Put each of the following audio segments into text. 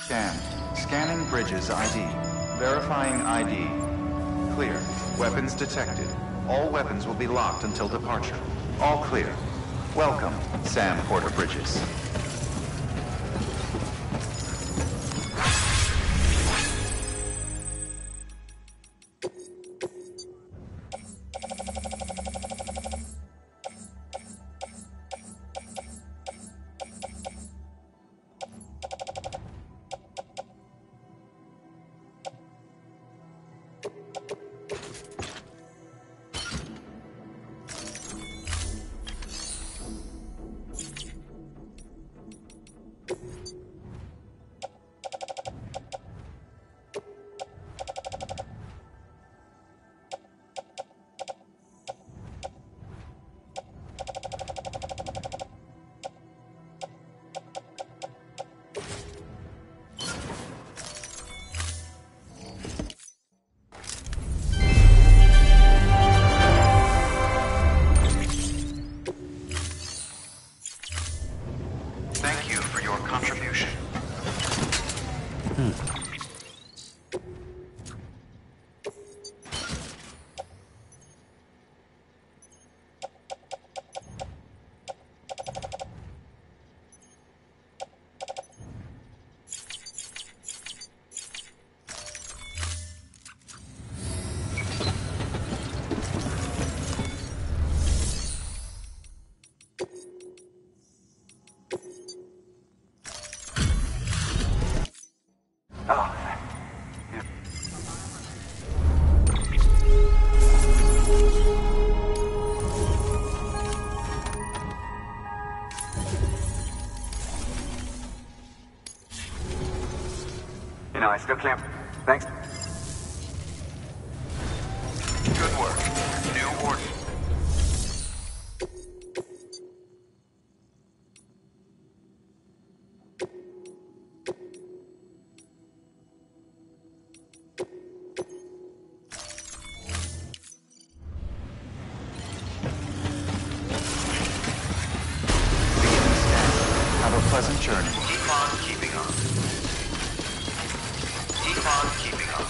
Scan. Scanning bridges ID. Verifying ID. Clear. Weapons detected. All weapons will be locked until departure. All clear. Welcome, Sam Porter Bridges. Thank you for your contribution. I still can't. Thanks. Good work. New order. Have a pleasant journey. Keep on keeping on. Keep on keeping on.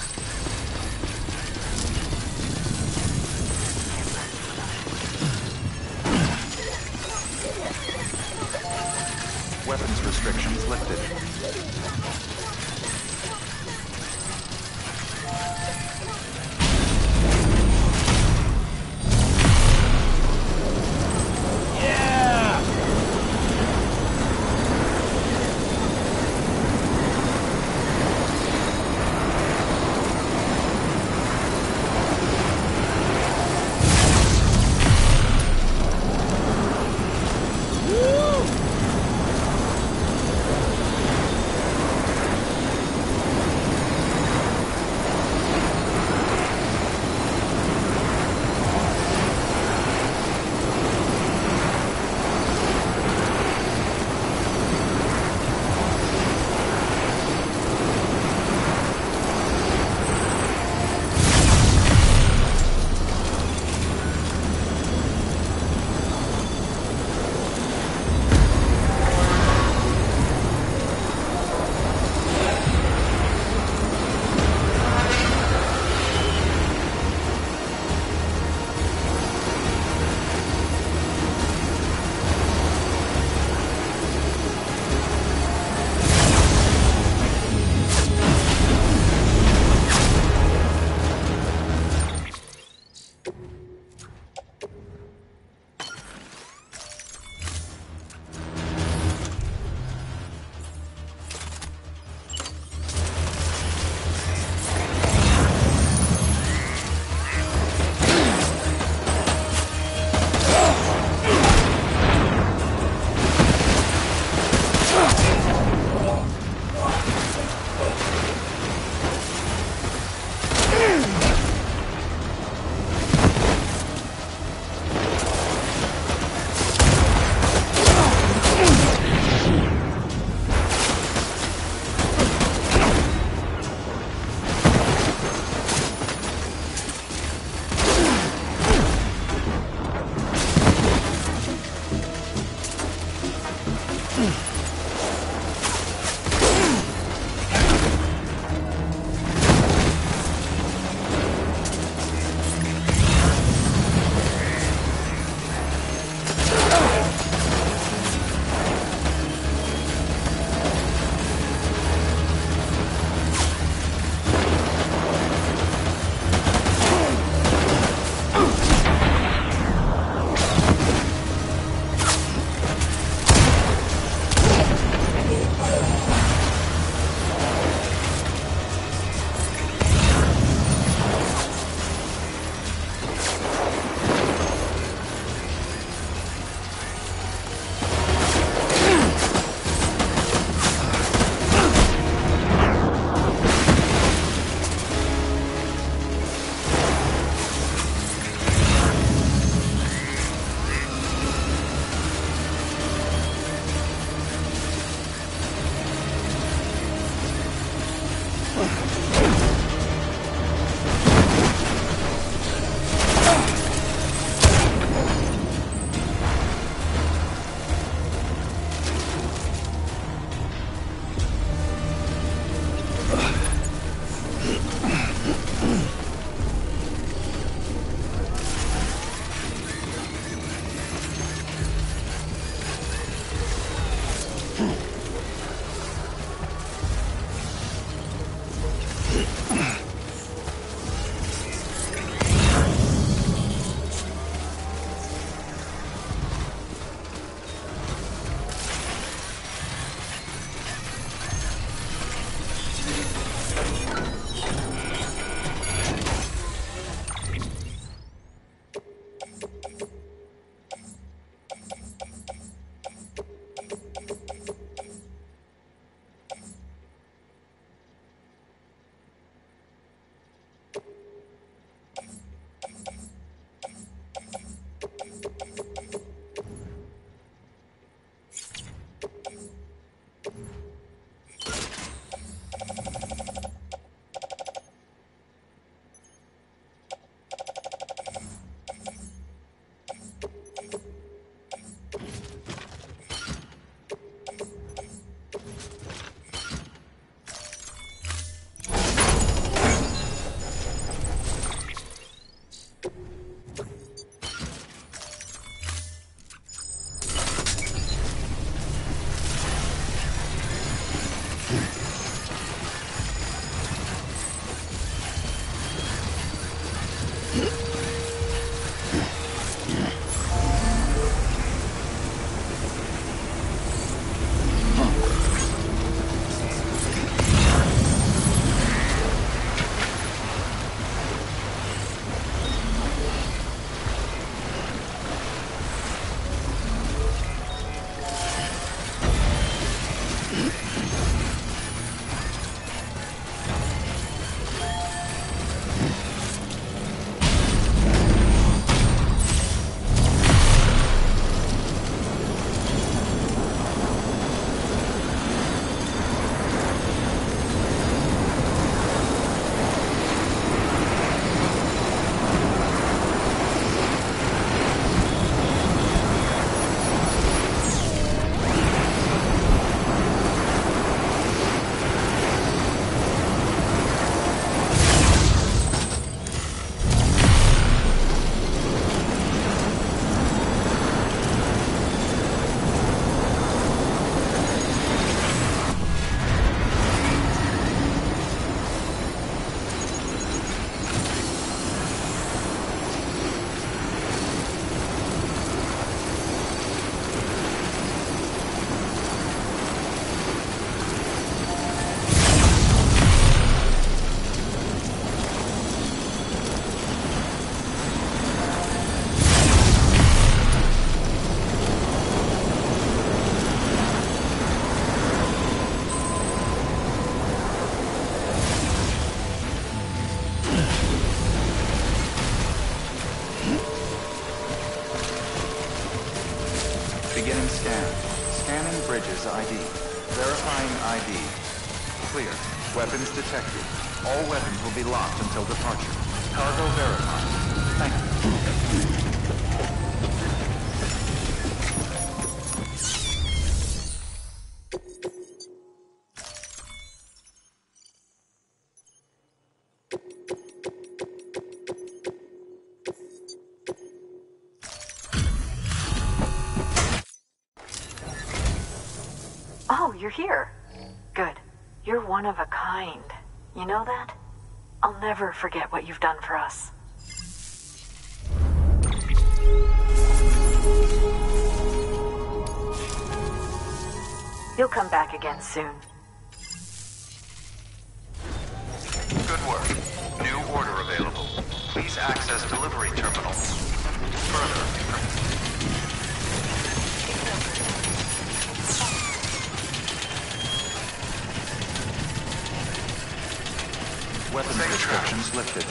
Beginning scan. Scanning bridges ID. Verifying ID. Clear. Weapons detected. All weapons will be locked until departure. Cargo verified. Thank you. Oh, you're here. Good. You're one of a kind. You know that? I'll never forget what you've done for us. You'll come back again soon. Good work. New order available. Please access delivery terminal. Further. Weapons restrictions lifted.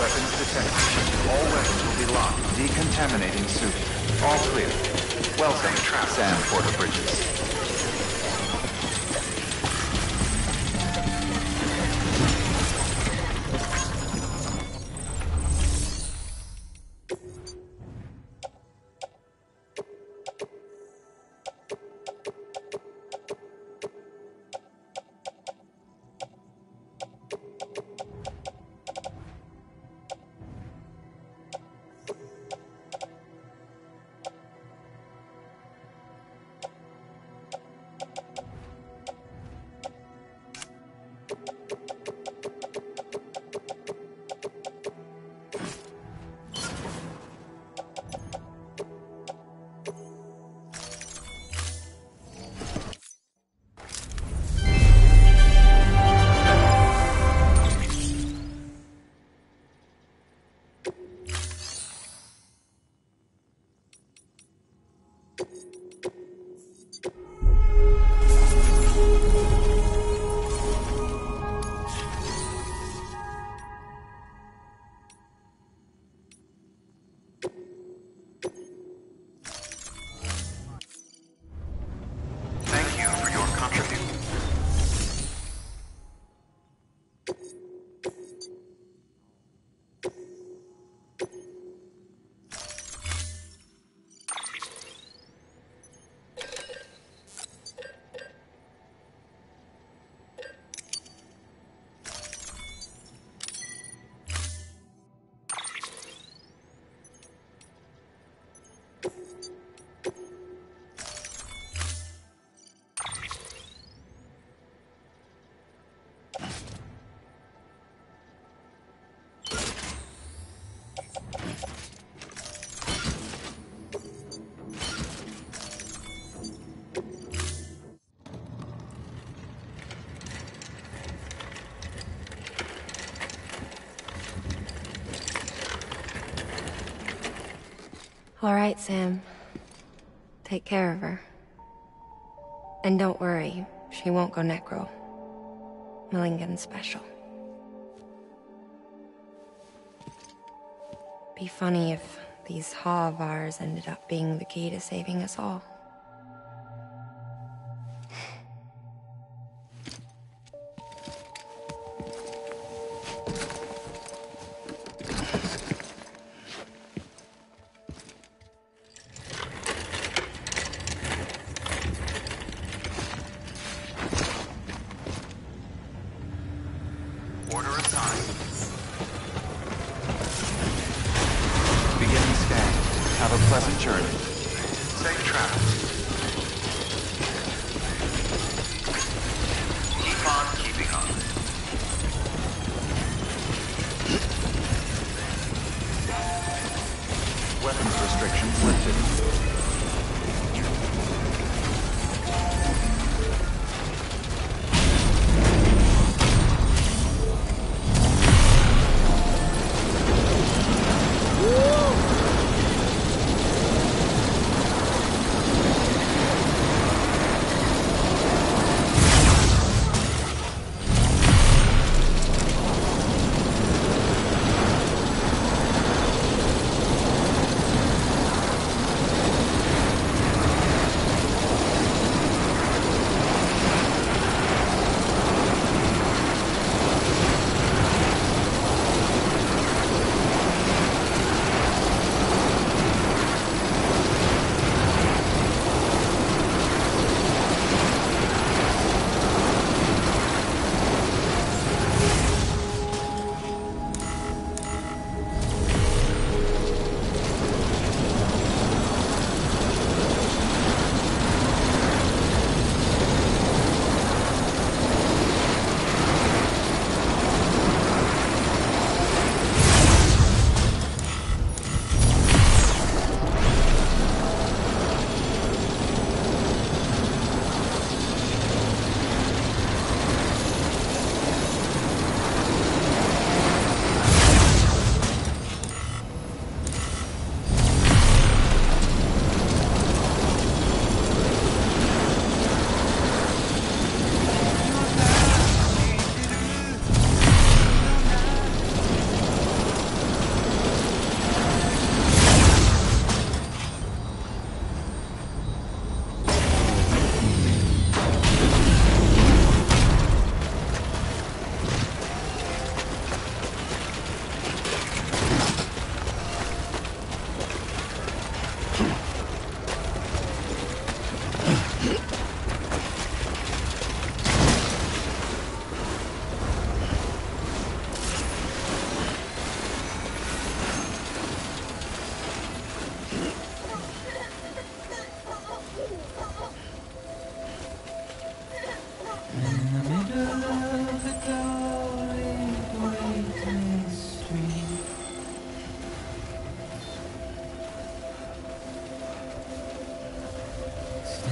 Weapons detected. All weapons will be locked. Decontaminating suit. All clear. Welcome, Sam Porter Bridges. All right, Sam. Take care of her. And don't worry, she won't go necro. Milligan's special. Be funny if these Ha of ours ended up being the key to saving us all.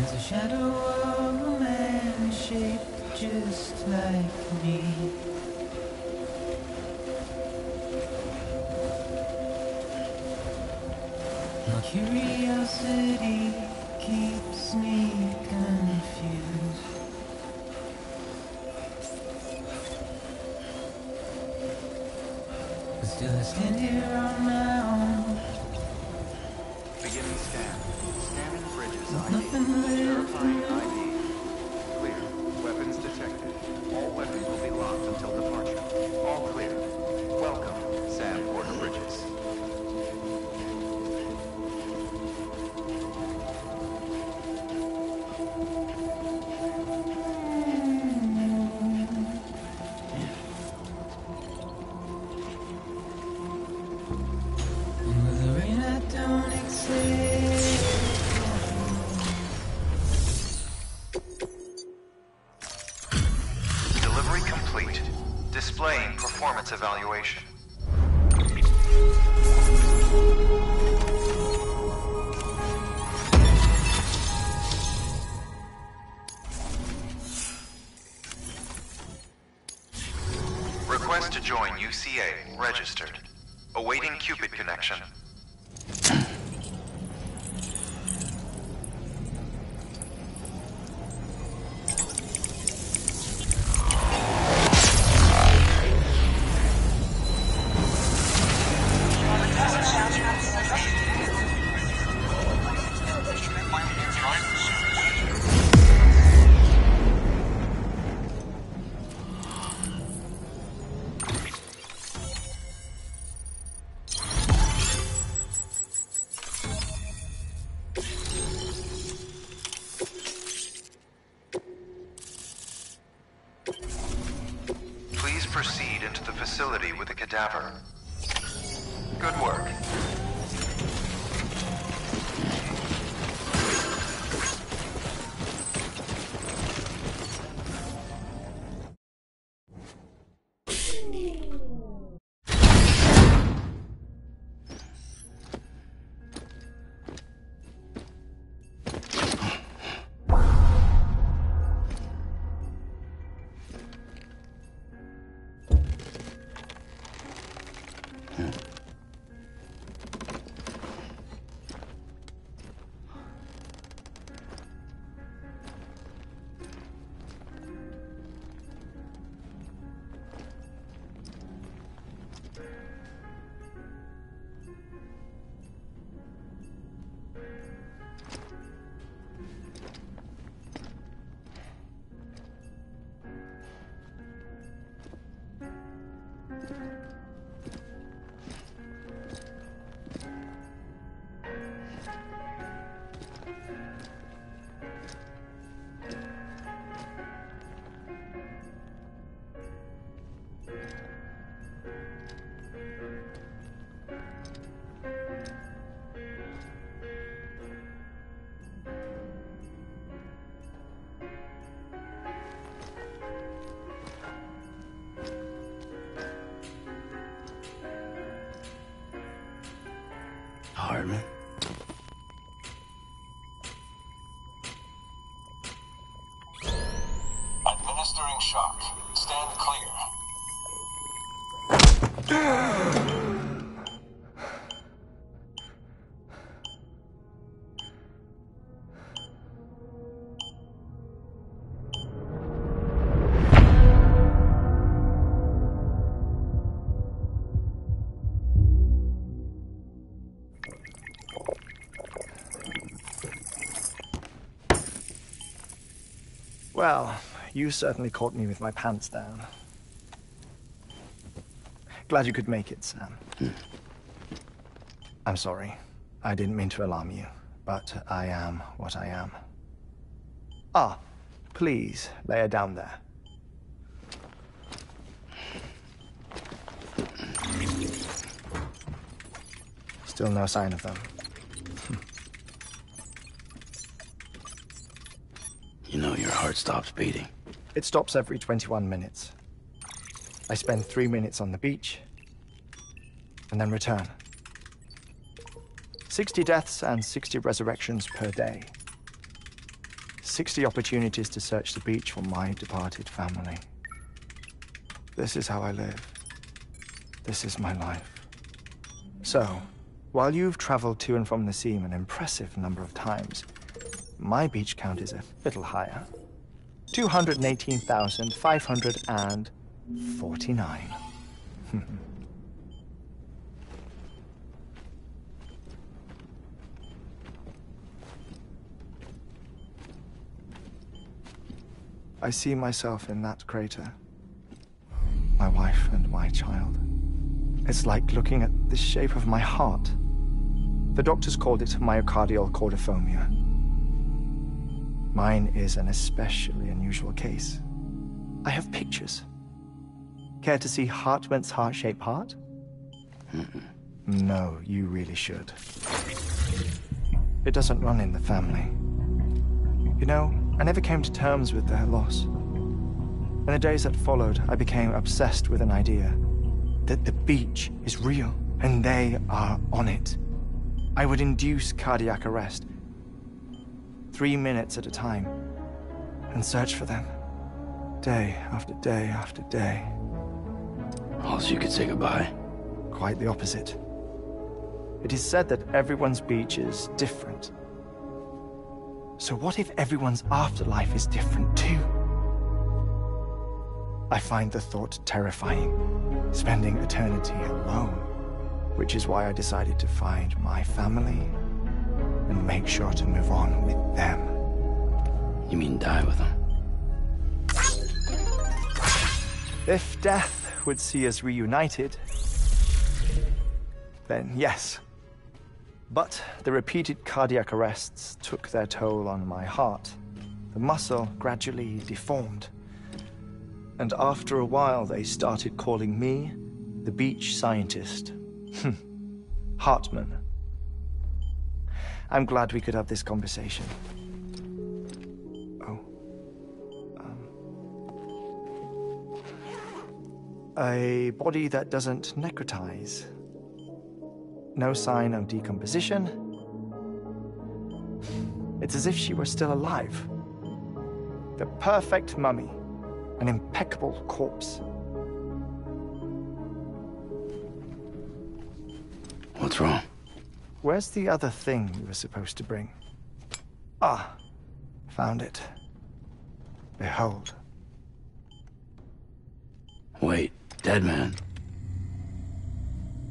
There's a shadow of a man shaped just like me. My curiosity keeps me confused. But still I stand here on my own. Beginning scan. Scanning bridges ID. Nothing left Verifying ID. Clear. Weapons detected. All weapons will be locked until departure. All clear. Welcome, Sam Porter Bridges. And with the rain I don't accept. Delivery complete. Displaying performance evaluation. Request to join UCA. Registered. Awaiting Cupid connection. Please proceed into the facility with the cadaver. Good work. Hartman. Administering shock. Stand clear. Well, you certainly caught me with my pants down. Glad you could make it, Sam. I'm sorry. I didn't mean to alarm you, but I am what I am. Ah, please, lay her down there. Still no sign of them. You know your heart stops beating. It stops every 21 minutes. I spend 3 minutes on the beach, and then return. 60 deaths and 60 resurrections per day. 60 opportunities to search the beach for my departed family. This is how I live. This is my life. So, while you've traveled to and from the sea an impressive number of times, my beach count is a little higher. 218,549. I see myself in that crater. My wife and my child. It's like looking at the shape of my heart. The doctors called it myocardial cordiformia. Mine is an especially unusual case. I have pictures. Care to see Hartman's heart-shaped heart? No, you really should. It doesn't run in the family. You know, I never came to terms with their loss. In the days that followed, I became obsessed with an idea that the beach is real and they are on it. I would induce cardiac arrest, 3 minutes at a time, and search for them, day after day after day. Also, you could say goodbye. Quite the opposite. It is said that everyone's beach is different. So what if everyone's afterlife is different too? I find the thought terrifying, spending eternity alone, which is why I decided to find my family and make sure to move on with them. You mean die with them? If death would see us reunited, then yes. But the repeated cardiac arrests took their toll on my heart. The muscle gradually deformed. And after a while, they started calling me the beach scientist. Hartman. I'm glad we could have this conversation. Oh. A body that doesn't necrotize. No sign of decomposition. It's as if she were still alive. The perfect mummy. An impeccable corpse. What's wrong? Where's the other thing you were supposed to bring? Ah, found it. Behold. Wait, dead man.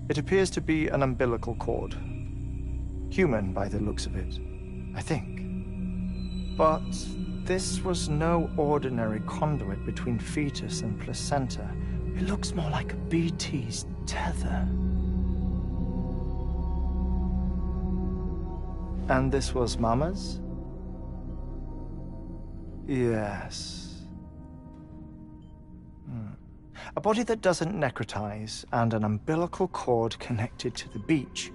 It appears to be an umbilical cord. Human by the looks of it, I think. But this was no ordinary conduit between fetus and placenta. It looks more like a BT's tether. And this was Mama's? Yes. A body that doesn't necrotize and an umbilical cord connected to the beach.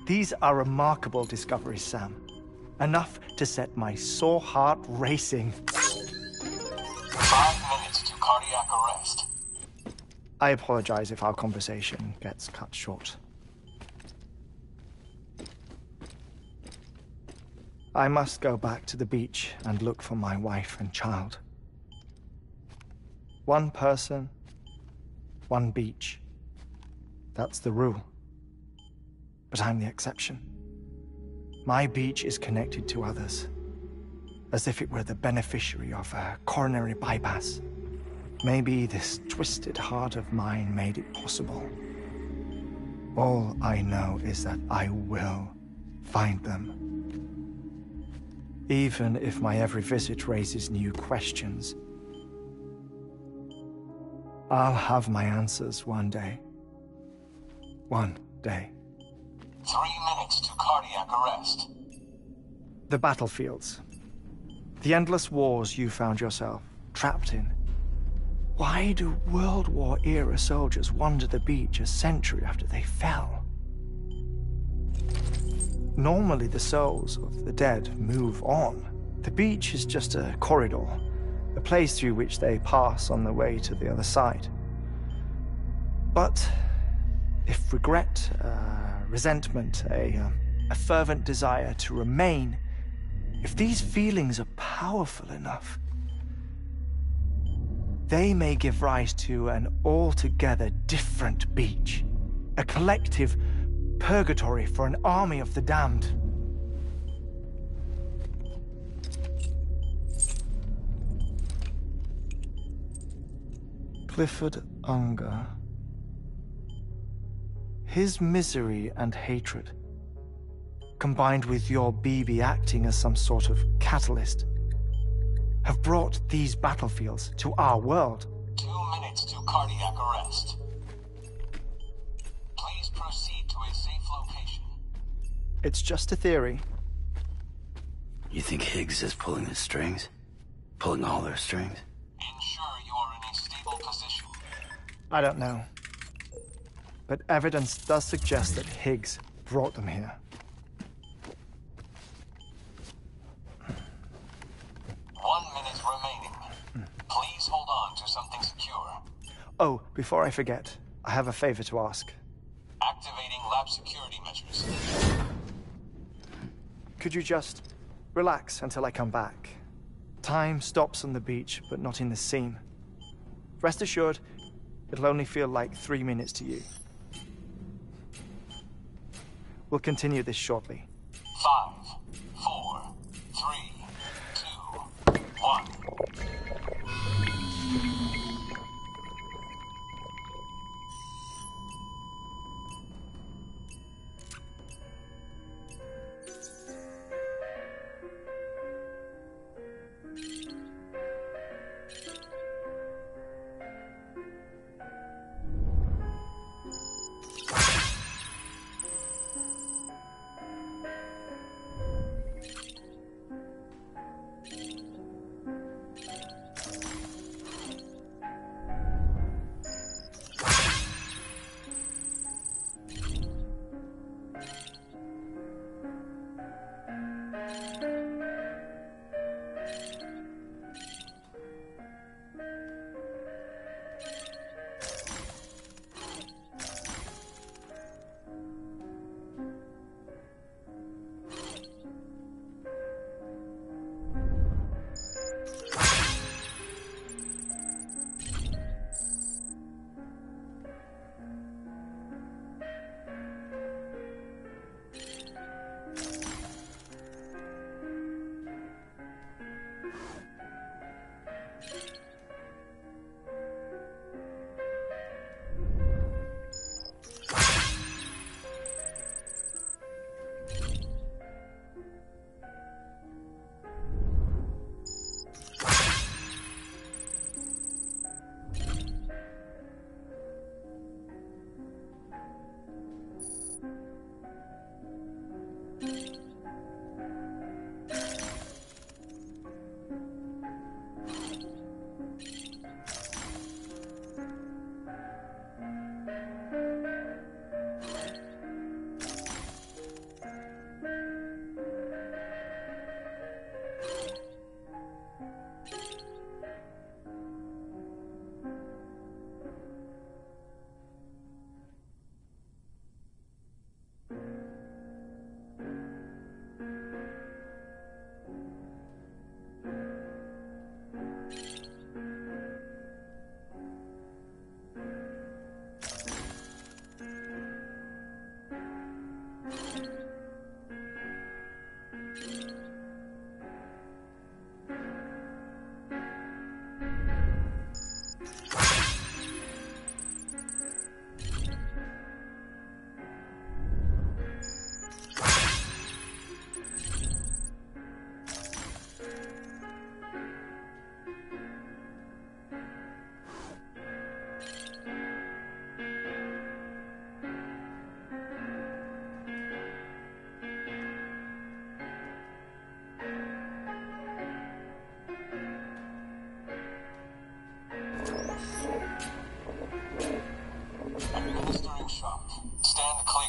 These are remarkable discoveries, Sam. Enough to set my sore heart racing. 5 minutes to cardiac arrest. I apologize if our conversation gets cut short. I must go back to the beach and look for my wife and child. One person, one beach. That's the rule. But I'm the exception. My beach is connected to others, as if it were the beneficiary of a coronary bypass. Maybe this twisted heart of mine made it possible. All I know is that I will find them. Even if my every visit raises new questions, I'll have my answers one day. One day. 3 minutes to cardiac arrest. The battlefields. The endless wars you found yourself trapped in. Why do World War-era soldiers wander the beach a century after they fell? Normally, the souls of the dead move on. The beach is just a corridor, a place through which they pass on the way to the other side. But if regret, resentment, a fervent desire to remain, If these feelings are powerful enough, they may give rise to an altogether different beach. A collective purgatory for an army of the damned. Clifford Unger. His misery and hatred, combined with your BB acting as some sort of catalyst, have brought these battlefields to our world. 2 minutes to cardiac arrest. Please proceed to a safe location. It's just a theory. You think Higgs is pulling the strings? Pulling all their strings? Ensure you are in a stable position. I don't know. But evidence does suggest that Higgs brought them here. 1 minute remaining. Please hold on to something secure. Oh, before I forget, I have a favor to ask. Activating lab security measures. Could you just relax until I come back? Time stops on the beach, but not in the scene. Rest assured, it'll only feel like 3 minutes to you. We'll continue this shortly. 5, 4, 3, 2, 1. Administering shock. Stand clear.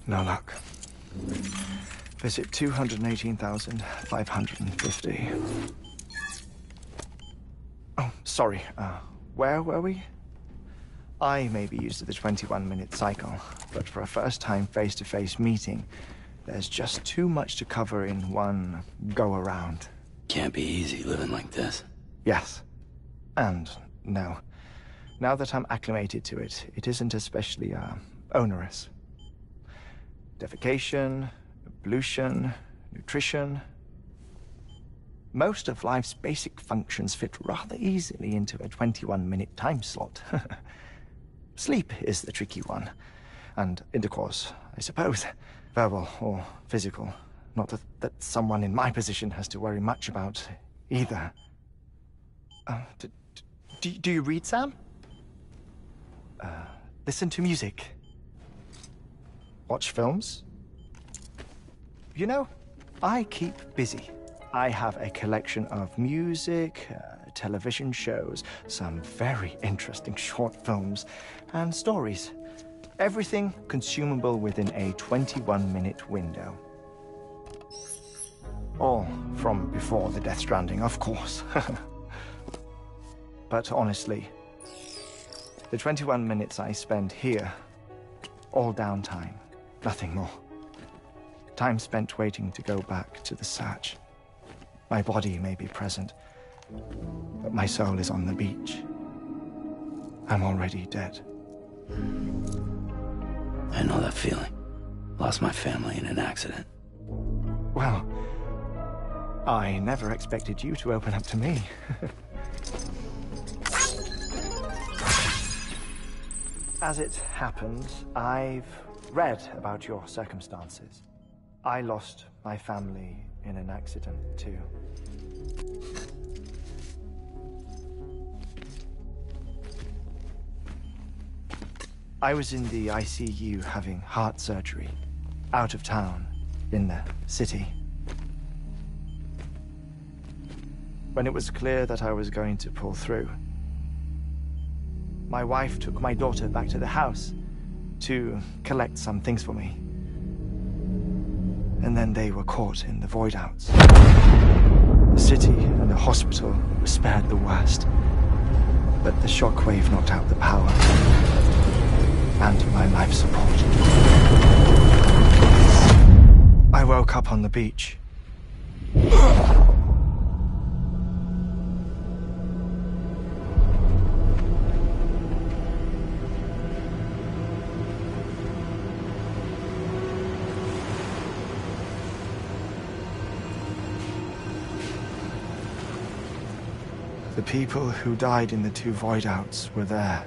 No luck. Visit 218,550. Oh, sorry. where were we? I may be used to the 21-minute cycle, but for a first-time face-to-face meeting, there's just too much to cover in one go-around. Can't be easy living like this. Yes. And no. Now that I'm acclimated to it, it isn't especially, onerous. Defecation, ablution, nutrition. Most of life's basic functions fit rather easily into a 21-minute time slot. Sleep is the tricky one. And intercourse, I suppose. Verbal or physical. Not that someone in my position has to worry much about either. Do you read, Sam? Listen to music. Watch films? You know, I keep busy. I have a collection of music, television shows, some very interesting short films, and stories. Everything consumable within a 21-minute window. All from before the Death Stranding, of course. But honestly, the 21 minutes I spend here, all downtime, nothing more. Time spent waiting to go back to the search. My body may be present, but my soul is on the beach. I'm already dead. I know that feeling. Lost my family in an accident. Well, I never expected you to open up to me. As it happens, I've read about your circumstances. I lost my family in an accident, too. I was in the ICU having heart surgery, out of town, in the city. When it was clear that I was going to pull through, my wife took my daughter back to the house to collect some things for me. And then they were caught in the void outs. The city and the hospital were spared the worst, but the shockwave knocked out the power and my life support. I woke up on the beach. The people who died in the two void outs were there.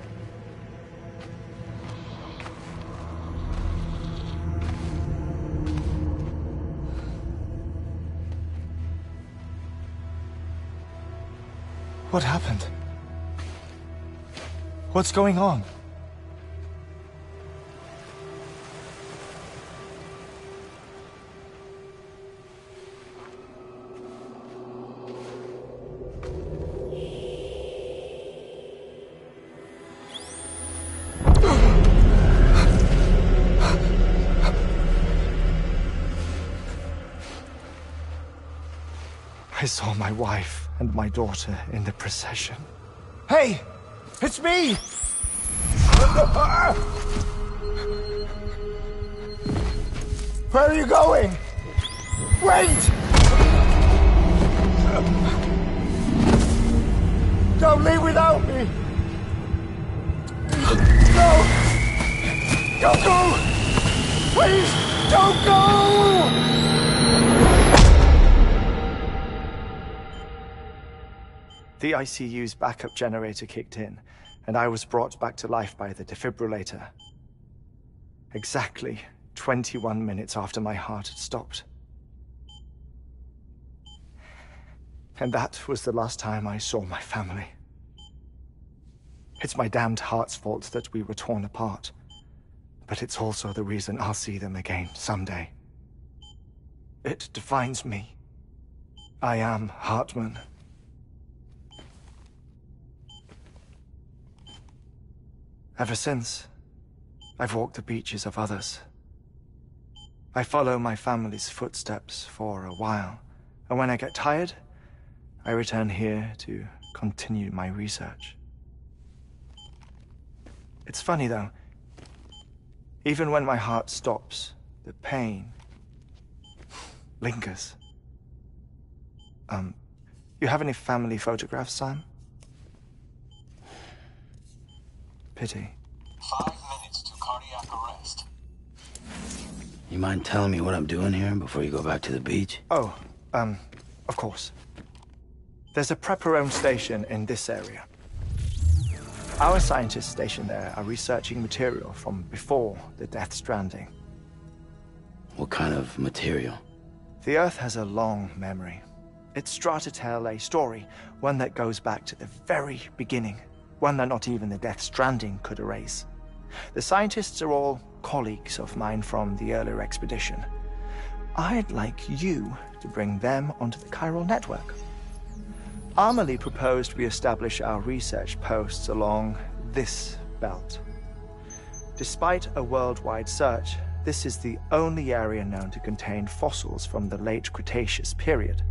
What happened? What's going on? I saw my wife and my daughter in the procession. Hey! It's me! Where are you going? Wait! Don't leave without me! No! Don't go! Please, don't go! The ICU's backup generator kicked in, and I was brought back to life by the defibrillator. Exactly 21 minutes after my heart had stopped. And that was the last time I saw my family. It's my damned heart's fault that we were torn apart, but it's also the reason I'll see them again someday. It defines me. I am Hartman. Ever since, I've walked the beaches of others. I follow my family's footsteps for a while, and when I get tired, I return here to continue my research. It's funny, though. Even when my heart stops, the pain lingers. You have any family photographs, Sam? Pity. 5 minutes to cardiac arrest. You mind telling me what I'm doing here before you go back to the beach? Oh, of course. There's a prepper-owned station in this area. Our scientists stationed there are researching material from before the Death Stranding. What kind of material? The Earth has a long memory. It's trying to tell a story, one that goes back to the very beginning, one that not even the Death Stranding could erase. The scientists are all colleagues of mine from the earlier expedition. I'd like you to bring them onto the chiral network. Amelie proposed we establish our research posts along this belt. Despite a worldwide search, this is the only area known to contain fossils from the late Cretaceous period.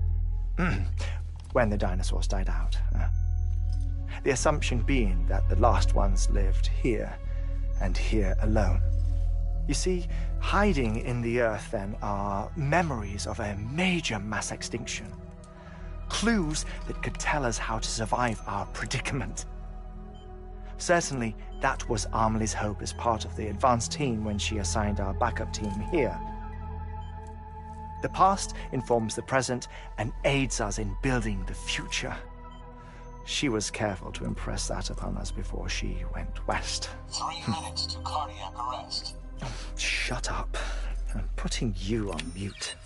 When the dinosaurs died out. The assumption being that the last ones lived here, and here alone. You see, hiding in the Earth, then, are memories of a major mass extinction. Clues that could tell us how to survive our predicament. Certainly, that was Amelie's hope as part of the advanced team when she assigned our backup team here. The past informs the present and aids us in building the future. She was careful to impress that upon us before she went west. 3 minutes to cardiac arrest. Shut up. I'm putting you on mute.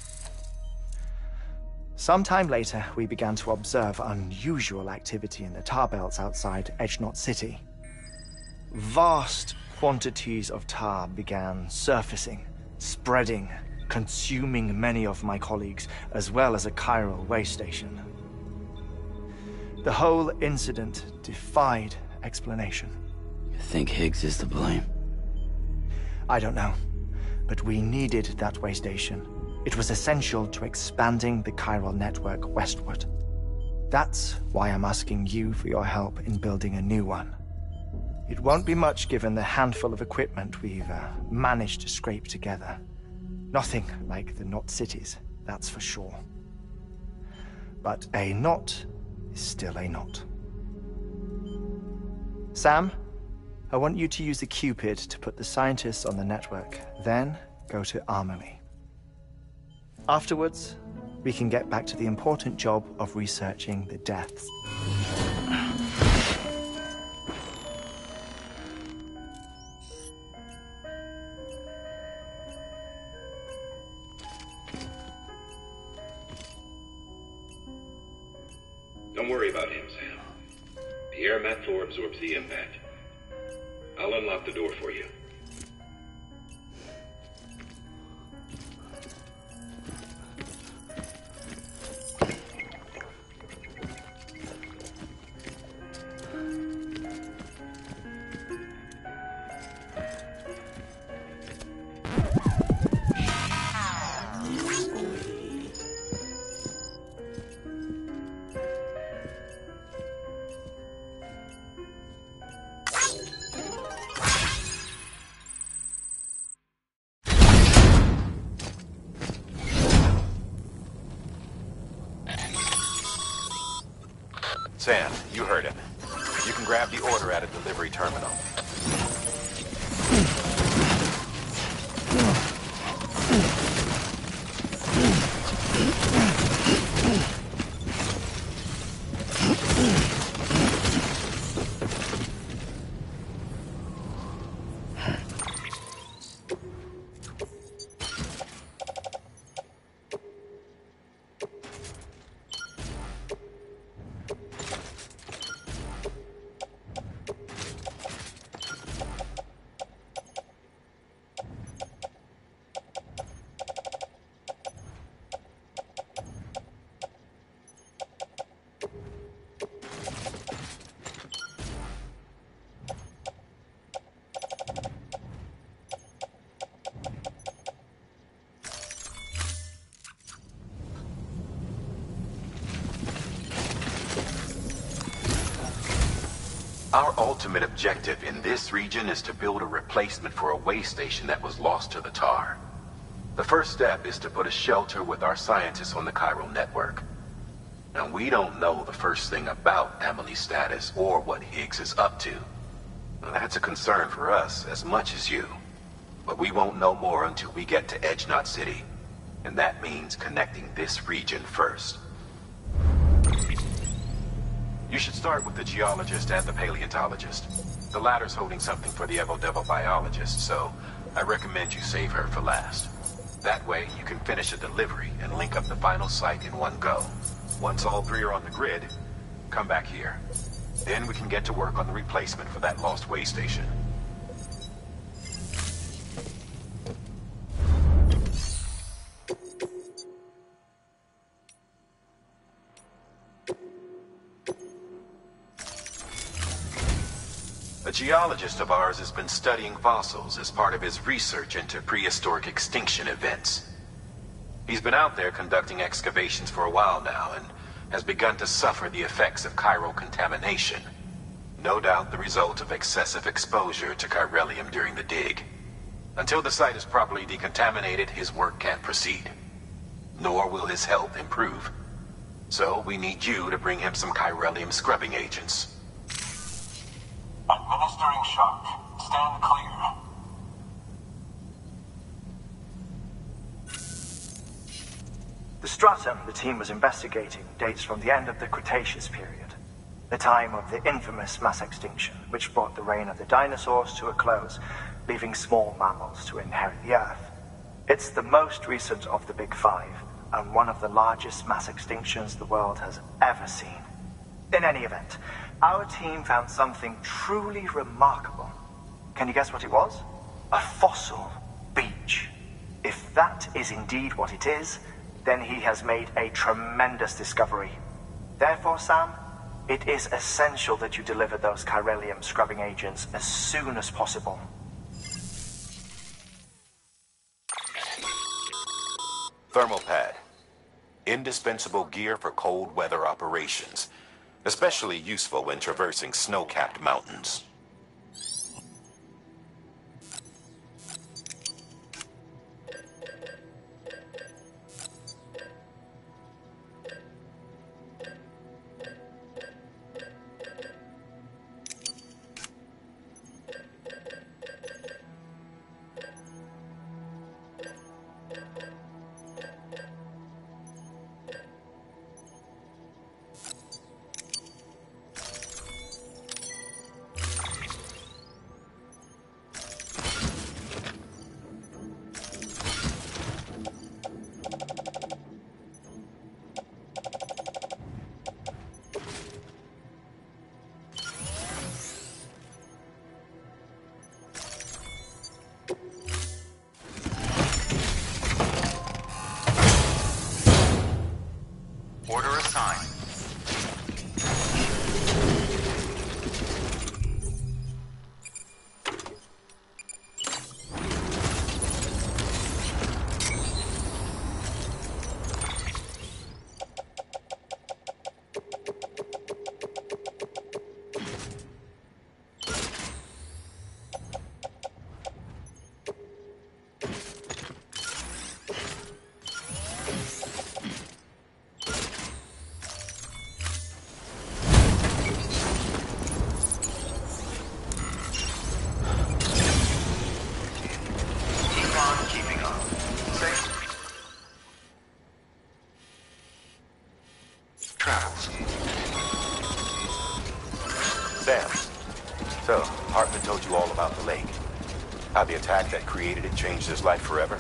Sometime later, we began to observe unusual activity in the tar belts outside Edgenot City. Vast quantities of tar began surfacing, spreading, consuming many of my colleagues, as well as a chiral way station. The whole incident defied explanation. You think Higgs is to blame? I don't know, but we needed that way station. It was essential to expanding the chiral network westward. That's why I'm asking you for your help in building a new one. It won't be much given the handful of equipment we've managed to scrape together. Nothing like the knot cities, that's for sure. But a knot is still a knot. Sam, I want you to use the Cupid to put the scientists on the network, then go to Amelie. Afterwards, we can get back to the important job of researching the deaths. Don't worry about him, Sam. The air mat floor absorbs the impact. I'll unlock the door for you. Sam, you heard him. You can grab the order at a delivery terminal. Our ultimate objective in this region is to build a replacement for a way station that was lost to the tar. The first step is to put a shelter with our scientists on the chiral network. Now, we don't know the first thing about Emily's status or what Higgs is up to. Now, that's a concern for us as much as you. But we won't know more until we get to Edge Knot City. And that means connecting this region first. You should start with the geologist and the paleontologist. The latter's holding something for the Evo-Devo biologist, so I recommend you save her for last. That way, you can finish a delivery and link up the final site in one go. Once all three are on the grid, come back here. Then we can get to work on the replacement for that lost way station. A geologist of ours has been studying fossils as part of his research into prehistoric extinction events. He's been out there conducting excavations for a while now and has begun to suffer the effects of chiral contamination. No doubt the result of excessive exposure to chiralium during the dig. Until the site is properly decontaminated, his work can't proceed. Nor will his health improve. So we need you to bring him some chiralium scrubbing agents. Administering shock. Stand clear. The stratum the team was investigating dates from the end of the Cretaceous period, the time of the infamous mass extinction, which brought the reign of the dinosaurs to a close, leaving small mammals to inherit the Earth. It's the most recent of the Big Five, and one of the largest mass extinctions the world has ever seen. In any event, our team found something truly remarkable. Can you guess what it was? A fossil beach. If that is indeed what it is, then he has made a tremendous discovery. Therefore, Sam, it is essential that you deliver those chiralium scrubbing agents as soon as possible. Thermal pad. Indispensable gear for cold weather operations. Especially useful when traversing snow-capped mountains. Order assigned. Sam, so Hartman told you all about the lake. How the attack that created it changed his life forever?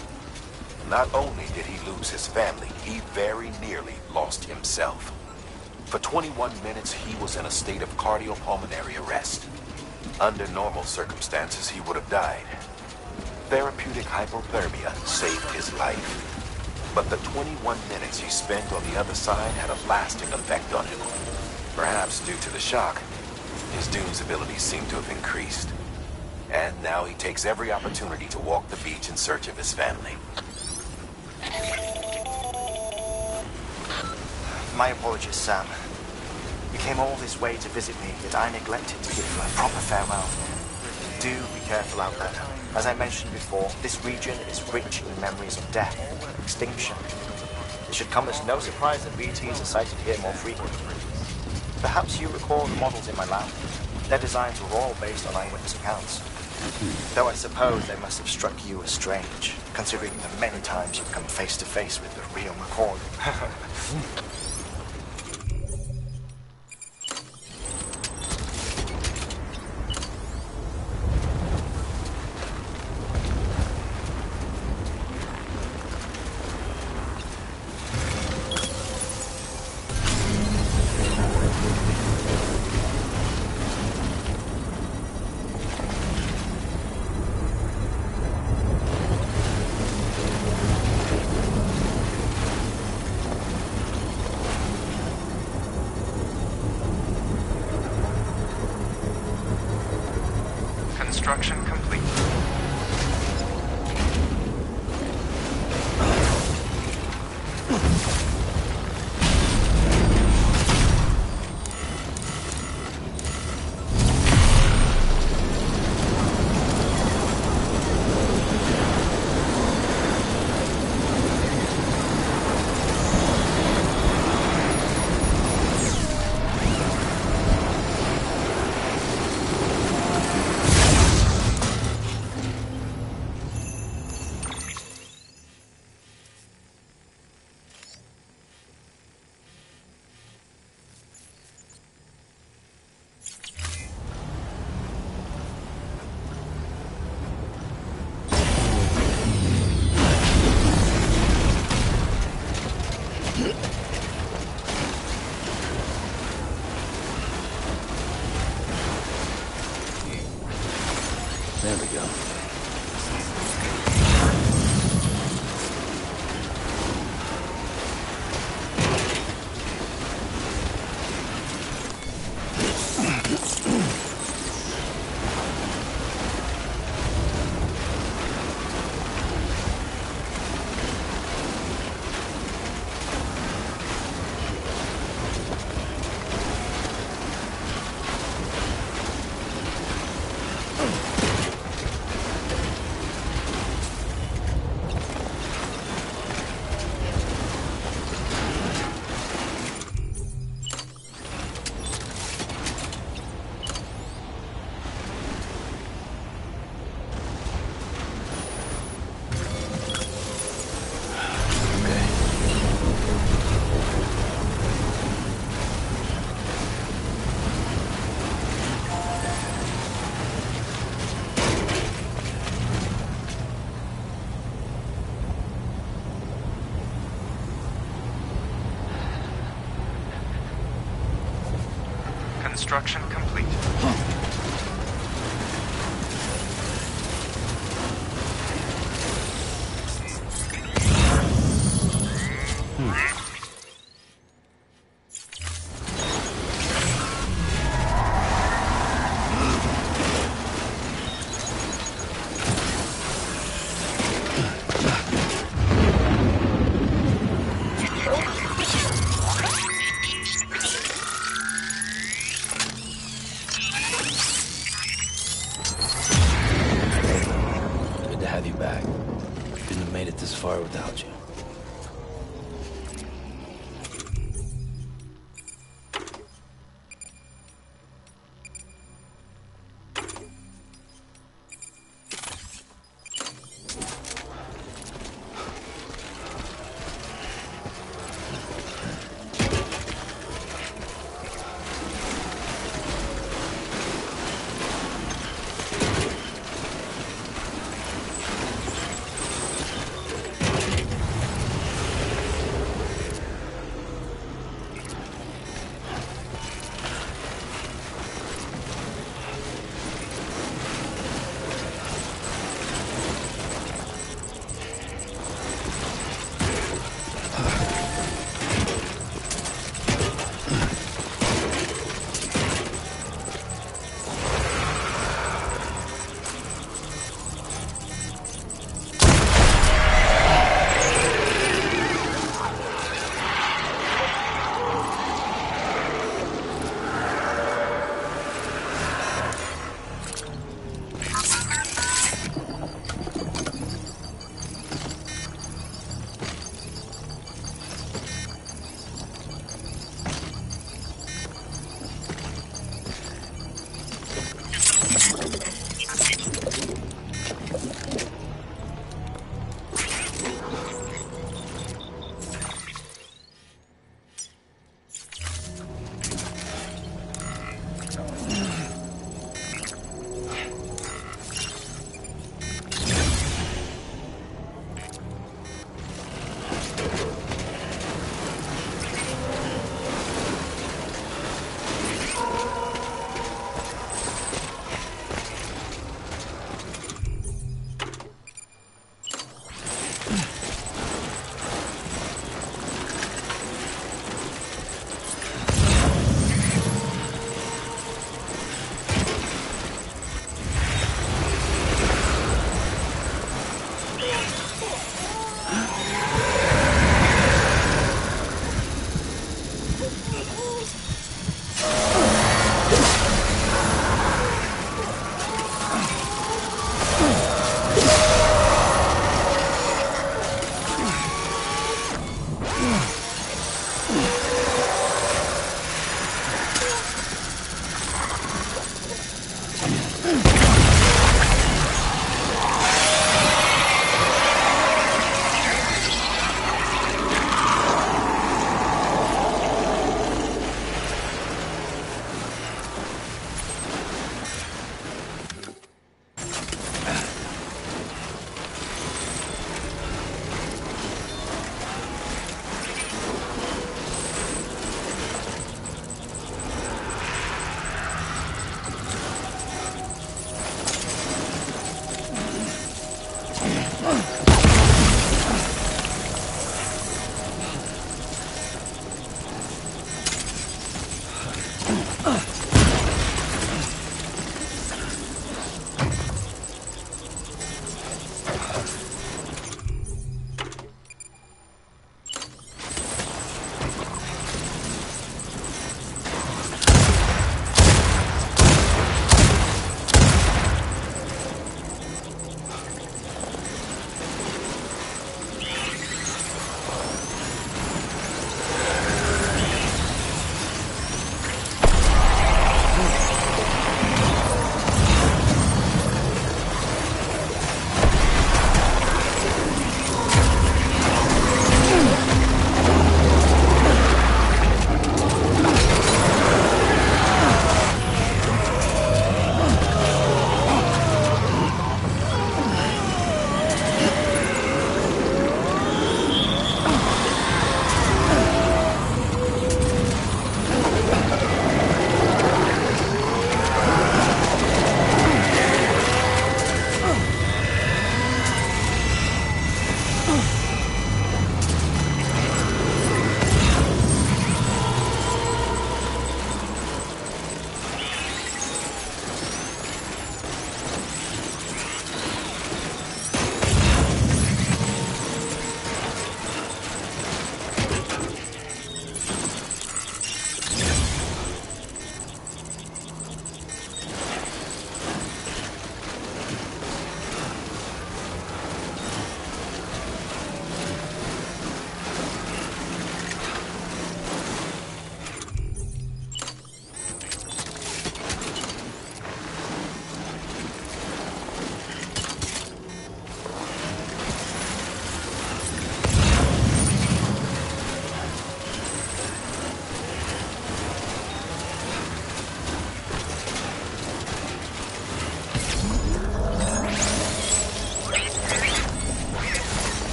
Not only did he lose his family, he very nearly lost himself. For 21 minutes, he was in a state of cardiopulmonary arrest. Under normal circumstances, he would have died. Therapeutic hypothermia saved his life. But the 21 minutes he spent on the other side had a lasting effect on him. Perhaps due to the shock, his Doom's abilities seem to have increased. And now he takes every opportunity to walk the beach in search of his family. My apologies, Sam. You came all this way to visit me, yet I neglected to give you a proper farewell. Do be careful out there. As I mentioned before, this region is rich in memories of death, extinction. It should come as no surprise that BTs are sighted here more frequently. Perhaps you recall the models in my lab? Their designs were all based on eyewitness accounts. Though I suppose they must have struck you as strange, considering the many times you've come face to face with the real McCall. Construction complete. There we go. Construction complete.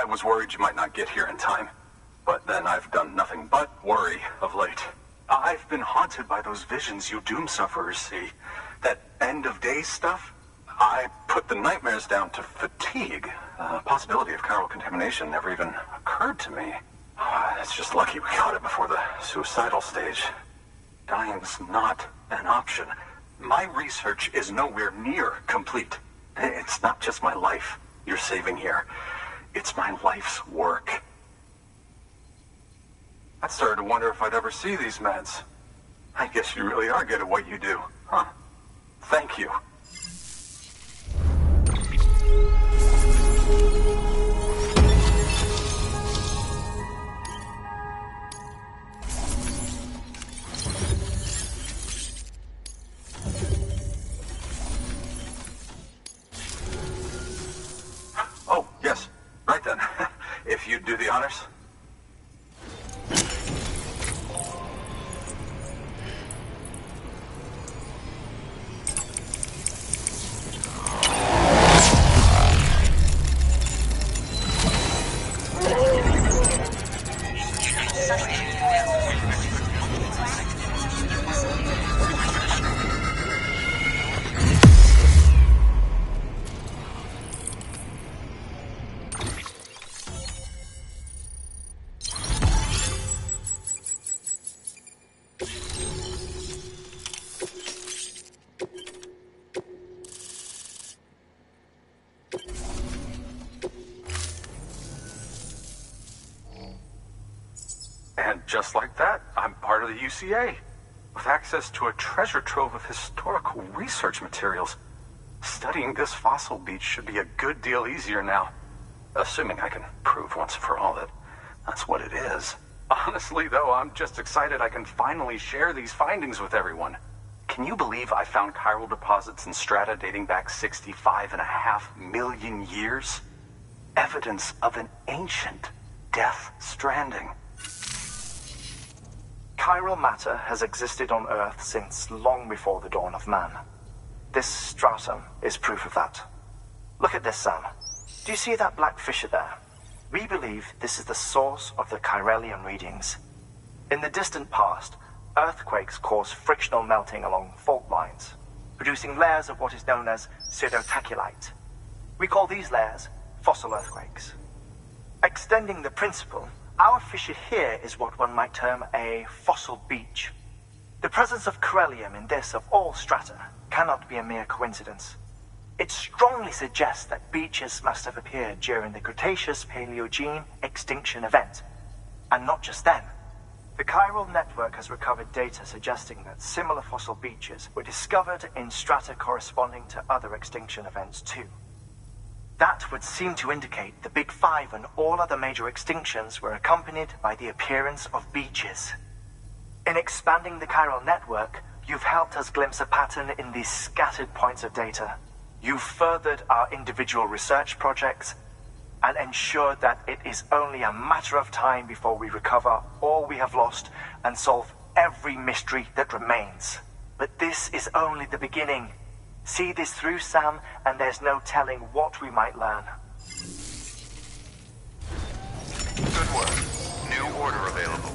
I was worried you might not get here in time. But then I've done nothing but worry. of late. I've been haunted by those visions you doom sufferers see. That end of days stuff. I put the nightmares down to fatigue. Possibility of chiral contamination never even occurred to me. It's just lucky we caught it before the suicidal stage. Dying's not an option. My research is nowhere near complete. It's not just my life you're saving here. It's my life's work. I started to wonder if I'd ever see these meds. I guess you really are good at what you do, huh? Thank you. Oh, yes. Right then. If you'd do the honors. And just like that, I'm part of the UCA, with access to a treasure trove of historical research materials. Studying this fossil beach should be a good deal easier now, assuming I can prove once for all that that's what it is. Honestly, though, I'm just excited I can finally share these findings with everyone. Can you believe I found chiral deposits in strata dating back 65.5 million years? Evidence of an ancient death stranding. Chiral matter has existed on Earth since long before the dawn of man. This stratum is proof of that. Look at this, Sam. Do you see that black fissure there? We believe this is the source of the Chiralian readings. In the distant past, earthquakes caused frictional melting along fault lines, producing layers of what is known as pseudotaculite. We call these layers fossil earthquakes. Extending the principle, our fissure here is what one might term a fossil beach. The presence of chiralium in this of all strata cannot be a mere coincidence. It strongly suggests that beaches must have appeared during the Cretaceous-Paleogene extinction event. And not just then. The chiral network has recovered data suggesting that similar fossil beaches were discovered in strata corresponding to other extinction events too. That would seem to indicate the Big Five and all other major extinctions were accompanied by the appearance of beaches. In expanding the chiral network, you've helped us glimpse a pattern in these scattered points of data. You've furthered our individual research projects and ensured that it is only a matter of time before we recover all we have lost and solve every mystery that remains. But this is only the beginning. See this through, Sam, and there's no telling what we might learn. Good work. New order available.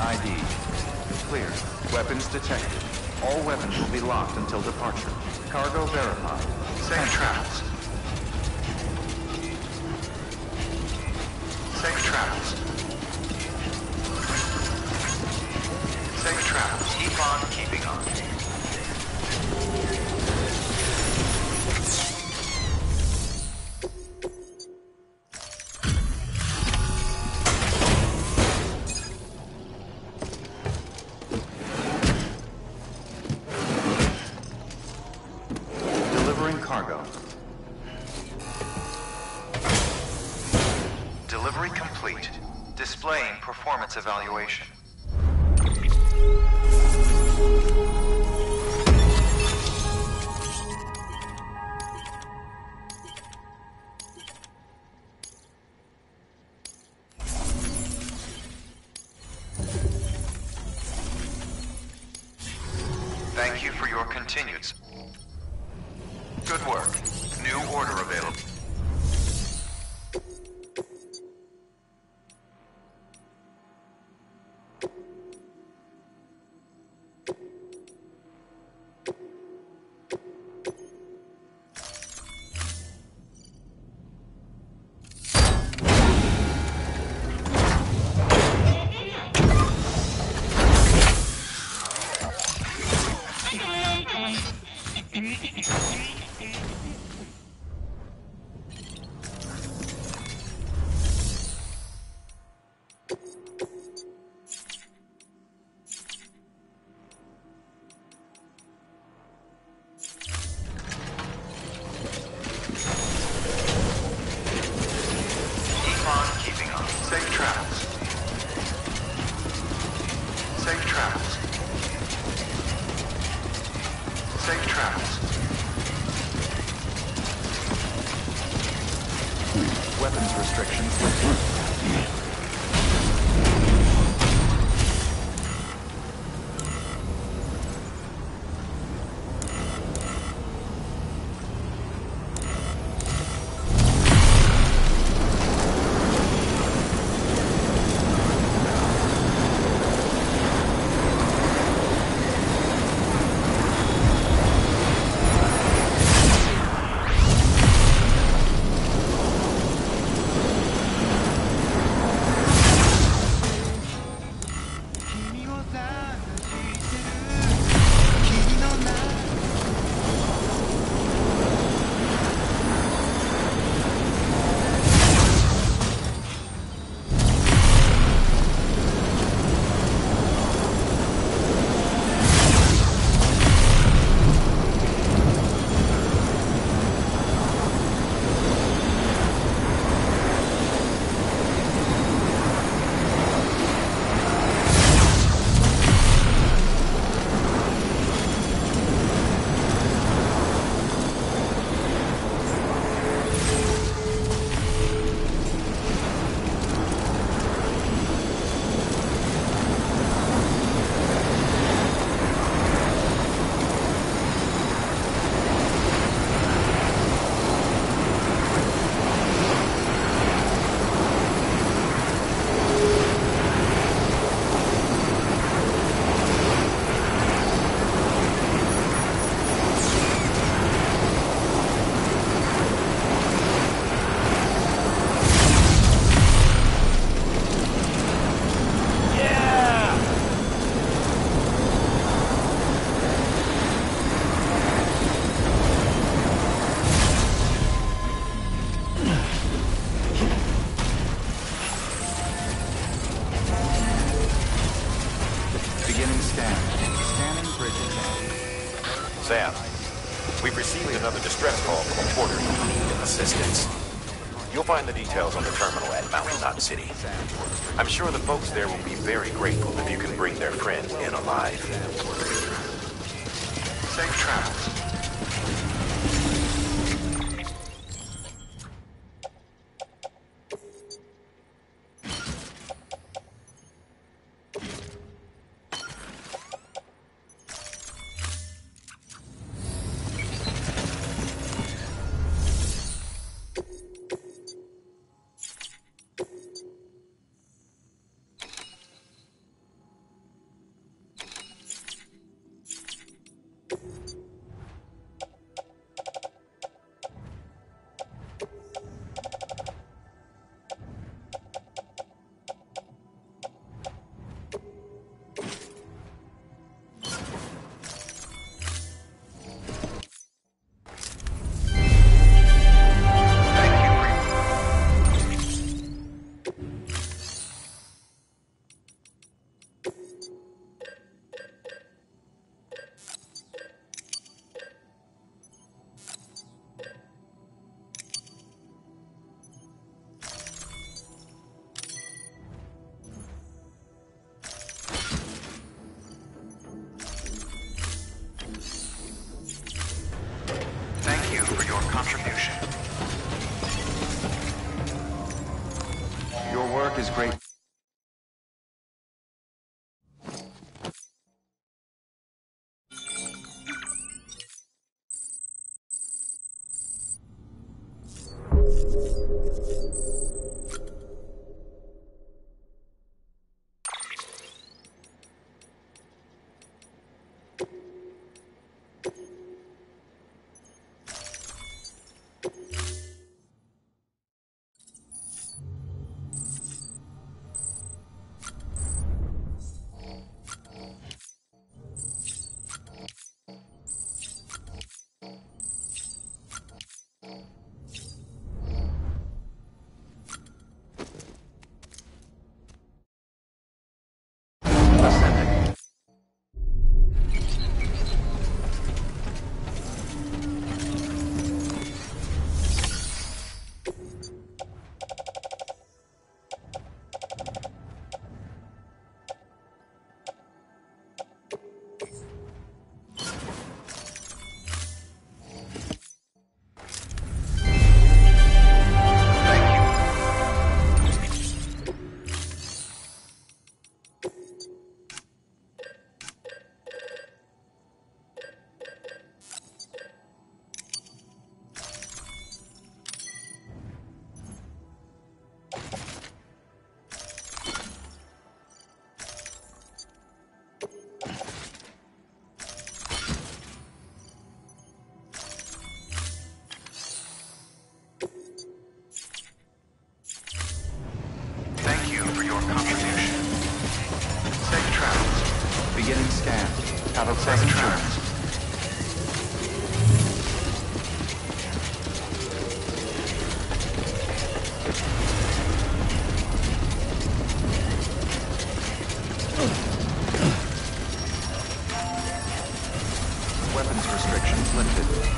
ID. Clear. Weapons detected. All weapons will be locked until departure. Cargo verified. Safe travels. Safe travels. Safe travels. Keep on keeping on. Delivering cargo. Delivery complete. Displaying performance evaluation. Thank you for your continued support. Good work. New order available. Safe travels. Safe travels. Safe travels. Weapons restrictions lifted. Sam, we've received another distress call from a porter who needs assistance. You'll find the details on the terminal at Mountain Knot City. I'm sure the folks there will be very grateful if you can bring their friend in alive. Safe travels. you for your contribution. Your work is great. Beginning scan. Have a pleasant journey. Weapons restrictions lifted.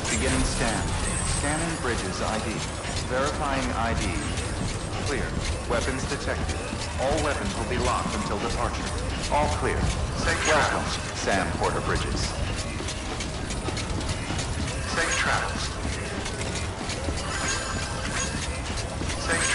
Beginning scan. Scanning bridges ID. Verifying ID. Clear. Weapons detected. All weapons will be locked until departure. All clear. Welcome, Sam Porter Bridges. Safe travels. Safe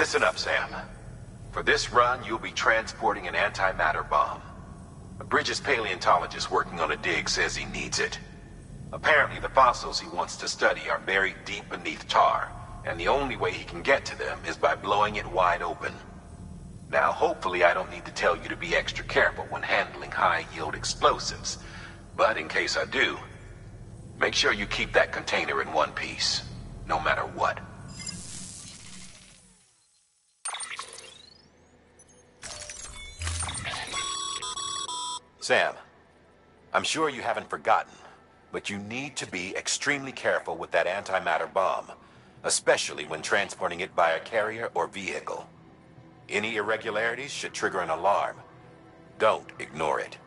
Listen up, Sam. For this run, you'll be transporting an antimatter bomb. A Bridges paleontologist working on a dig says he needs it. Apparently, the fossils he wants to study are buried deep beneath tar, and the only way he can get to them is by blowing it wide open. Now, hopefully I don't need to tell you to be extra careful when handling high-yield explosives, but in case I do, make sure you keep that container in one piece, no matter what. Sam, I'm sure you haven't forgotten, but you need to be extremely careful with that antimatter bomb, especially when transporting it by a carrier or vehicle. Any irregularities should trigger an alarm. Don't ignore it.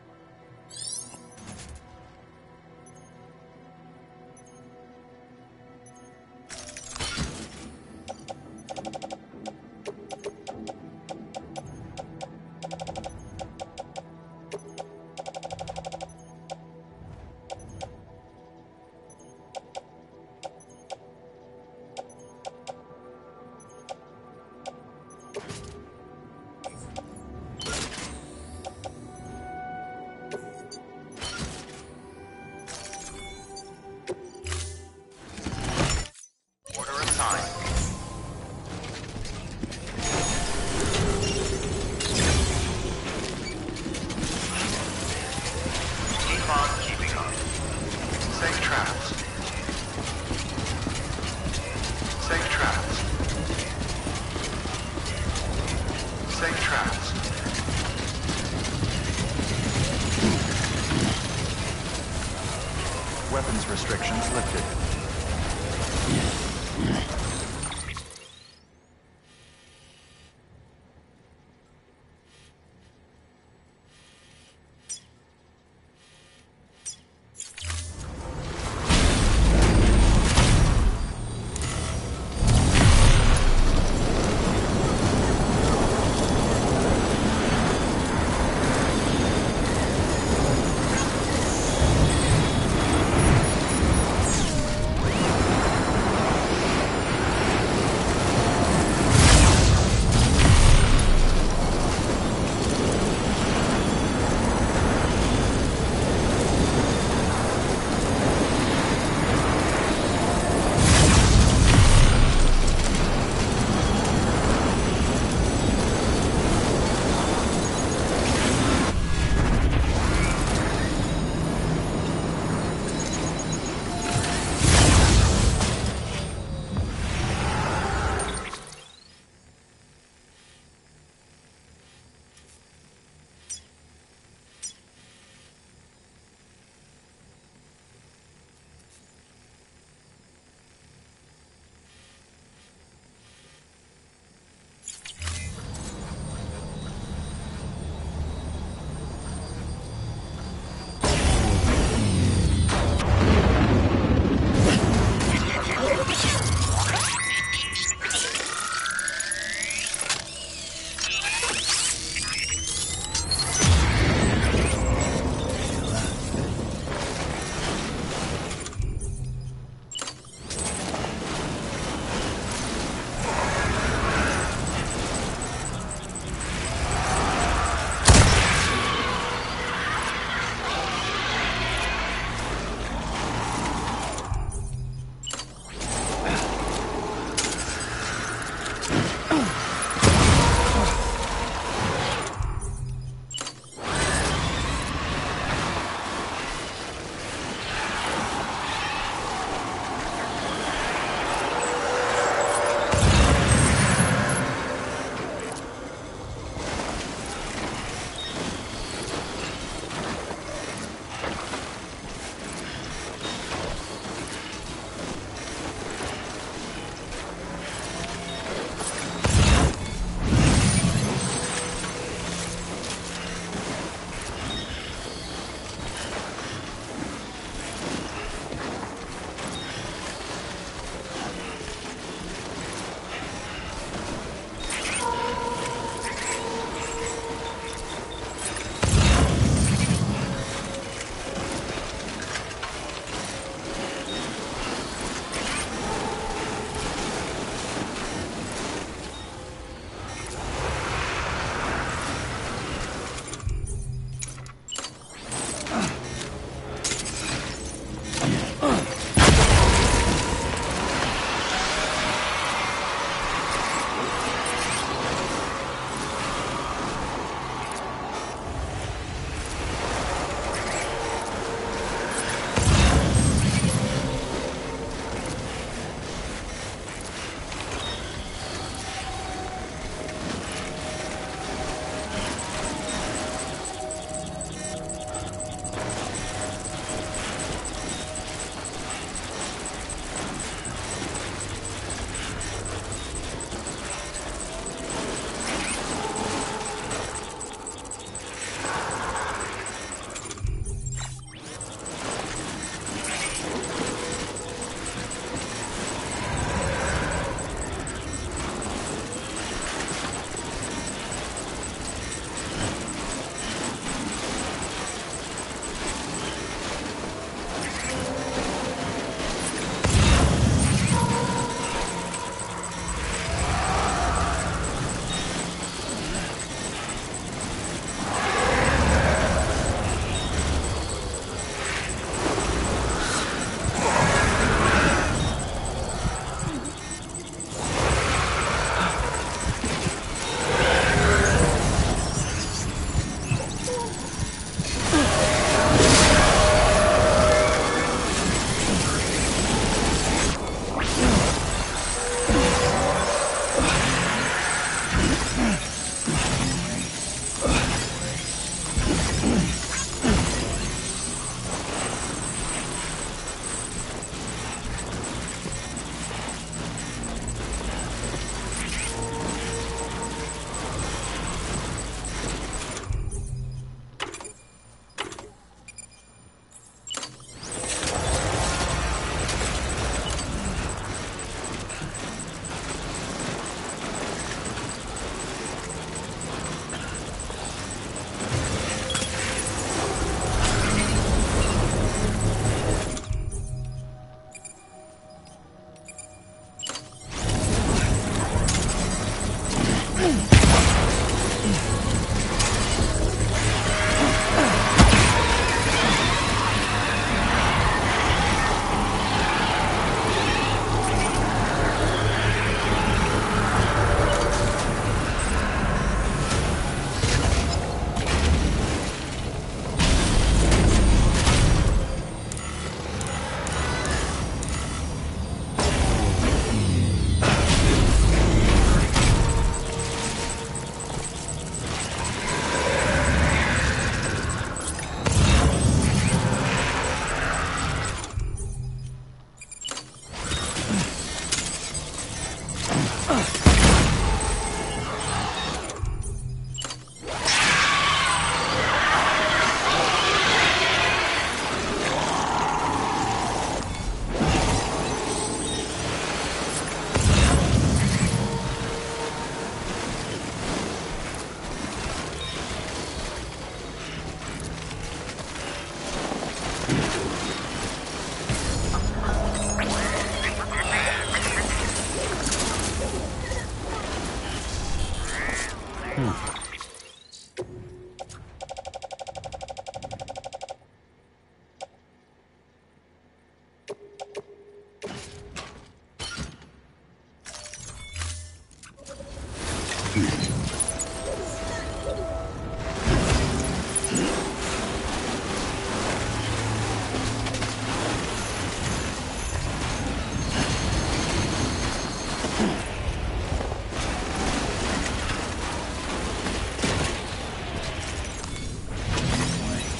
Weapons restrictions lifted.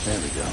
There we go.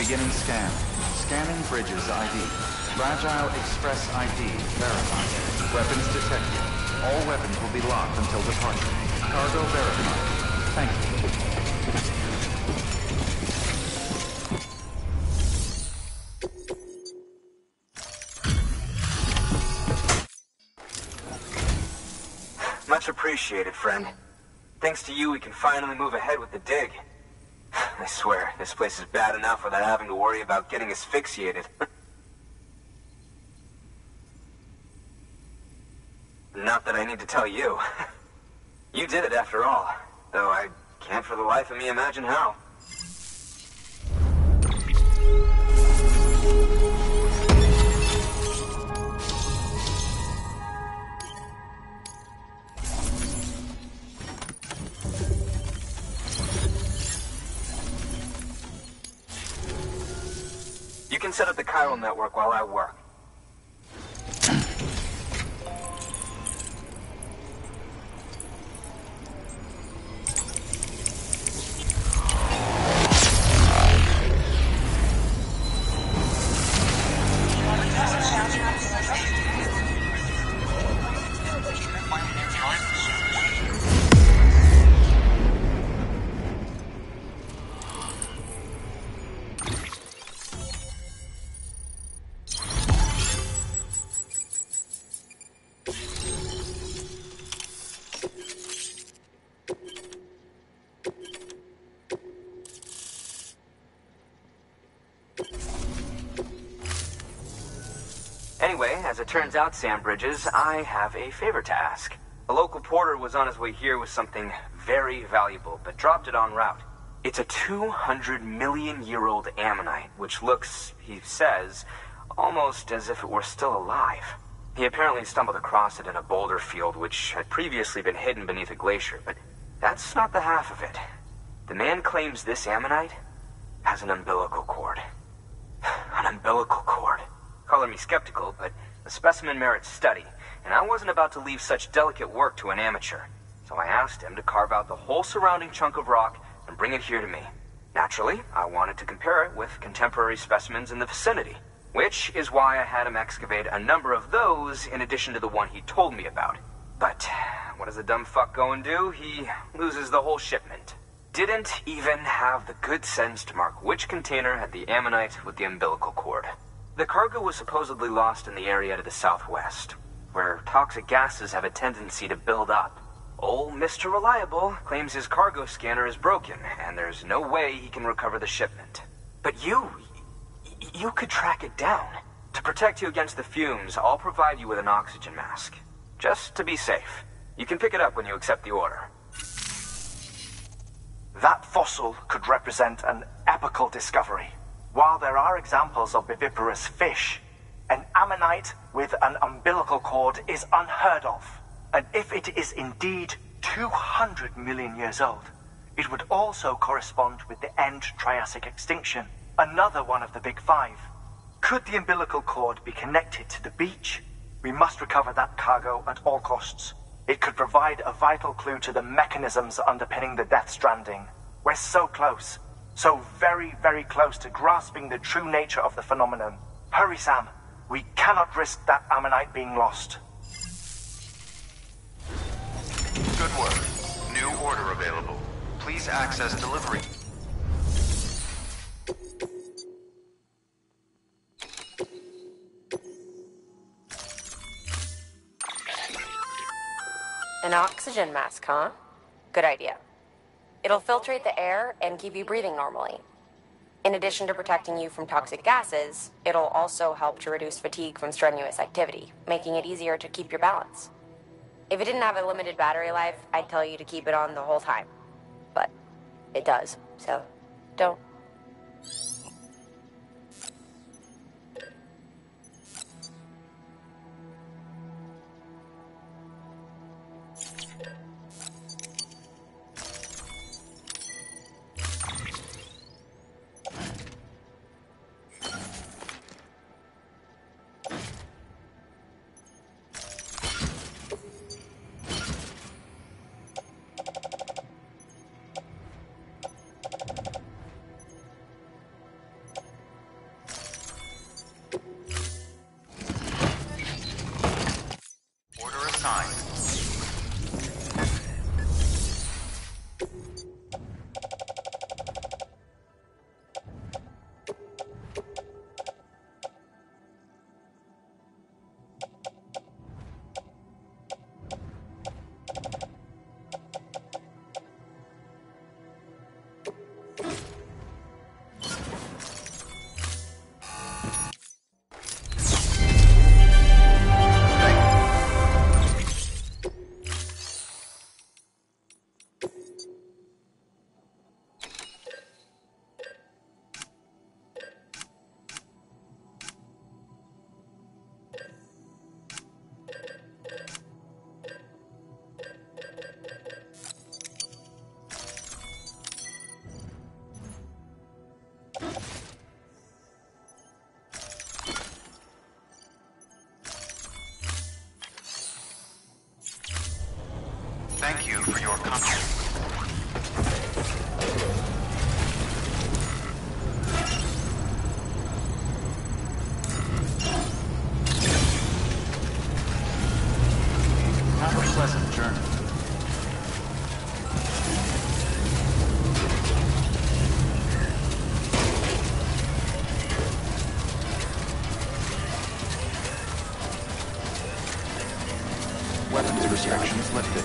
Beginning scan. Scanning bridges ID. Fragile Express ID verified. Weapons detected. All weapons will be locked until departure. Cargo verified. Thank you. Much appreciated, friend. Thanks to you, we can finally move ahead with the dig. I swear, this place is bad enough without having to worry about getting asphyxiated. Not that I need to tell you. You did it after all, though I can't for the life of me imagine how. You can set up the chiral network while I work. Anyway, as it turns out, Sam Bridges, I have a favor to ask. A local porter was on his way here with something very valuable, but dropped it en route. It's a 200-million-year-old ammonite, which looks, he says, almost as if it were still alive. He apparently stumbled across it in a boulder field, which had previously been hidden beneath a glacier, but that's not the half of it. The man claims this ammonite has an umbilical cord. An umbilical cord. Color me skeptical, but the specimen merits study, and I wasn't about to leave such delicate work to an amateur. So I asked him to carve out the whole surrounding chunk of rock and bring it here to me. Naturally, I wanted to compare it with contemporary specimens in the vicinity, which is why I had him excavate a number of those in addition to the one he told me about. But what does the dumb fuck go and do? He loses the whole shipment. Didn't even have the good sense to mark which container had the ammonite with the umbilical cord. The cargo was supposedly lost in the area to the southwest, where toxic gases have a tendency to build up. Old Mr. Reliable claims his cargo scanner is broken, and there's no way he can recover the shipment. But you could track it down. To protect you against the fumes, I'll provide you with an oxygen mask. Just to be safe. You can pick it up when you accept the order. That fossil could represent an epochal discovery. While there are examples of viviparous fish, an ammonite with an umbilical cord is unheard of. And if it is indeed 200 million years old, it would also correspond with the end Triassic extinction, another one of the big five. Could the umbilical cord be connected to the beach? We must recover that cargo at all costs. It could provide a vital clue to the mechanisms underpinning the Death Stranding. We're so close. So very, very close to grasping the true nature of the phenomenon. Hurry, Sam. We cannot risk that ammonite being lost. Good work. New order available. Please access delivery. An oxygen mask, huh? Good idea. It'll filtrate the air and keep you breathing normally. In addition to protecting you from toxic gases, it'll also help to reduce fatigue from strenuous activity, making it easier to keep your balance. If it didn't have a limited battery life, I'd tell you to keep it on the whole time. But it does, so don't. Thank you for your contribution. Have a pleasant journey. Weapons restrictions lifted.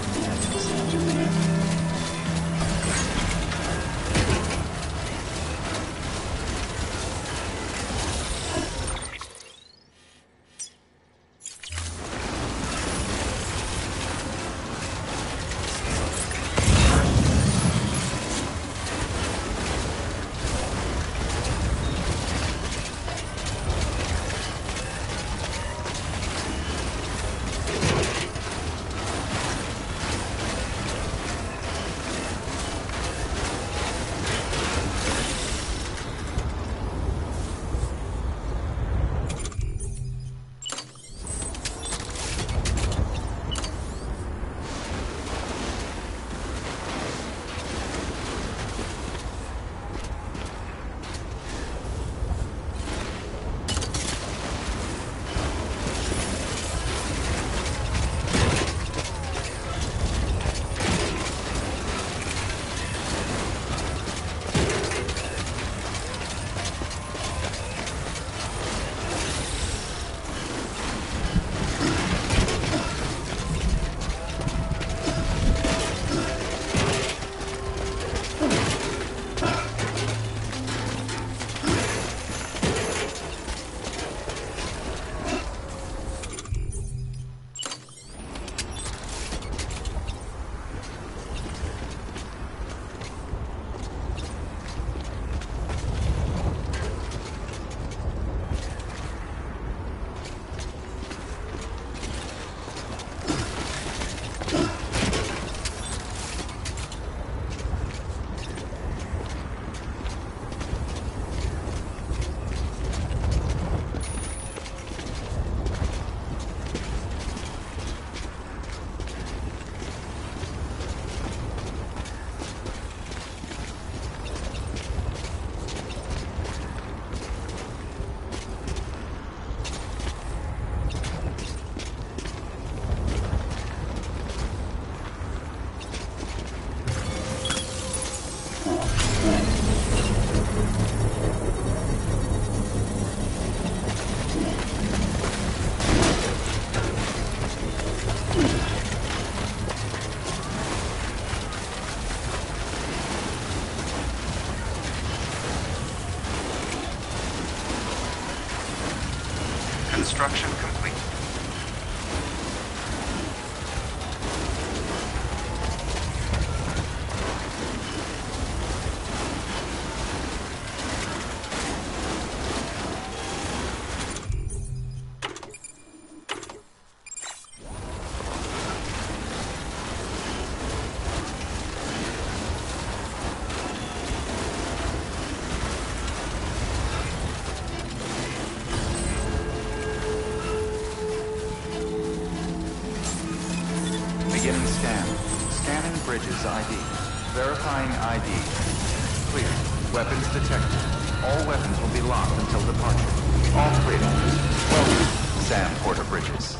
Construction complete. Beginning scan. Scanning bridges ID. Verifying ID. Clear. Weapons detected. All weapons will be locked until departure. All clear. Welcome, Sam Porter Bridges.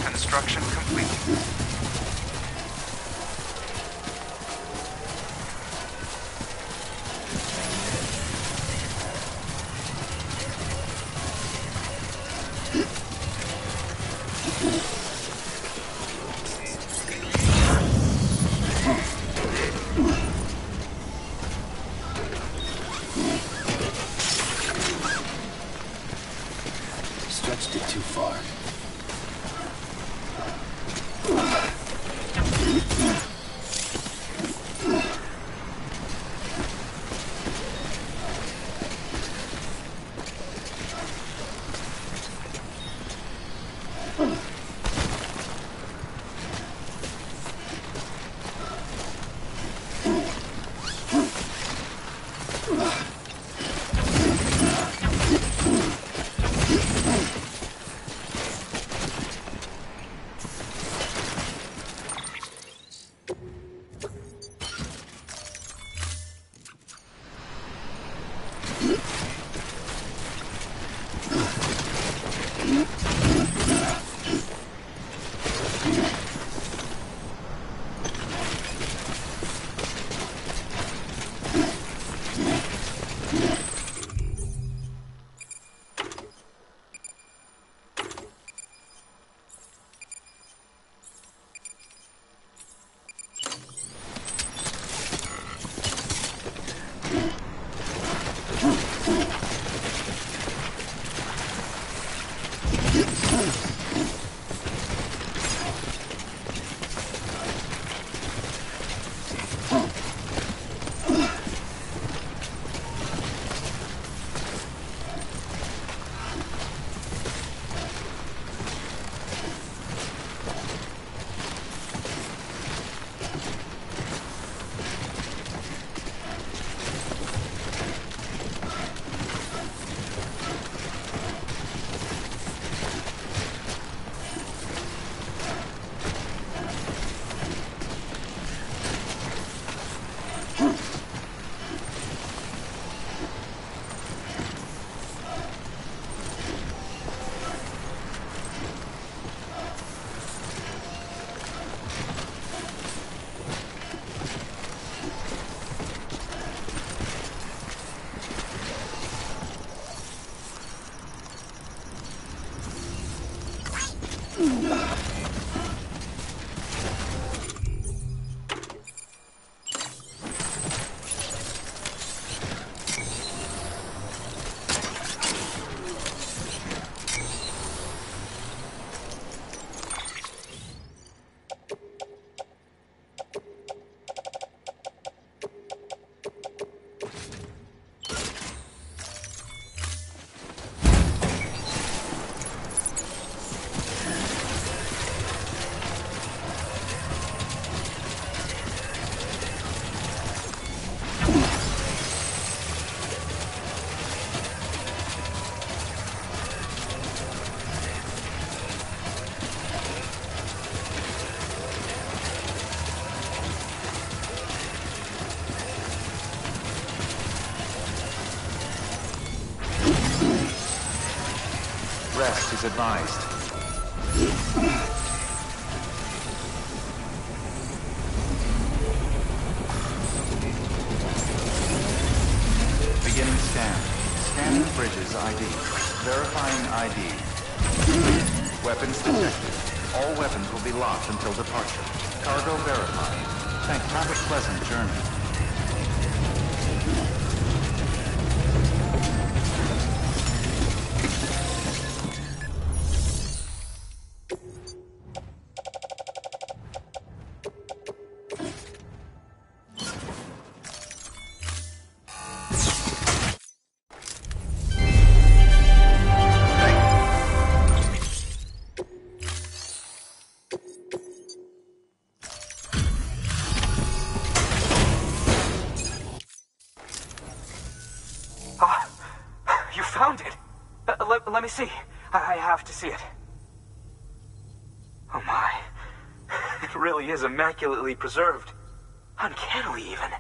Construction complete. Stretched it too far. Rest is advised. Beginning scan. Scanning bridges ID. Verifying ID. Weapons detected. All weapons will be locked until departure. Cargo verified. Have a pleasant journey. Found it! Let me see. I have to see it. Oh my. It really is immaculately preserved. Uncannily, even.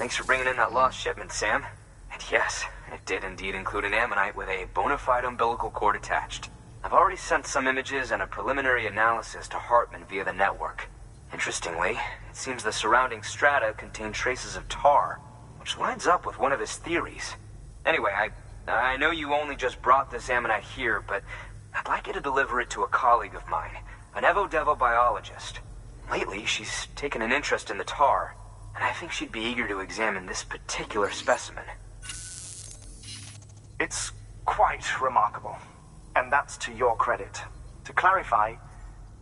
Thanks for bringing in that lost shipment, Sam. And yes, it did indeed include an ammonite with a bona fide umbilical cord attached. I've already sent some images and a preliminary analysis to Hartman via the network. Interestingly, it seems the surrounding strata contain traces of tar, which lines up with one of his theories. Anyway, I know you only just brought this ammonite here, but I'd like you to deliver it to a colleague of mine, an Evo Devo biologist. Lately, she's taken an interest in the tar, and I think she'd be eager to examine this particular specimen. It's quite remarkable, and that's to your credit. To clarify,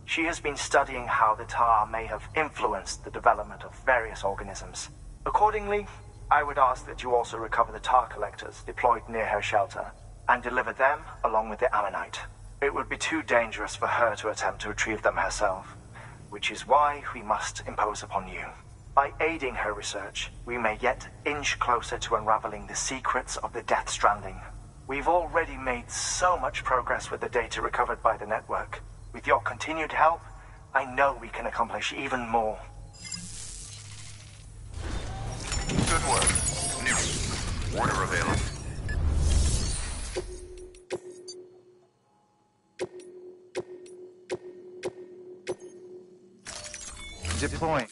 she has been studying how the tar may have influenced the development of various organisms. Accordingly, I would ask that you also recover the tar collectors deployed near her shelter, and deliver them along with the ammonite. It would be too dangerous for her to attempt to retrieve them herself, which is why we must impose upon you. By aiding her research, we may yet inch closer to unraveling the secrets of the Death Stranding. We've already made so much progress with the data recovered by the network. With your continued help, I know we can accomplish even more. Good work. New. Order available. Deploying.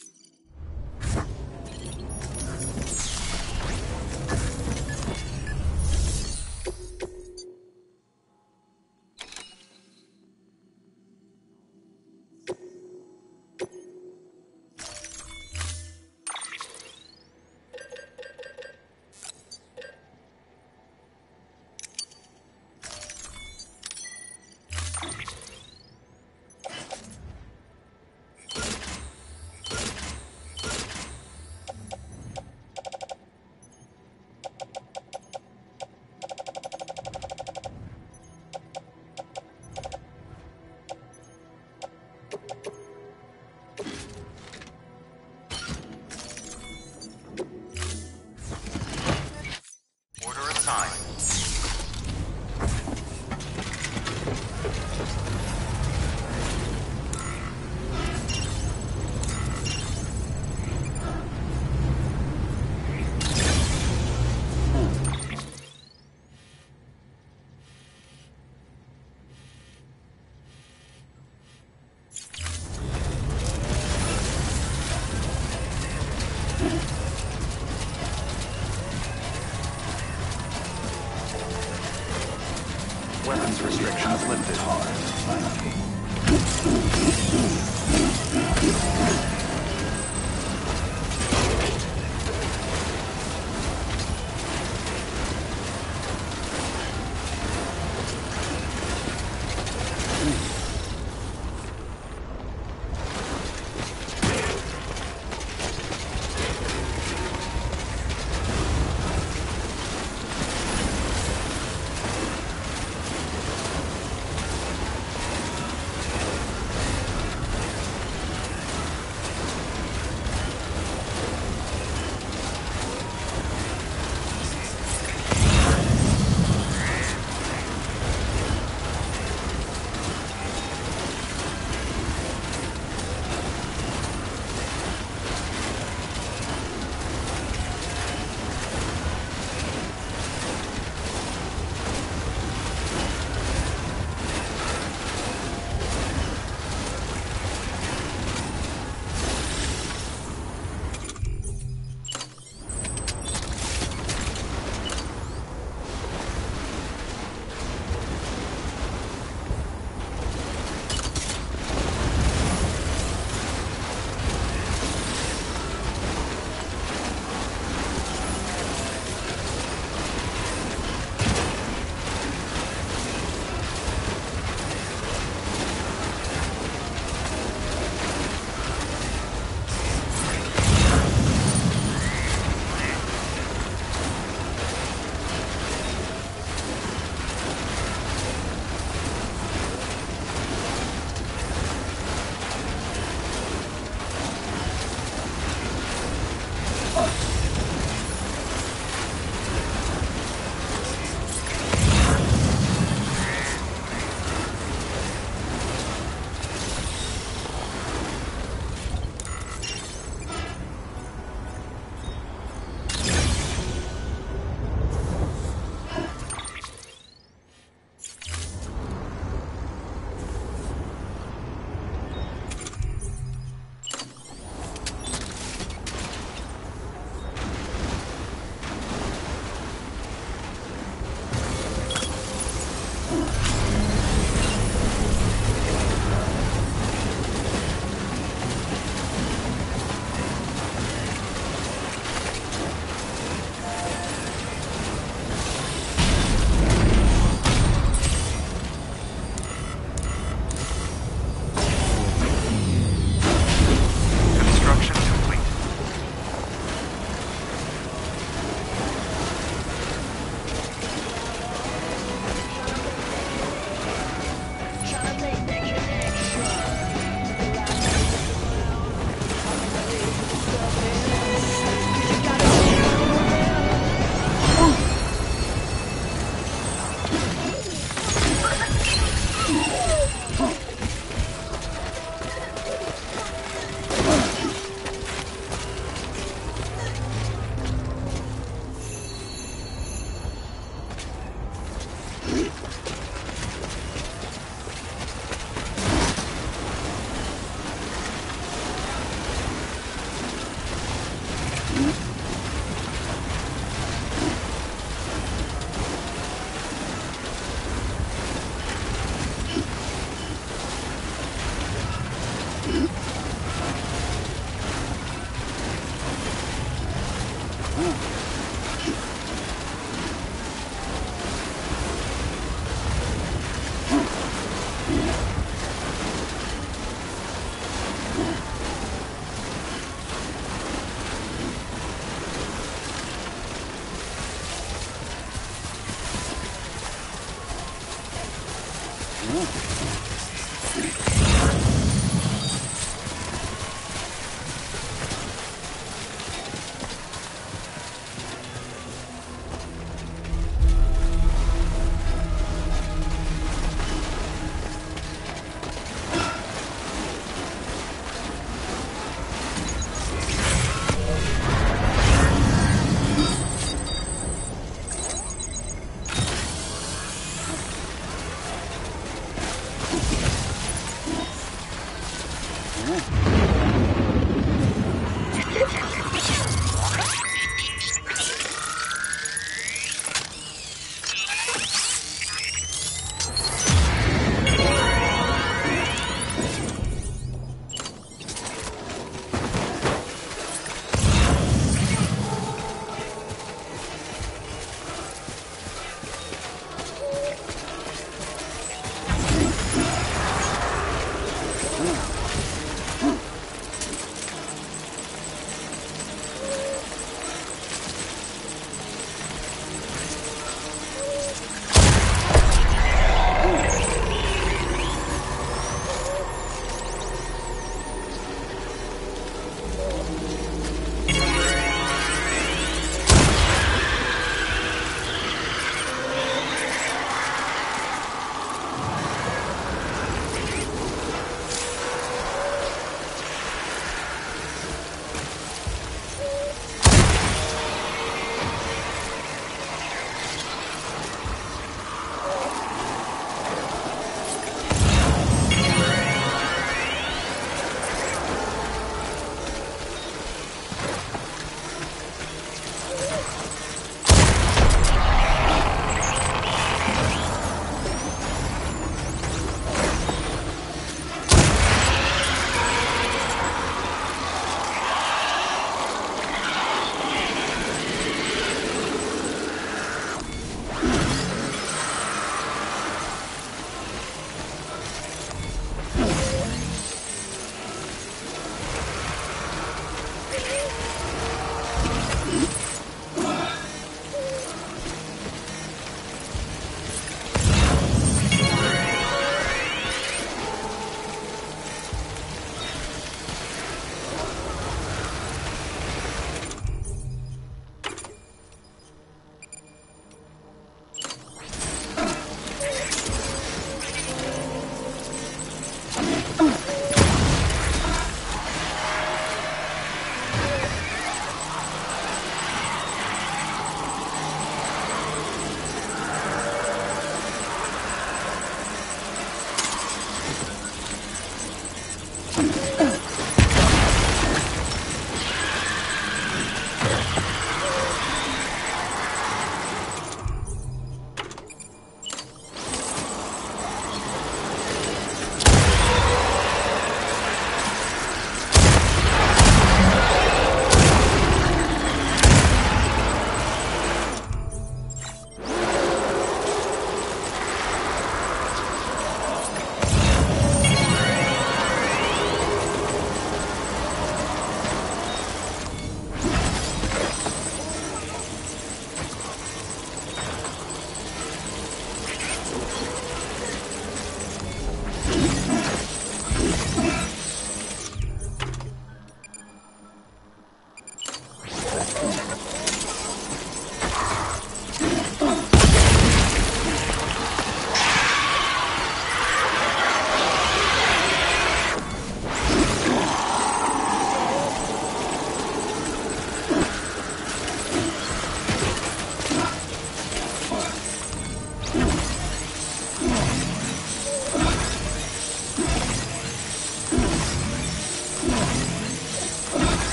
Weapons restrictions lifted.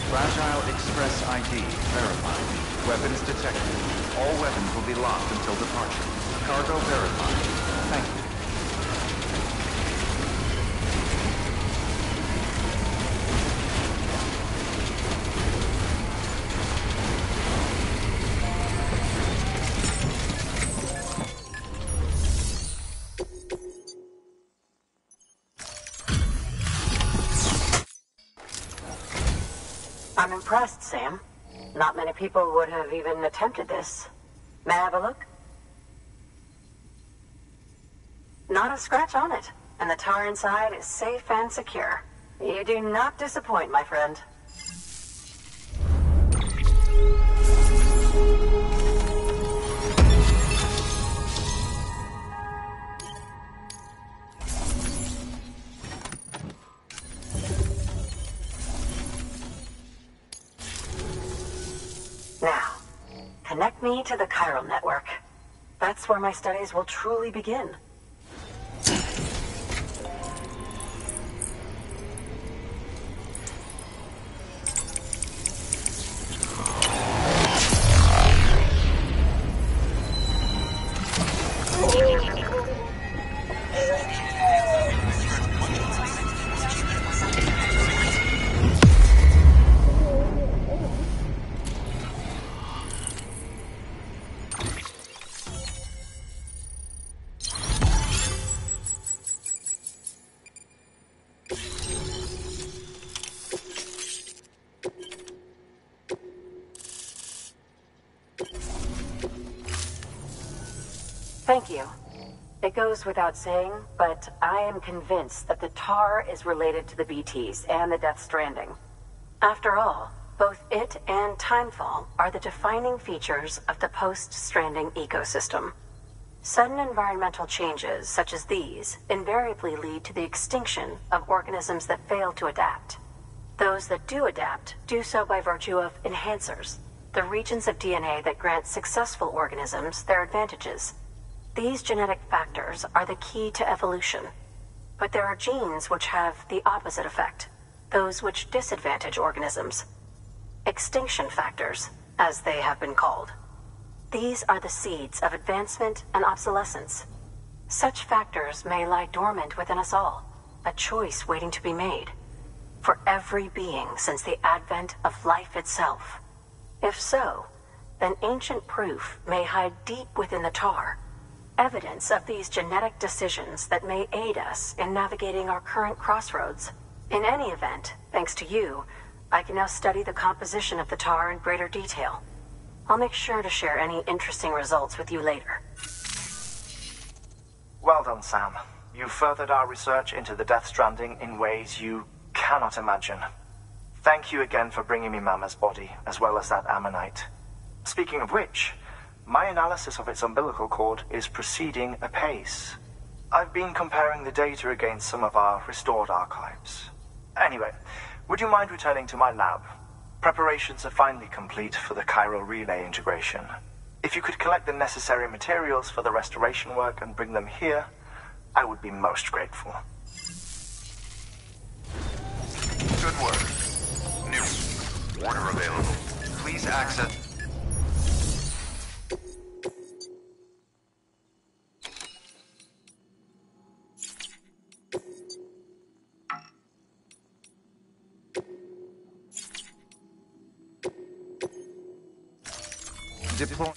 Fragile Express ID verified. Weapons detected. All weapons will be locked until departure. Cargo verified. Thank you. I'm impressed, Sam. Not many people would have even attempted this. May I have a look? Not a scratch on it, and the tower inside is safe and secure. You do not disappoint, my friend. me to the chiral network. That's where my studies will truly begin. Thank you. It goes without saying, but I am convinced that the tar is related to the BTs and the Death Stranding. After all, both it and Timefall are the defining features of the post-Stranding ecosystem. Sudden environmental changes such as these invariably lead to the extinction of organisms that fail to adapt. Those that do adapt do so by virtue of enhancers, the regions of DNA that grant successful organisms their advantages. These genetic factors are the key to evolution. But there are genes which have the opposite effect, those which disadvantage organisms. Extinction factors, as they have been called. These are the seeds of advancement and obsolescence. Such factors may lie dormant within us all, a choice waiting to be made. For every being since the advent of life itself. If so, then ancient proof may hide deep within the tar. Evidence of these genetic decisions that may aid us in navigating our current crossroads. In any event, thanks to you, I can now study the composition of the tar in greater detail. I'll make sure to share any interesting results with you later. Well done, Sam. You furthered our research into the Death Stranding in ways you cannot imagine. Thank you again for bringing me Mama's body, as well as that ammonite. Speaking of which, my analysis of its umbilical cord is proceeding apace. I've been comparing the data against some of our restored archives. Anyway, would you mind returning to my lab? Preparations are finally complete for the chiral relay integration. If you could collect the necessary materials for the restoration work and bring them here, I would be most grateful. Good work. New order available. Please access... Deploy...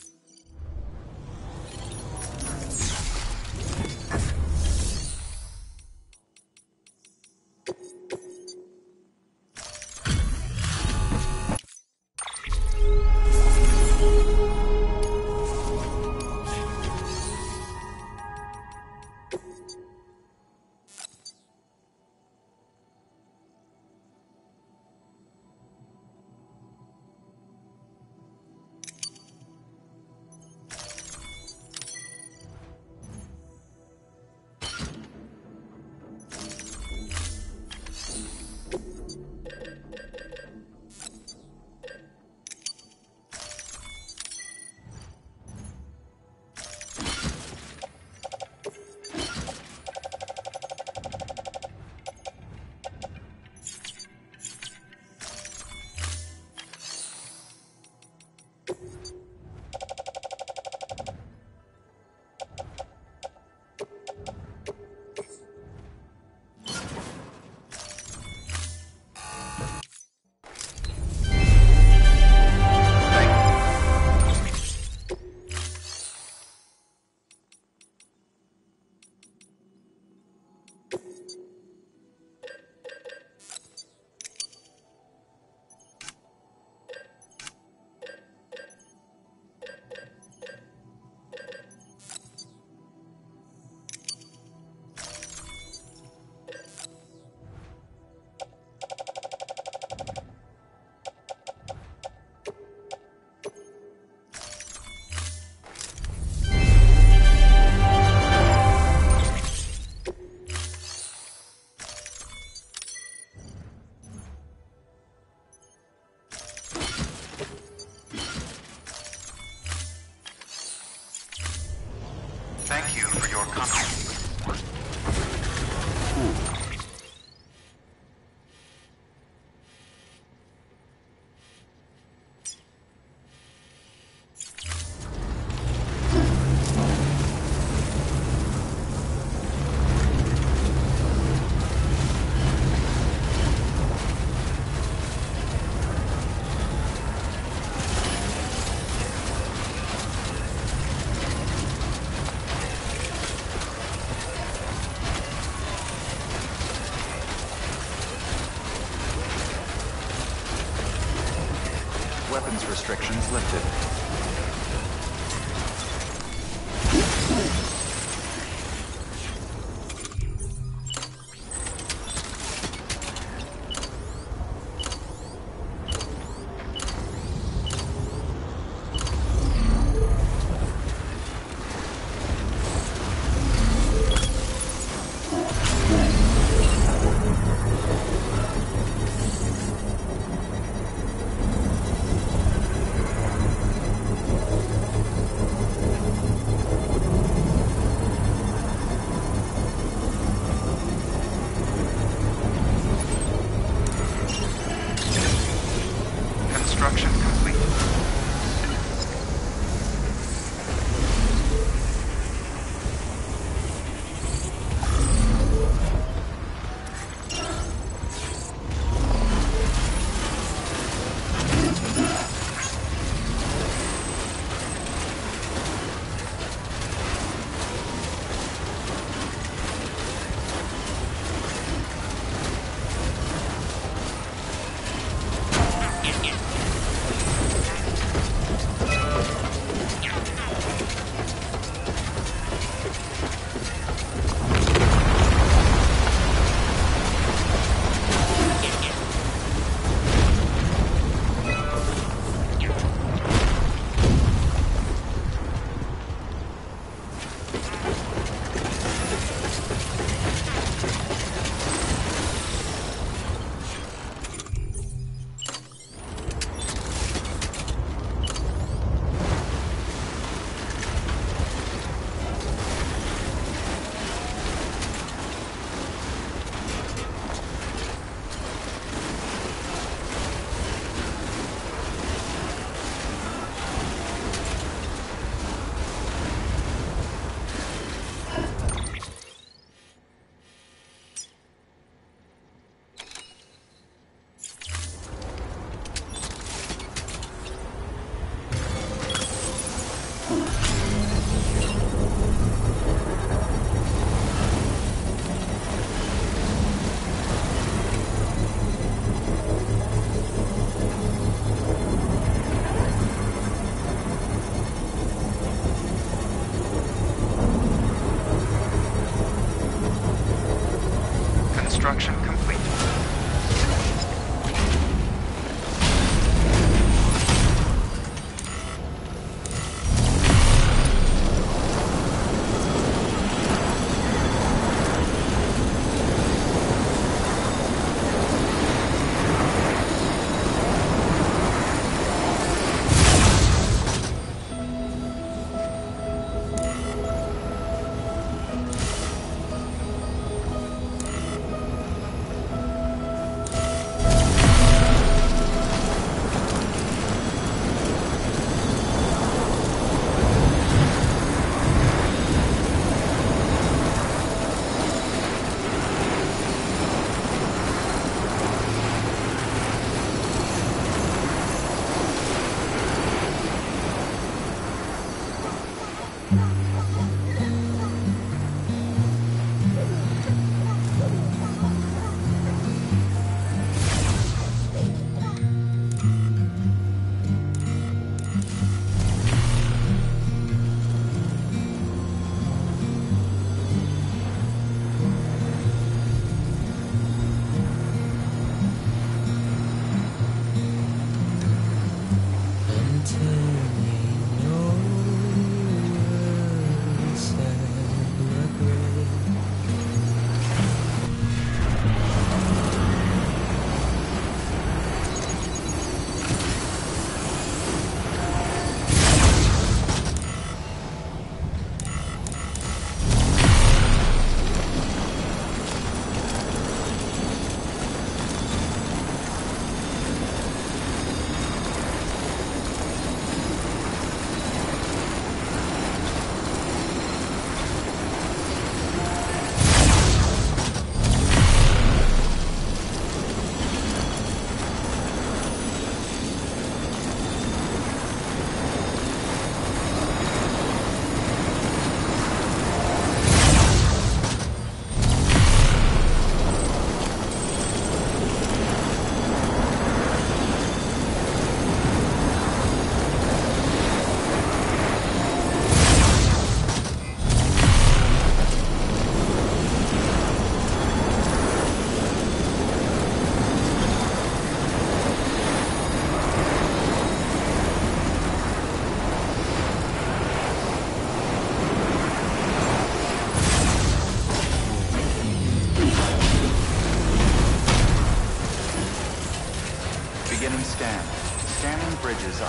for your company. Weapons restrictions lifted. Construction complete.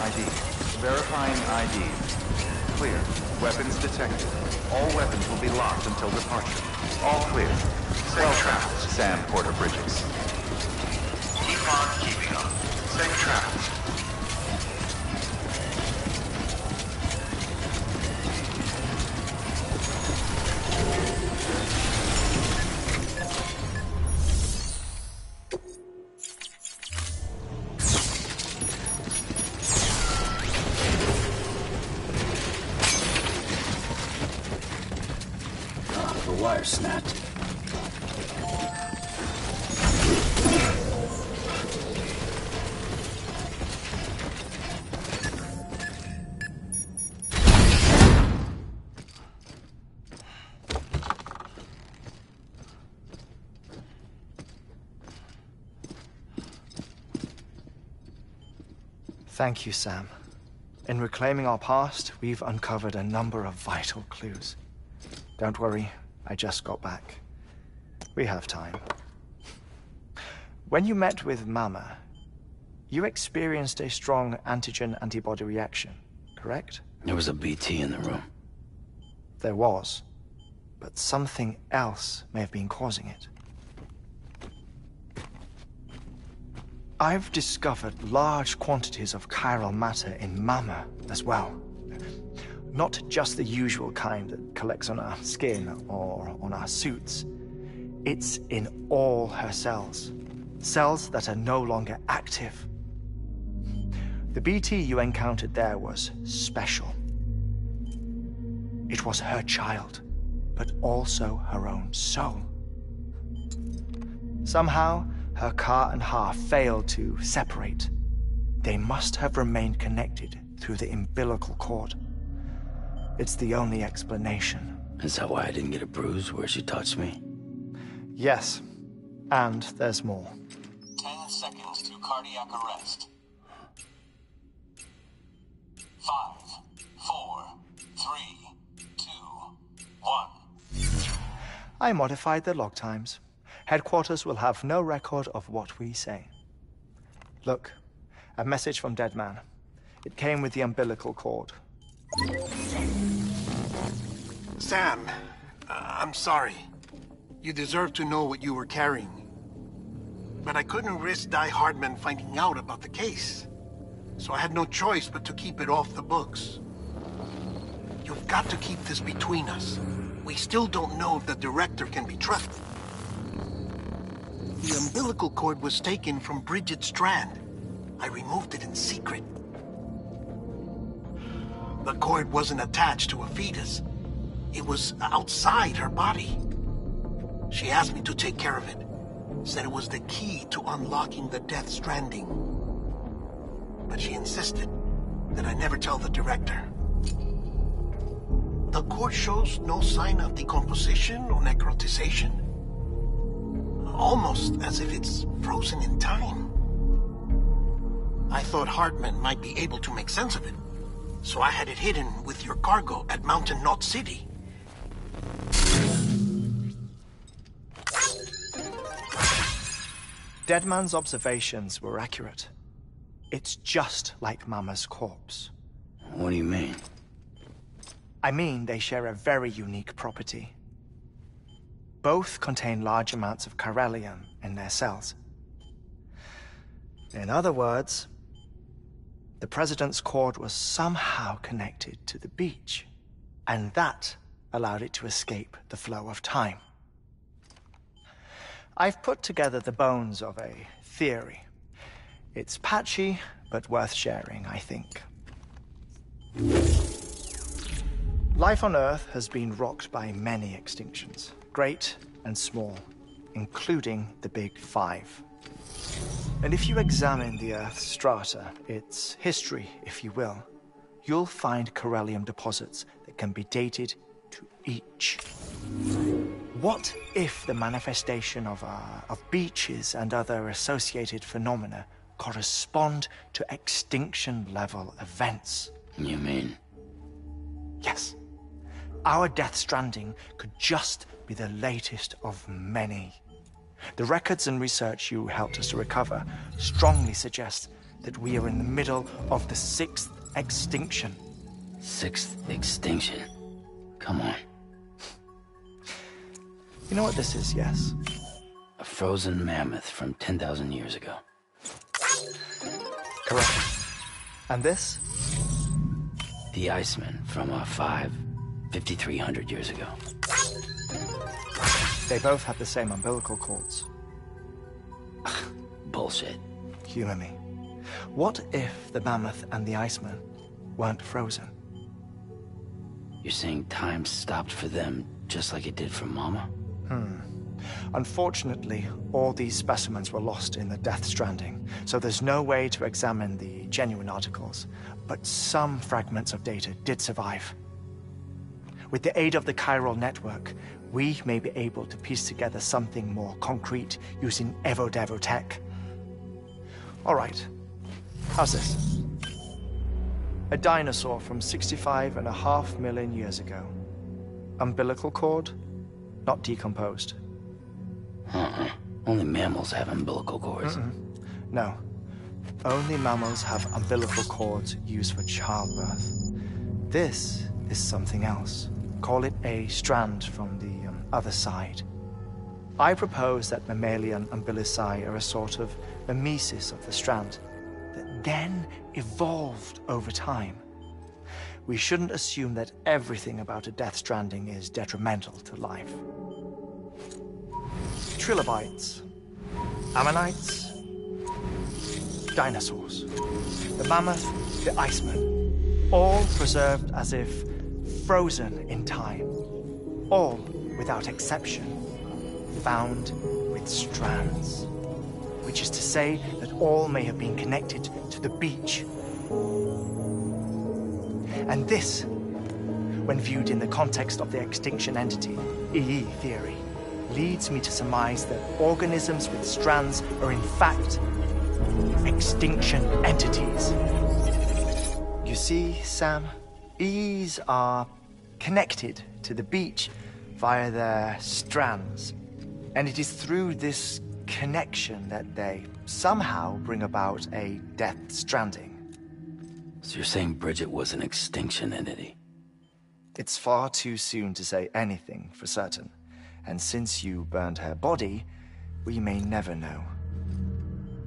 ID. Verifying ID. Clear. Weapons detected. All weapons will be locked until departure. All clear. Safe travels, Sam Porter Bridges. Keep on keeping on. Safe travels. The wire snapped. Thank you, Sam. In reclaiming our past, we've uncovered a number of vital clues. Don't worry, I just got back. We have time. When you met with Mama, you experienced a strong antigen-antibody reaction, correct? There was a BT in the room. There was, but something else may have been causing it. I've discovered large quantities of chiral matter in Mama as well. Not just the usual kind that collects on our skin or on our suits. It's in all her cells. Cells that are no longer active. The BT you encountered there was special. It was her child, but also her own soul. Somehow, her Ka and Ha failed to separate. They must have remained connected through the umbilical cord. It's the only explanation. Is that why I didn't get a bruise where she touched me? Yes, and there's more. 10 seconds to cardiac arrest. 5, 4, 3, 2, 1. I modified the log times. Headquarters will have no record of what we say. Look, a message from Deadman. It came with the umbilical cord. Sam, I'm sorry. You deserve to know what you were carrying. But I couldn't risk Die Hardman finding out about the case. So I had no choice but to keep it off the books. You've got to keep this between us. We still don't know if the director can be trusted. The umbilical cord was taken from Bridget Strand. I removed it in secret. The cord wasn't attached to a fetus. It was outside her body. She asked me to take care of it. Said it was the key to unlocking the Death Stranding. But she insisted that I never tell the director. The cord shows no sign of decomposition or necrotization. Almost as if it's frozen in time. I thought Hartman might be able to make sense of it. So I had it hidden with your cargo at Mountain Knot City. Deadman's observations were accurate. It's just like Mama's corpse. What do you mean? I mean they share a very unique property. Both contain large amounts of chiralium in their cells. In other words, the President's cord was somehow connected to the beach, and that allowed it to escape the flow of time. I've put together the bones of a theory. It's patchy, but worth sharing, I think. Life on Earth has been rocked by many extinctions, great and small, including the Big Five. And if you examine the Earth's strata, its history, if you will, you'll find chiralium deposits that can be dated to each. What if the manifestation of beaches and other associated phenomena correspond to extinction-level events? You mean? Yes. Our Death Stranding could just be the latest of many. The records and research you helped us to recover strongly suggest that we are in the middle of the 6th extinction. 6th extinction? Come on. You know what this is, yes? A frozen mammoth from 10,000 years ago. Correct. And this? The Iceman from 5,300 years ago. They both have the same umbilical cords. Bullshit. Humor me. What if the mammoth and the Iceman weren't frozen? You're saying time stopped for them just like it did for Mama? Unfortunately, all these specimens were lost in the Death Stranding, so there's no way to examine the genuine articles, but some fragments of data did survive. With the aid of the chiral network, we may be able to piece together something more concrete using Evo-Devo tech. All right, how's this? A dinosaur from 65.5 million years ago. Umbilical cord, not decomposed. Only mammals have umbilical cords. No. Only mammals have umbilical cords used for childbirth. This is something else. Call it a strand from the other side. I propose that mammalian umbilici are a sort of mimesis of the strand that then evolved over time. We shouldn't assume that everything about a Death Stranding is detrimental to life. Trilobites, ammonites, dinosaurs, the mammoth, the Iceman, all preserved as if frozen in time, all, without exception, found with strands, which is to say that all may have been connected to the beach. And this, when viewed in the context of the extinction entity, EE theory, leads me to surmise that organisms with strands are in fact extinction entities. You see, Sam, EEs are connected to the beach via their strands, and it is through this connection that they somehow bring about a Death Stranding. So you're saying Bridget was an extinction entity? It's far too soon to say anything for certain. And since you burned her body, we may never know.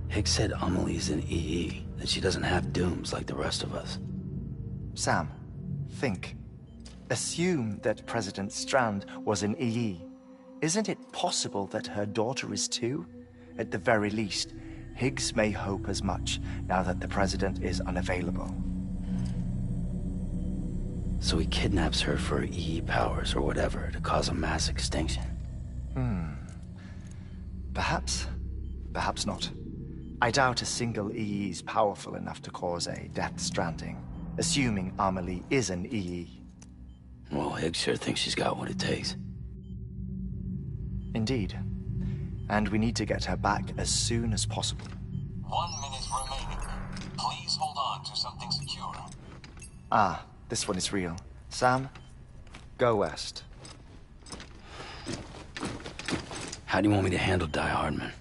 Higgs said Amelie's an EE, that she doesn't have dooms like the rest of us. Sam, think. Assume that President Strand was an EE. Isn't it possible that her daughter is too? At the very least, Higgs may hope as much now that the President is unavailable. So he kidnaps her for EE powers or whatever to cause a mass extinction. Perhaps. Perhaps not. I doubt a single EE is powerful enough to cause a Death Stranding, assuming Amelie is an EE. Well, Higgs sure thinks she's got what it takes. Indeed. And we need to get her back as soon as possible. 1 minute remaining. Please hold on to something secure. Ah, this one is real. Sam, go west. How do you want me to handle Die Hardman?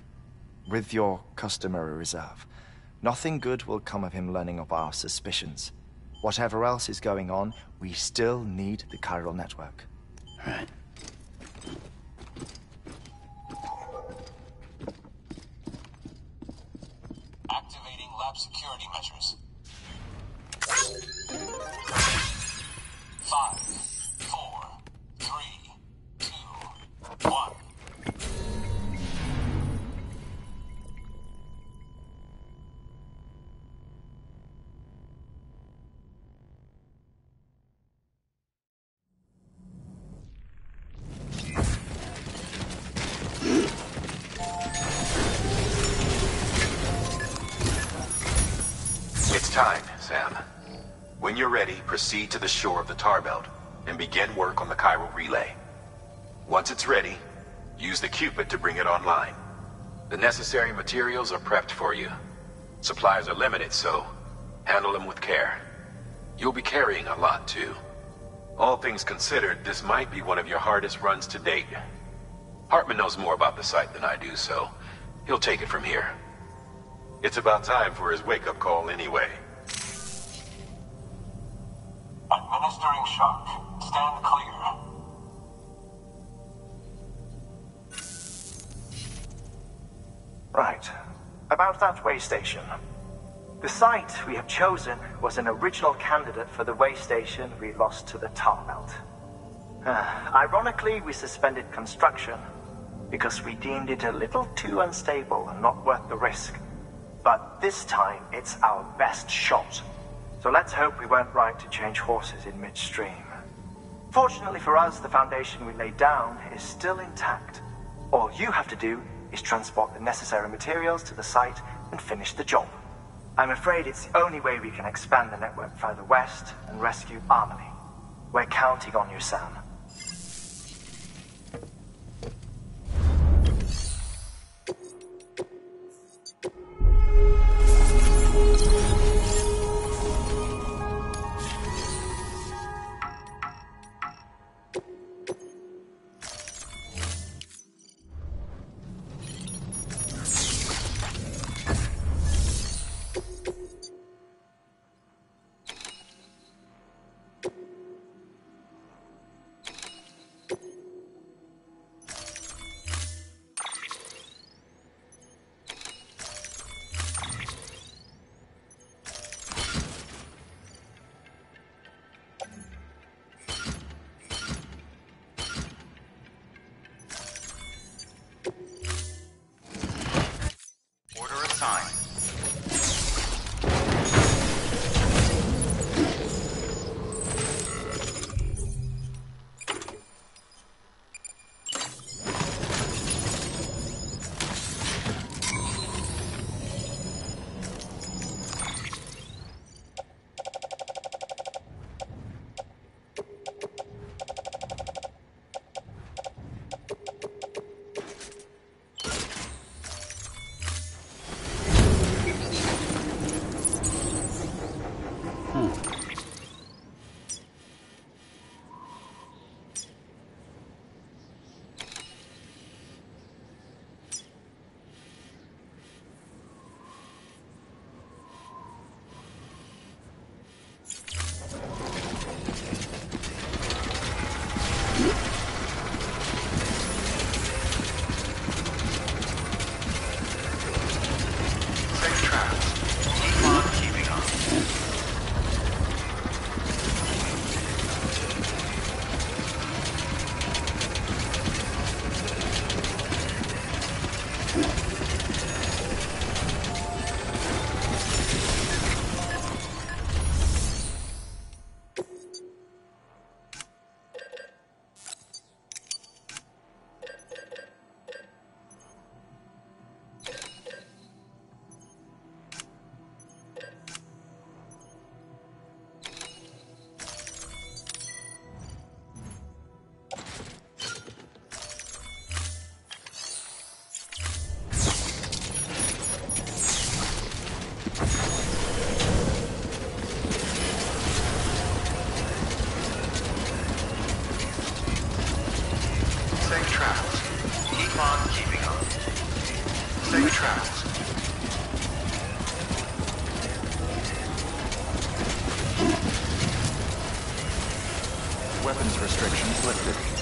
With your customary reserve. Nothing good will come of him learning of our suspicions. Whatever else is going on, we still need the chiral network. Right. Activating lab security measures. 5, 4, 3, 2, 1. It's time, Sam. When you're ready, proceed to the shore of the tar belt and begin work on the chiral relay. Once it's ready, use the Cupid to bring it online. The necessary materials are prepped for you. Supplies are limited, so handle them with care. You'll be carrying a lot, too. All things considered, this might be one of your hardest runs to date. Hartman knows more about the site than I do, so he'll take it from here. It's about time for his wake-up call anyway. Administering shock. Stand clear. Right. About that way station. The site we have chosen was an original candidate for the way station we lost to the tar belt. Ironically, we suspended construction because we deemed it a little too unstable and not worth the risk. But this time, it's our best shot. So let's hope we weren't right to change horses in midstream. Fortunately for us, the foundation we laid down is still intact. All you have to do is transport the necessary materials to the site and finish the job. I'm afraid it's the only way we can expand the network further west and rescue Harmony. We're counting on you, Sam. Weapons restrictions lifted.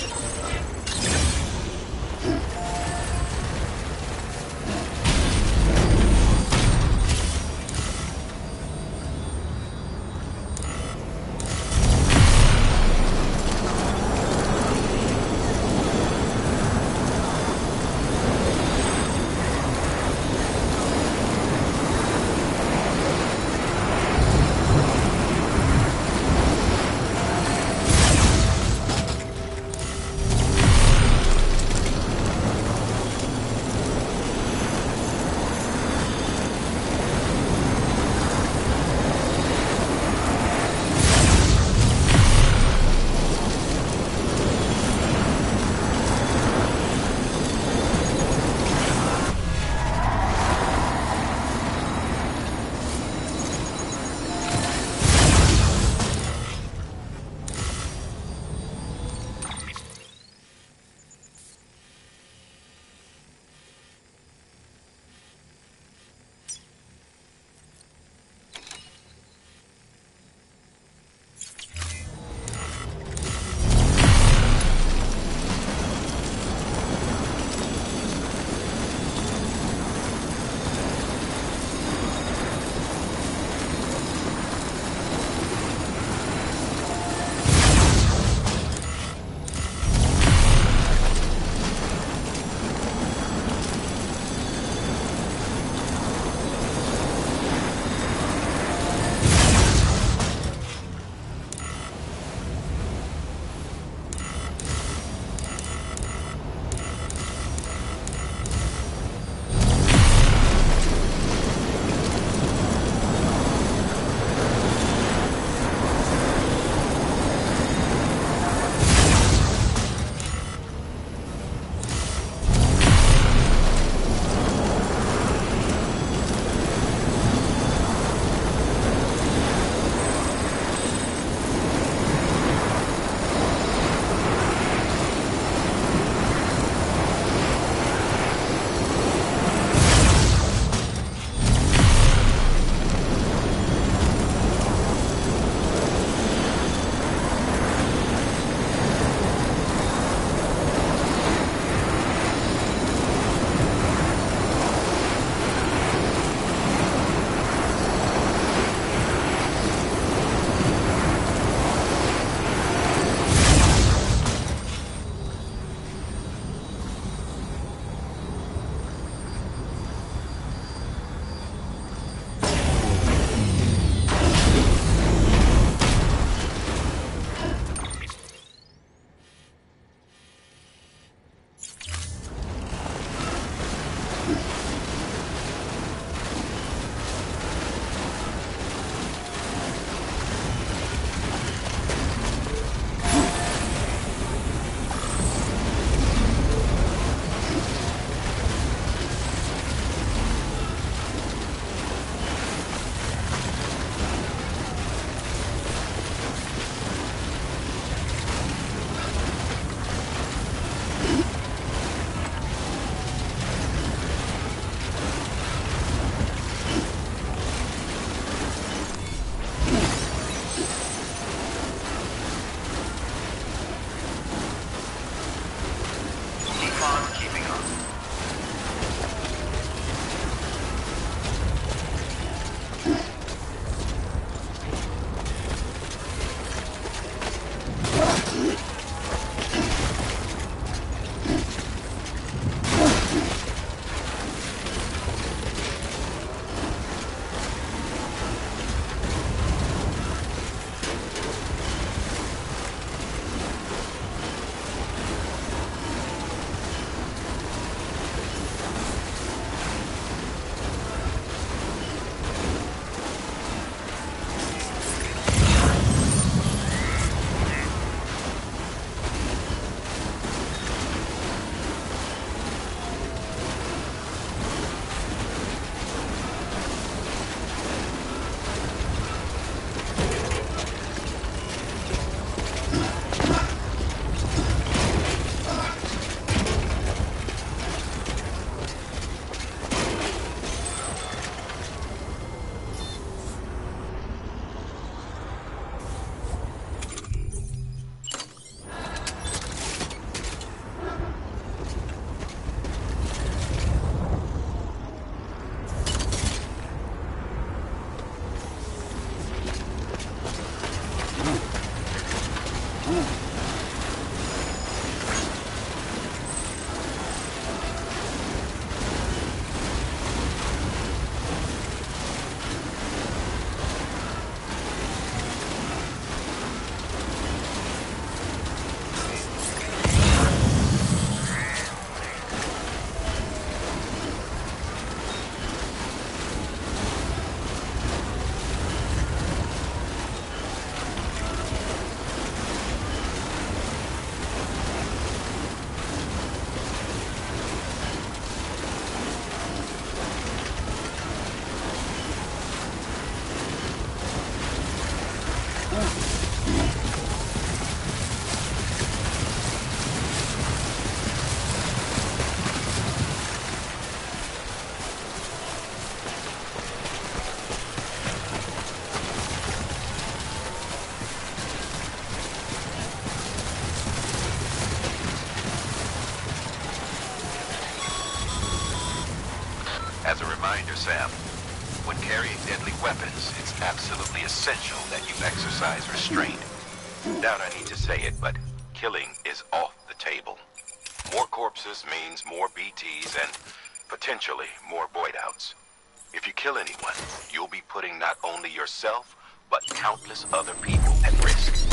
reminder, Sam. When carrying deadly weapons, it's absolutely essential that you exercise restraint. Doubt I need to say it, but killing is off the table. More corpses means more BTs and potentially more void outs. If you kill anyone, you'll be putting not only yourself, but countless other people at risk.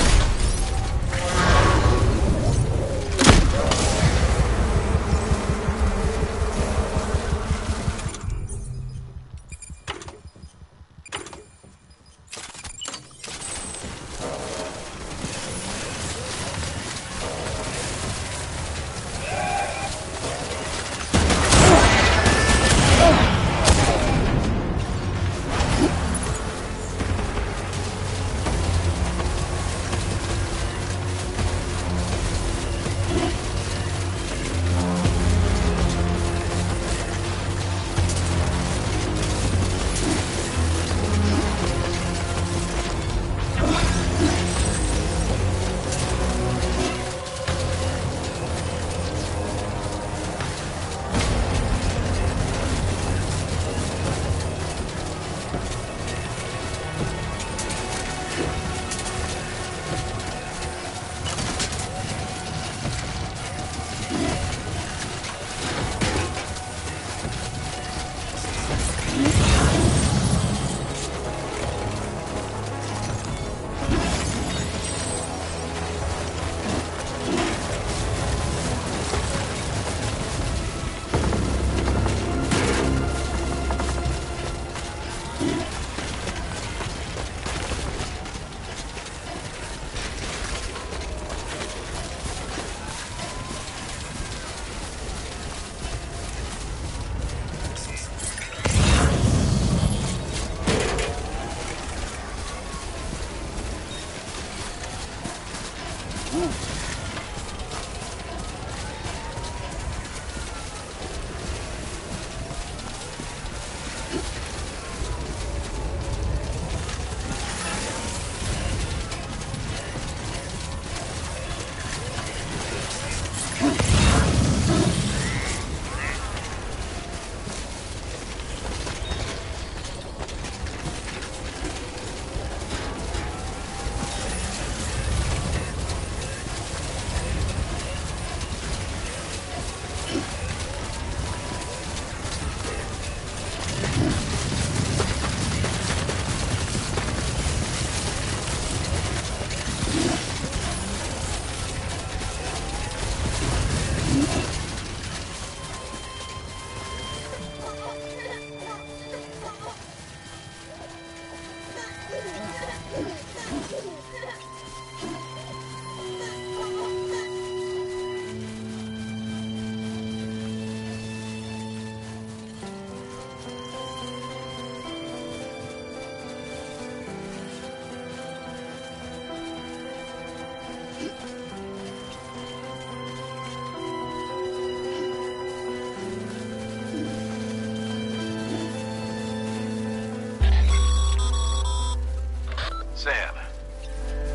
Sam,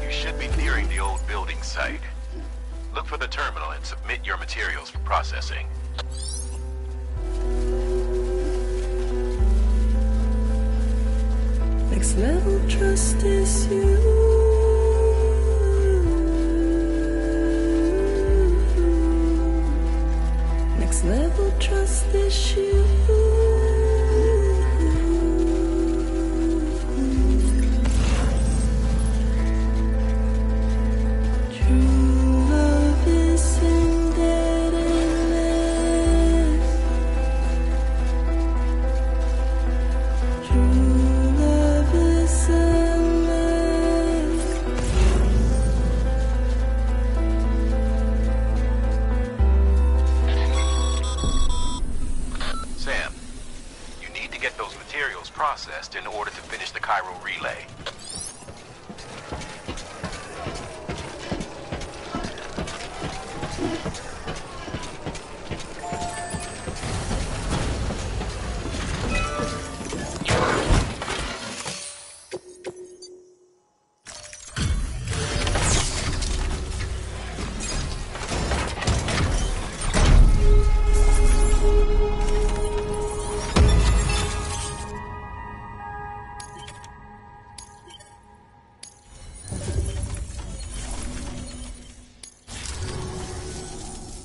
you should be nearing the old building site. Look for the terminal and submit your materials for processing. Next level trust is you. Next level trust is you. Processed in order to finish the Cairo relay.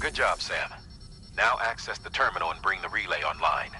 Good job, Sam. Now access the terminal and bring the relay online.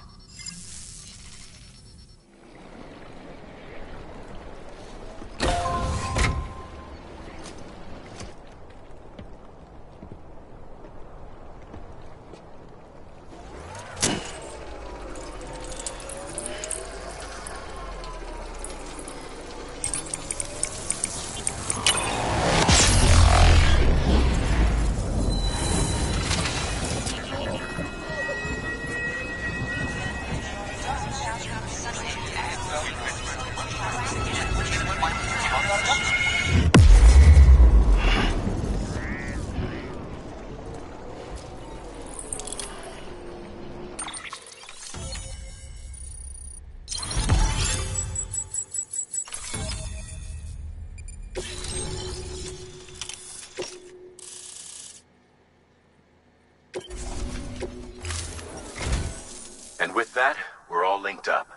And with that, we're all linked up.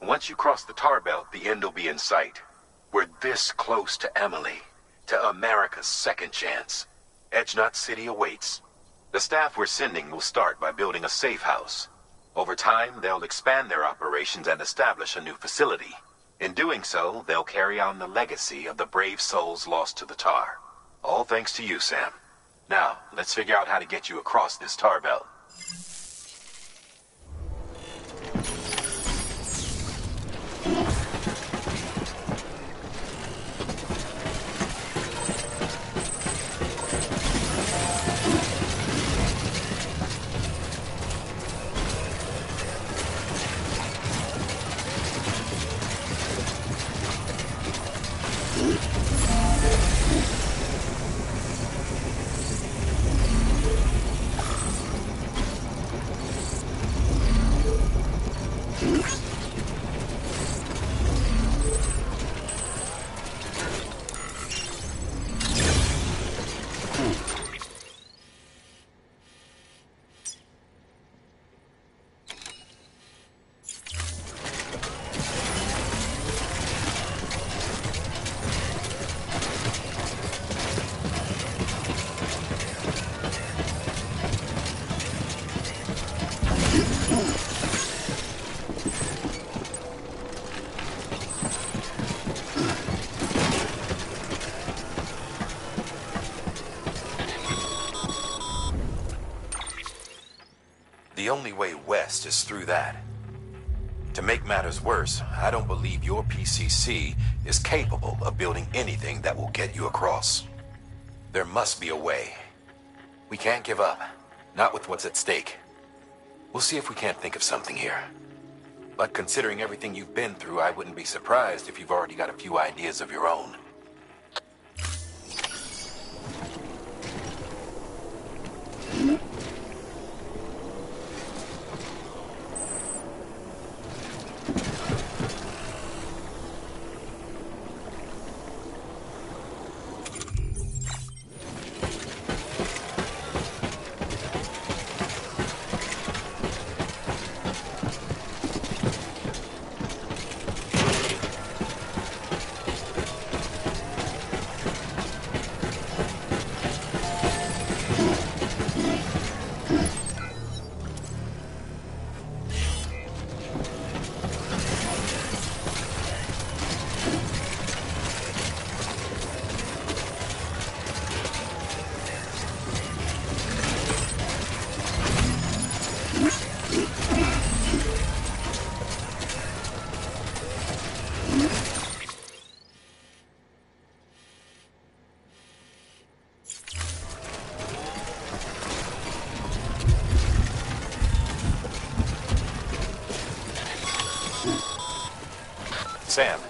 Once you cross the tar belt, the end will be in sight. We're this close to Emily, to America's second chance. Edgenut City awaits. The staff we're sending will start by building a safe house. Over time, they'll expand their operations and establish a new facility. In doing so, they'll carry on the legacy of the brave souls lost to the tar. All thanks to you, Sam. Now, let's figure out how to get you across this tar belt. The only way west is through that. To make matters worse, I don't believe your PCC is capable of building anything that will get you across. There must be a way. We can't give up, not with what's at stake. We'll see if we can't think of something here. But considering everything you've been through, I wouldn't be surprised if you've already got a few ideas of your own. Sam,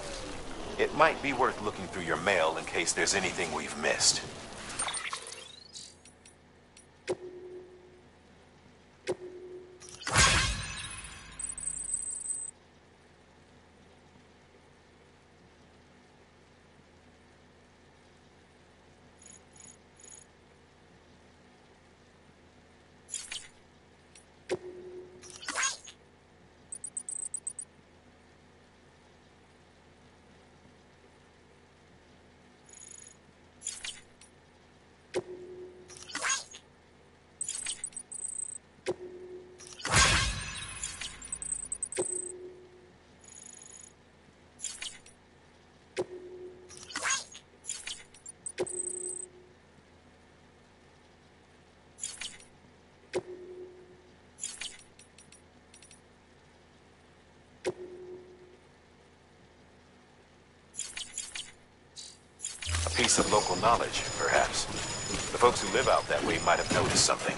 it might be worth looking through your mail in case there's anything we've missed. piece of local knowledge, perhaps. The folks who live out that way might have noticed something.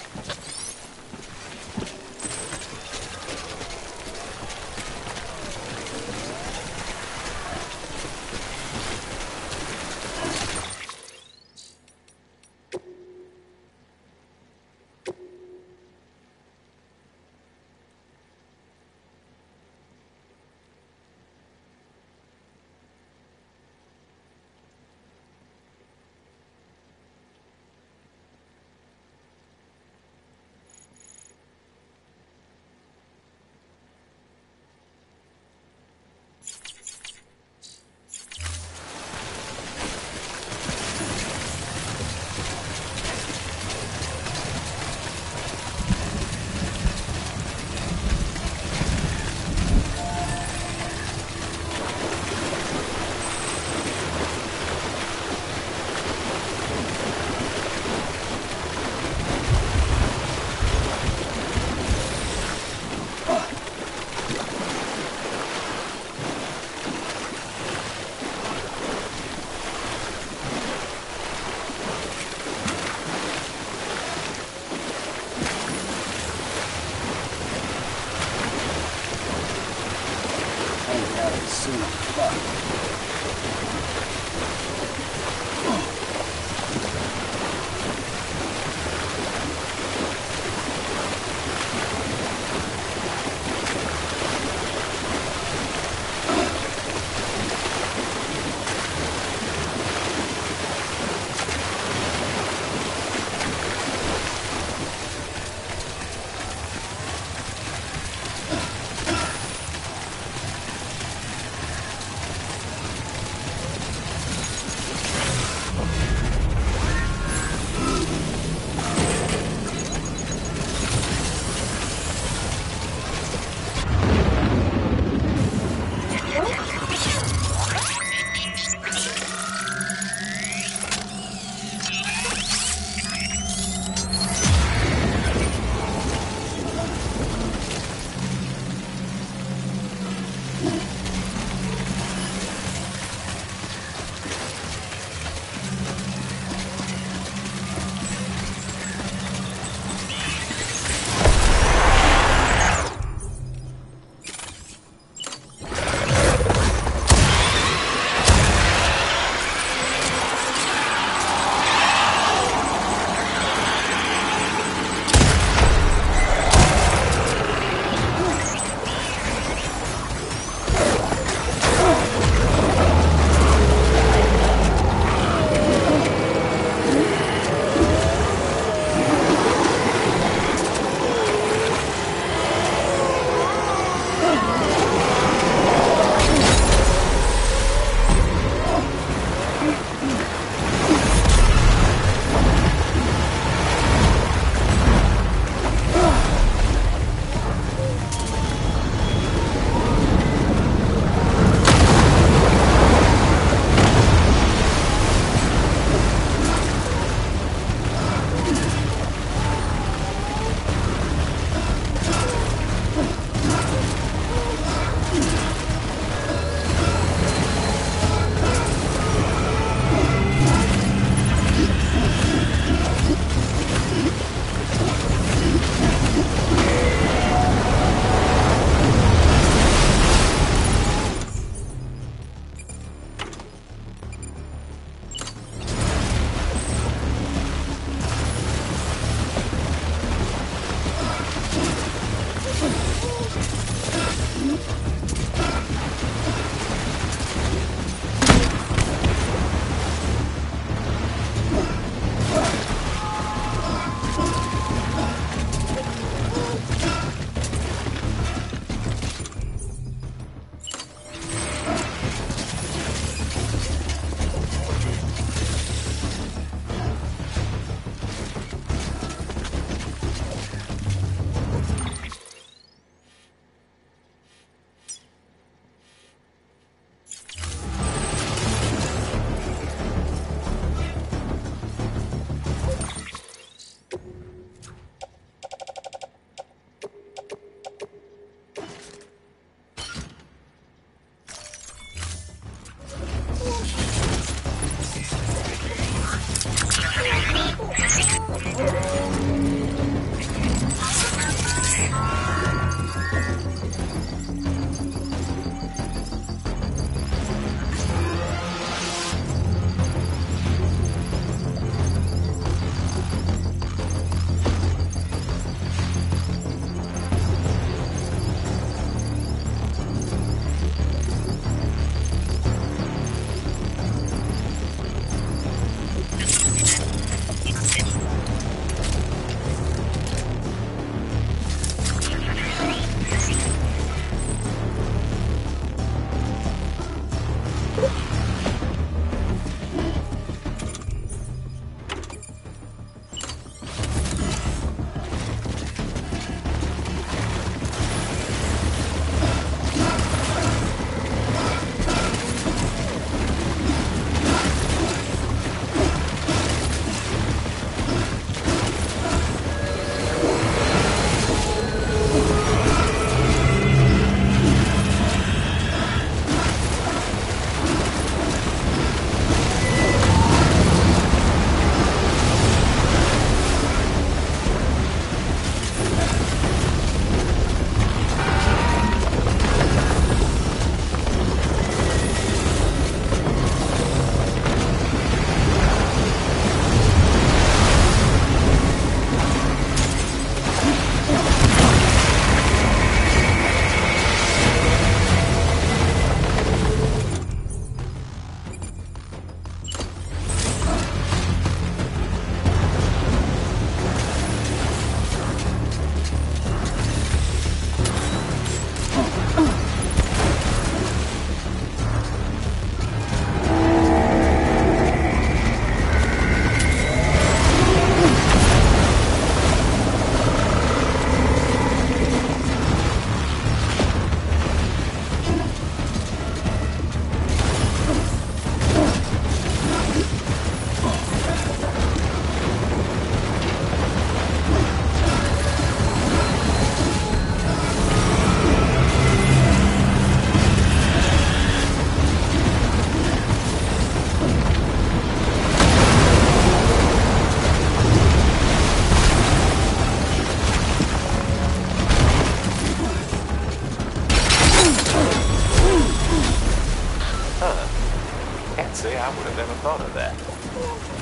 never thought of that.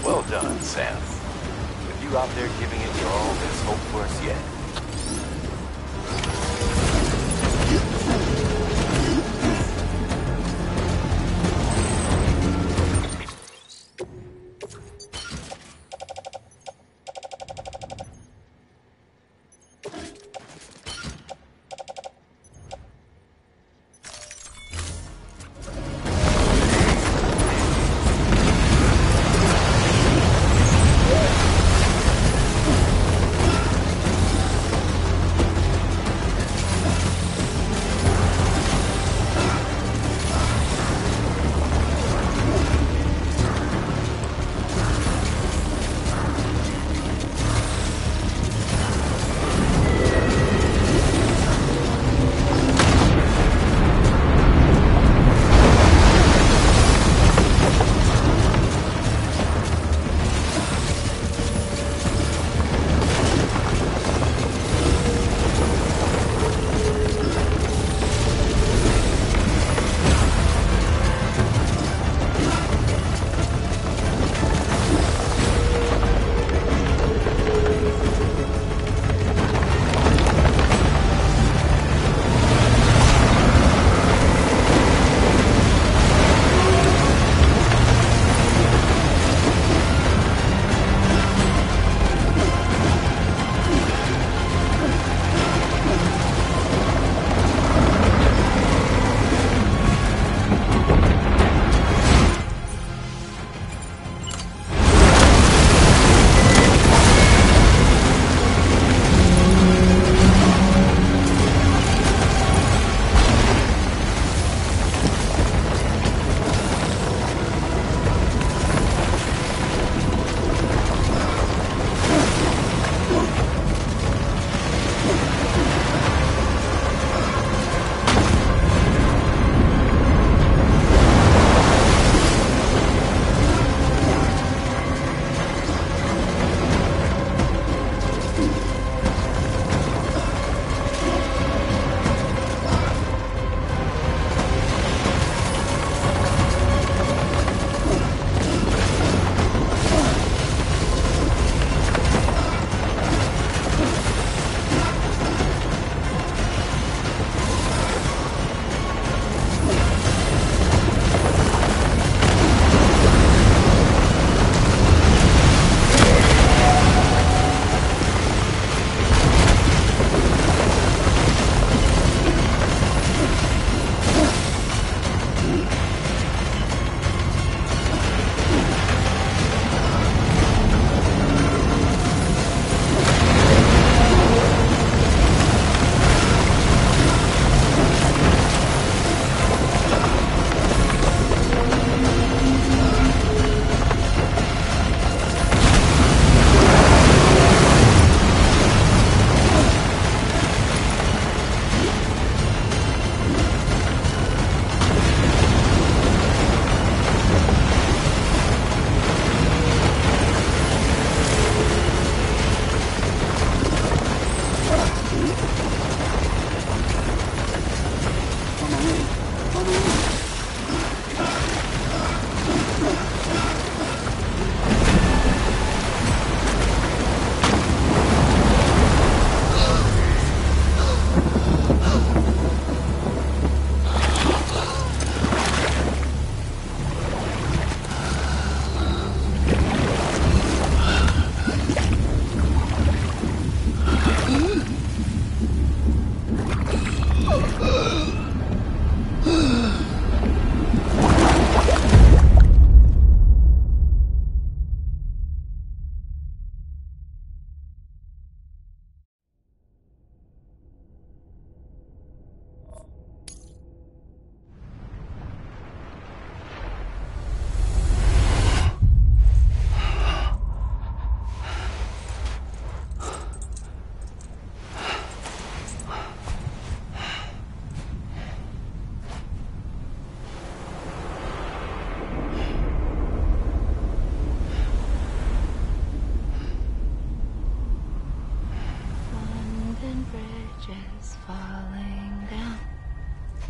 Well done, Sam. With you out there giving it your all, there's hope for us yet.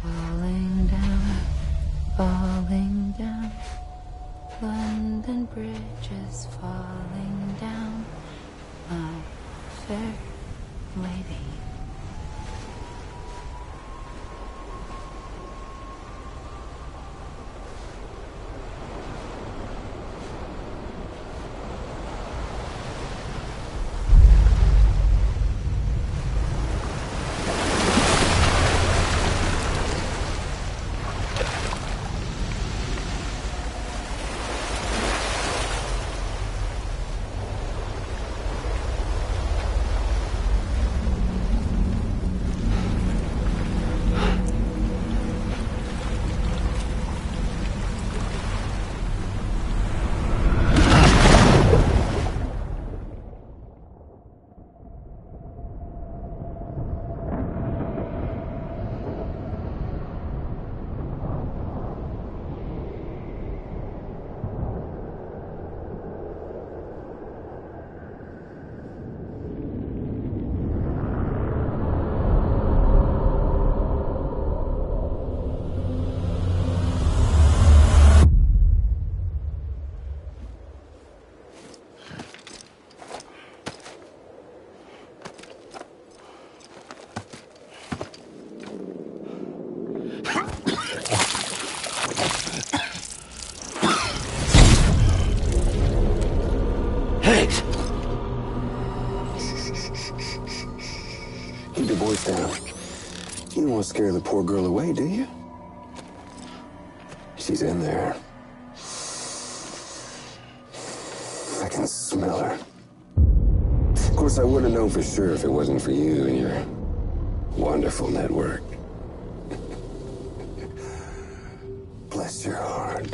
falling down, falling down. bridges falling down, my fair lady. Keep your voice down. You don't want to scare the poor girl away, do you? She's in there. I can smell her. Of course, I wouldn't have known for sure if it wasn't for you and your wonderful network. Bless your heart.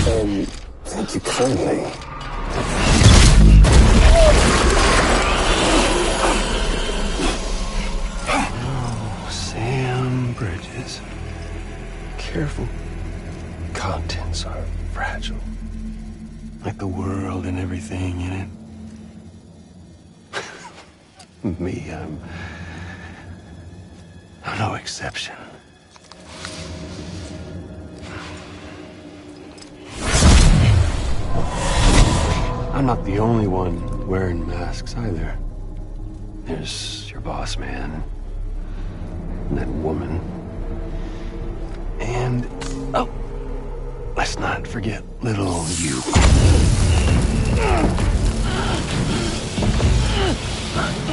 And thank you kindly. Oh, Sam Bridges. Careful. Contents are fragile. Like the world and everything in it. Me, I'm no exception. I'm not the only one wearing masks either. There's your boss man, and that woman, and, oh, let's not forget little you.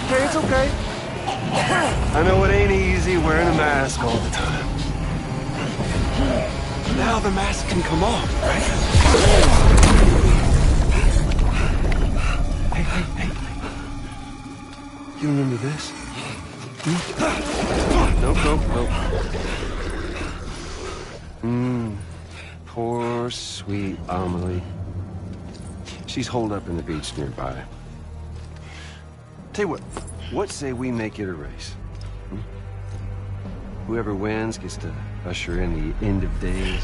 Okay, it's okay. I know it ain't easy wearing a mask all the time. Now the mask can come off, right? Hey. You remember this? Nope. Poor, sweet Amelie. She's holed up in the beach nearby. Tell you what say we make it a race? Whoever wins gets to usher in the end of days.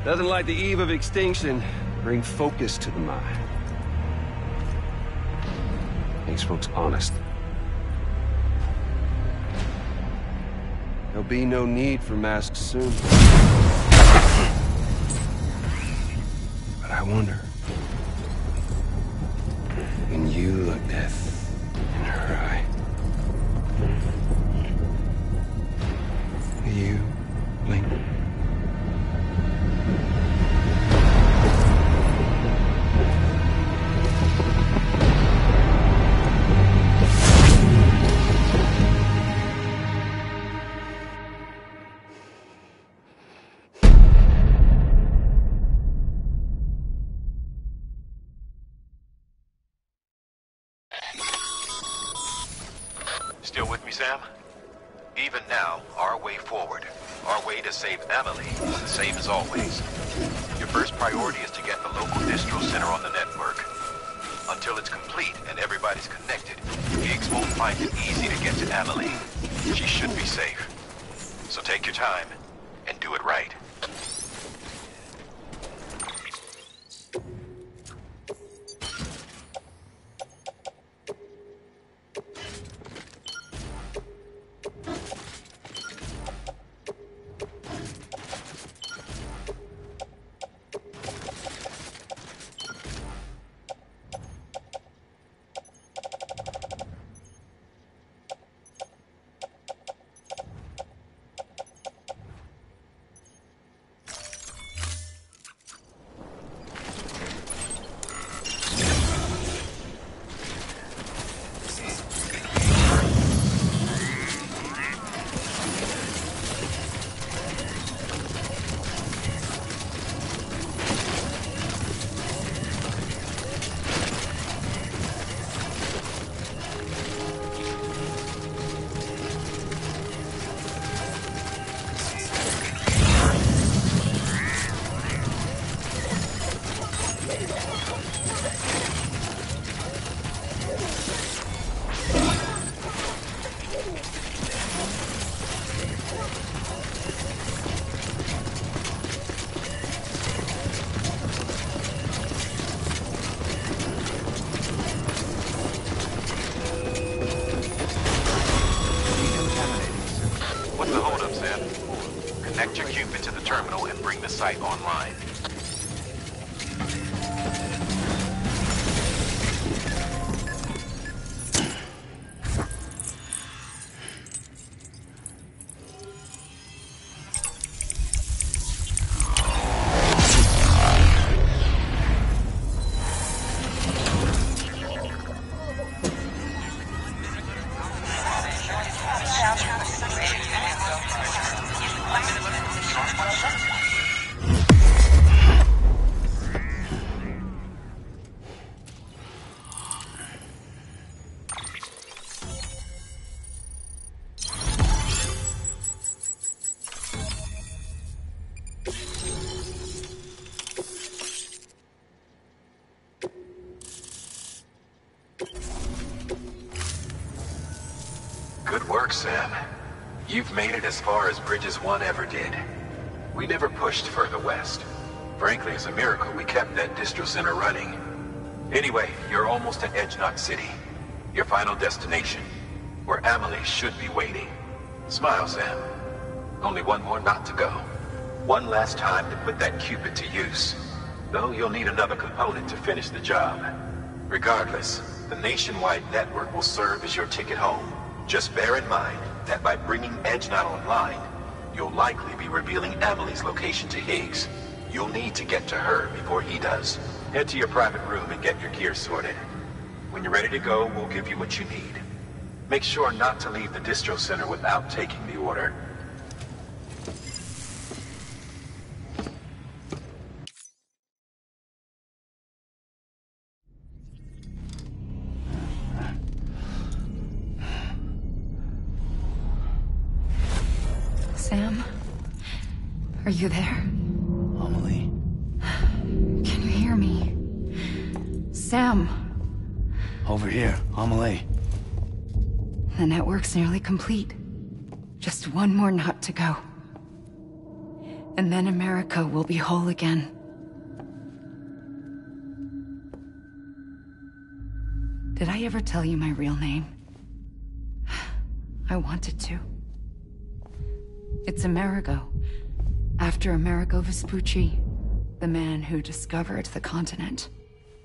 Nothing like the eve of extinction. Bring focus to the mind. Makes folks honest. There'll be no need for masks soon. But I wonder, when you look death in her eye, will you blink? Still with me, Sam? Even now, our way forward, our way to save Emily, is the same as always. Your first priority is to get the local distro center on the network. Until it's complete and everybody's connected, Higgs won't find it easy to get to Emily. She should be safe. So take your time and do it right. What's the holdup, Sam? Connect your Cupid to the terminal and bring the site online. Good work, Sam. You've made it as far as Bridges 1 ever did. We never pushed further west. Frankly, it's a miracle we kept that distro center running. Anyway, you're almost at Edge Knot City, your final destination, where Amelie should be waiting. Smile, Sam. Only one more knot to go. One last time to put that Cupid to use. Though you'll need another component to finish the job. Regardless, the nationwide network will serve as your ticket home. Just bear in mind that by bringing Edge Knot online, you'll likely be revealing Amelie's location to Higgs. You'll need to get to her before he does. Head to your private room and get your gear sorted. When you're ready to go, we'll give you what you need. Make sure not to leave the distro center without taking the order. Sam? Are you there? Amelie. Can you hear me? Sam! Over here, Amelie. The network's nearly complete. Just one more knot to go. And then America will be whole again. Did I ever tell you my real name? I wanted to. It's Amerigo. After Amerigo Vespucci, the man who discovered the continent.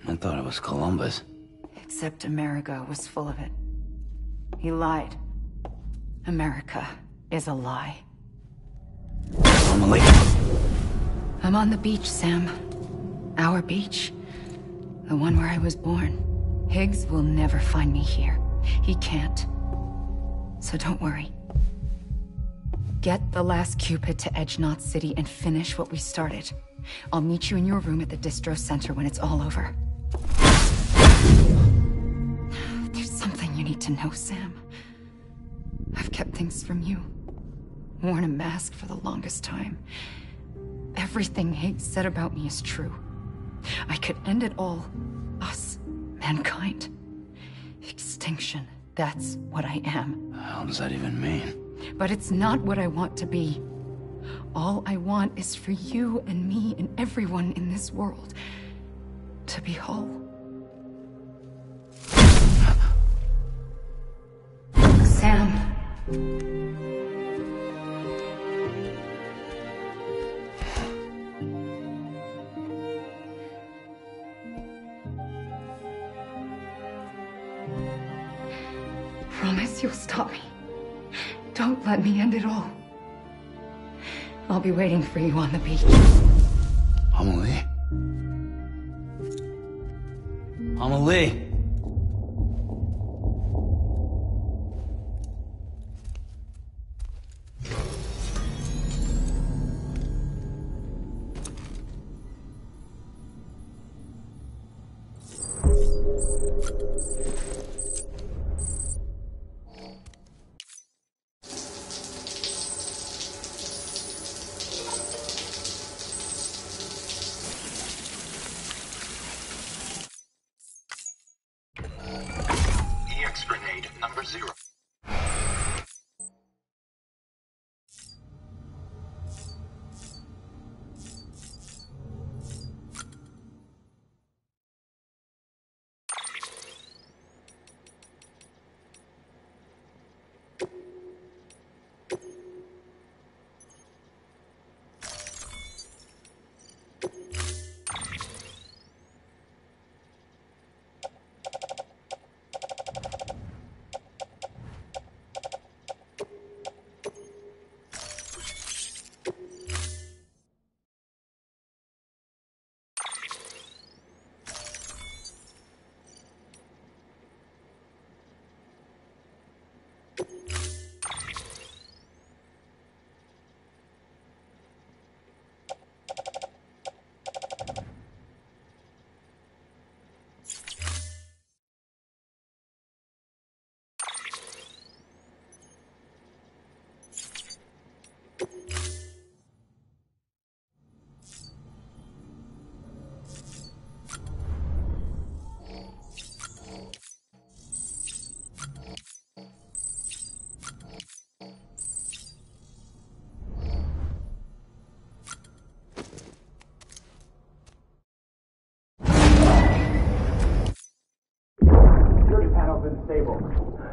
I thought it was Columbus. Except Amerigo was full of it. He lied. America is a lie. Amelie. I'm on the beach, Sam. Our beach. The one where I was born. Higgs will never find me here. He can't. So don't worry. Get the last Cupid to Edge Knot City and finish what we started. I'll meet you in your room at the distro center when it's all over. There's something you need to know, Sam. I've kept things from you. Worn a mask for the longest time. Everything Higgs said about me is true. I could end it all. Us. Mankind. Extinction. That's what I am. How does that even mean? But it's not what I want to be. All I want is for you and me and everyone in this world to be whole. Sam. Promise you'll stop me. Don't let me end it all. I'll be waiting for you on the beach. Amelie? Amelie! number 0.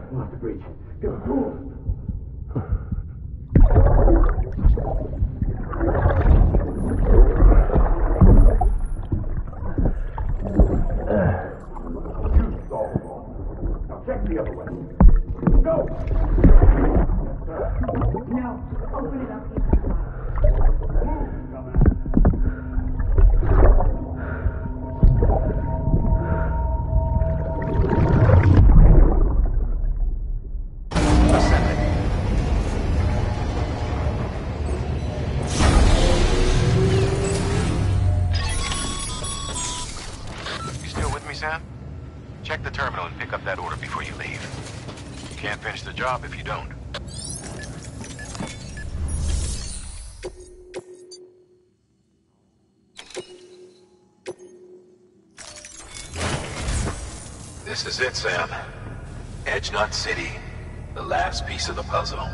We'll have to breach. Go. Now check the other way. Go! No, open it up. Sam? Check the terminal and pick up that order before you leave. You can't finish the job if you don't. This is it, Sam. Edge Knot City. The last piece of the puzzle.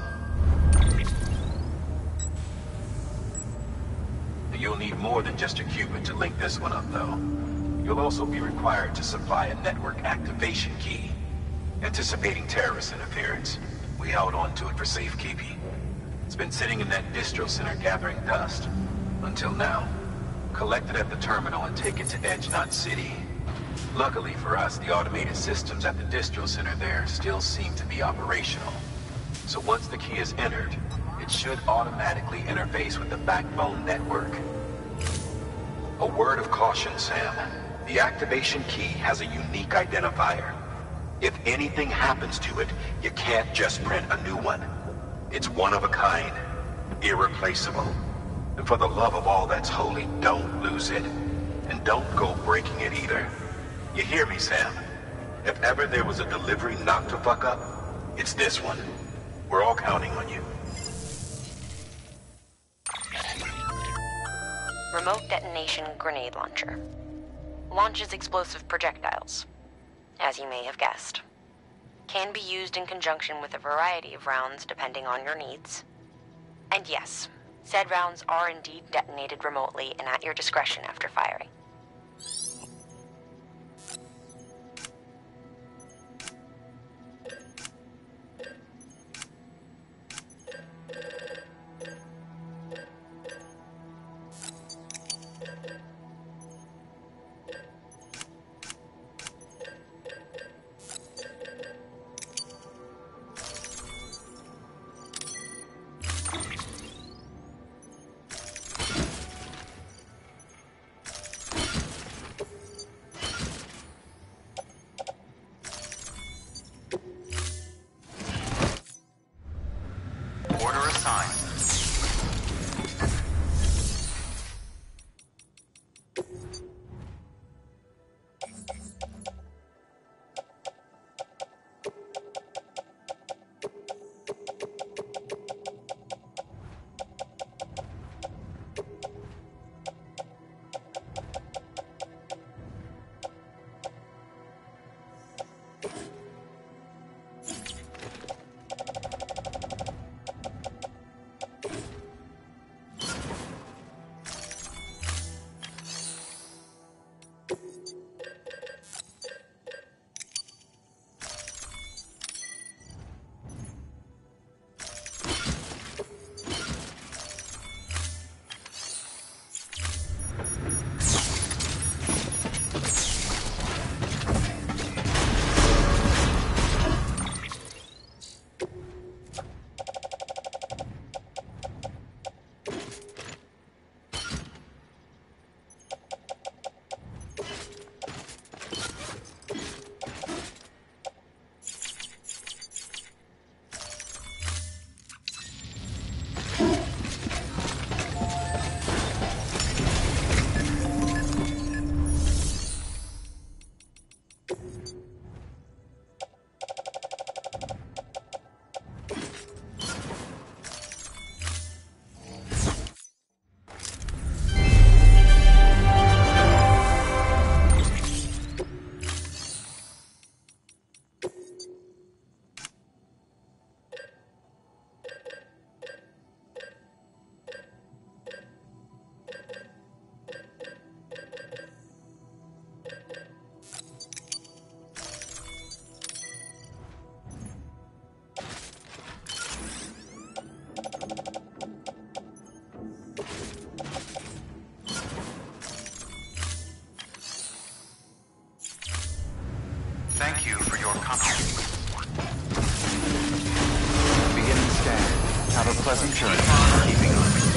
You'll need more than just a qubit to link this one up, though. You'll also be required to supply a network activation key. Anticipating terrorist interference, we held on to it for safekeeping. It's been sitting in that distro center gathering dust. Until now. Collect it at the terminal and take it to Edge Knot City. Luckily for us, the automated systems at the distro center there still seem to be operational. So once the key is entered, it should automatically interface with the backbone network. A word of caution, Sam. The activation key has a unique identifier. If anything happens to it, you can't just print a new one. It's one of a kind, irreplaceable. And for the love of all that's holy, don't lose it. And don't go breaking it either. You hear me, Sam? If ever there was a delivery not to fuck up, it's this one. We're all counting on you. Remote detonation grenade launcher. Launches explosive projectiles, as you may have guessed. Can be used in conjunction with a variety of rounds depending on your needs. And yes, said rounds are indeed detonated remotely and at your discretion after firing. you for your company. Beginning scan. Have a pleasant journey. Keeping up.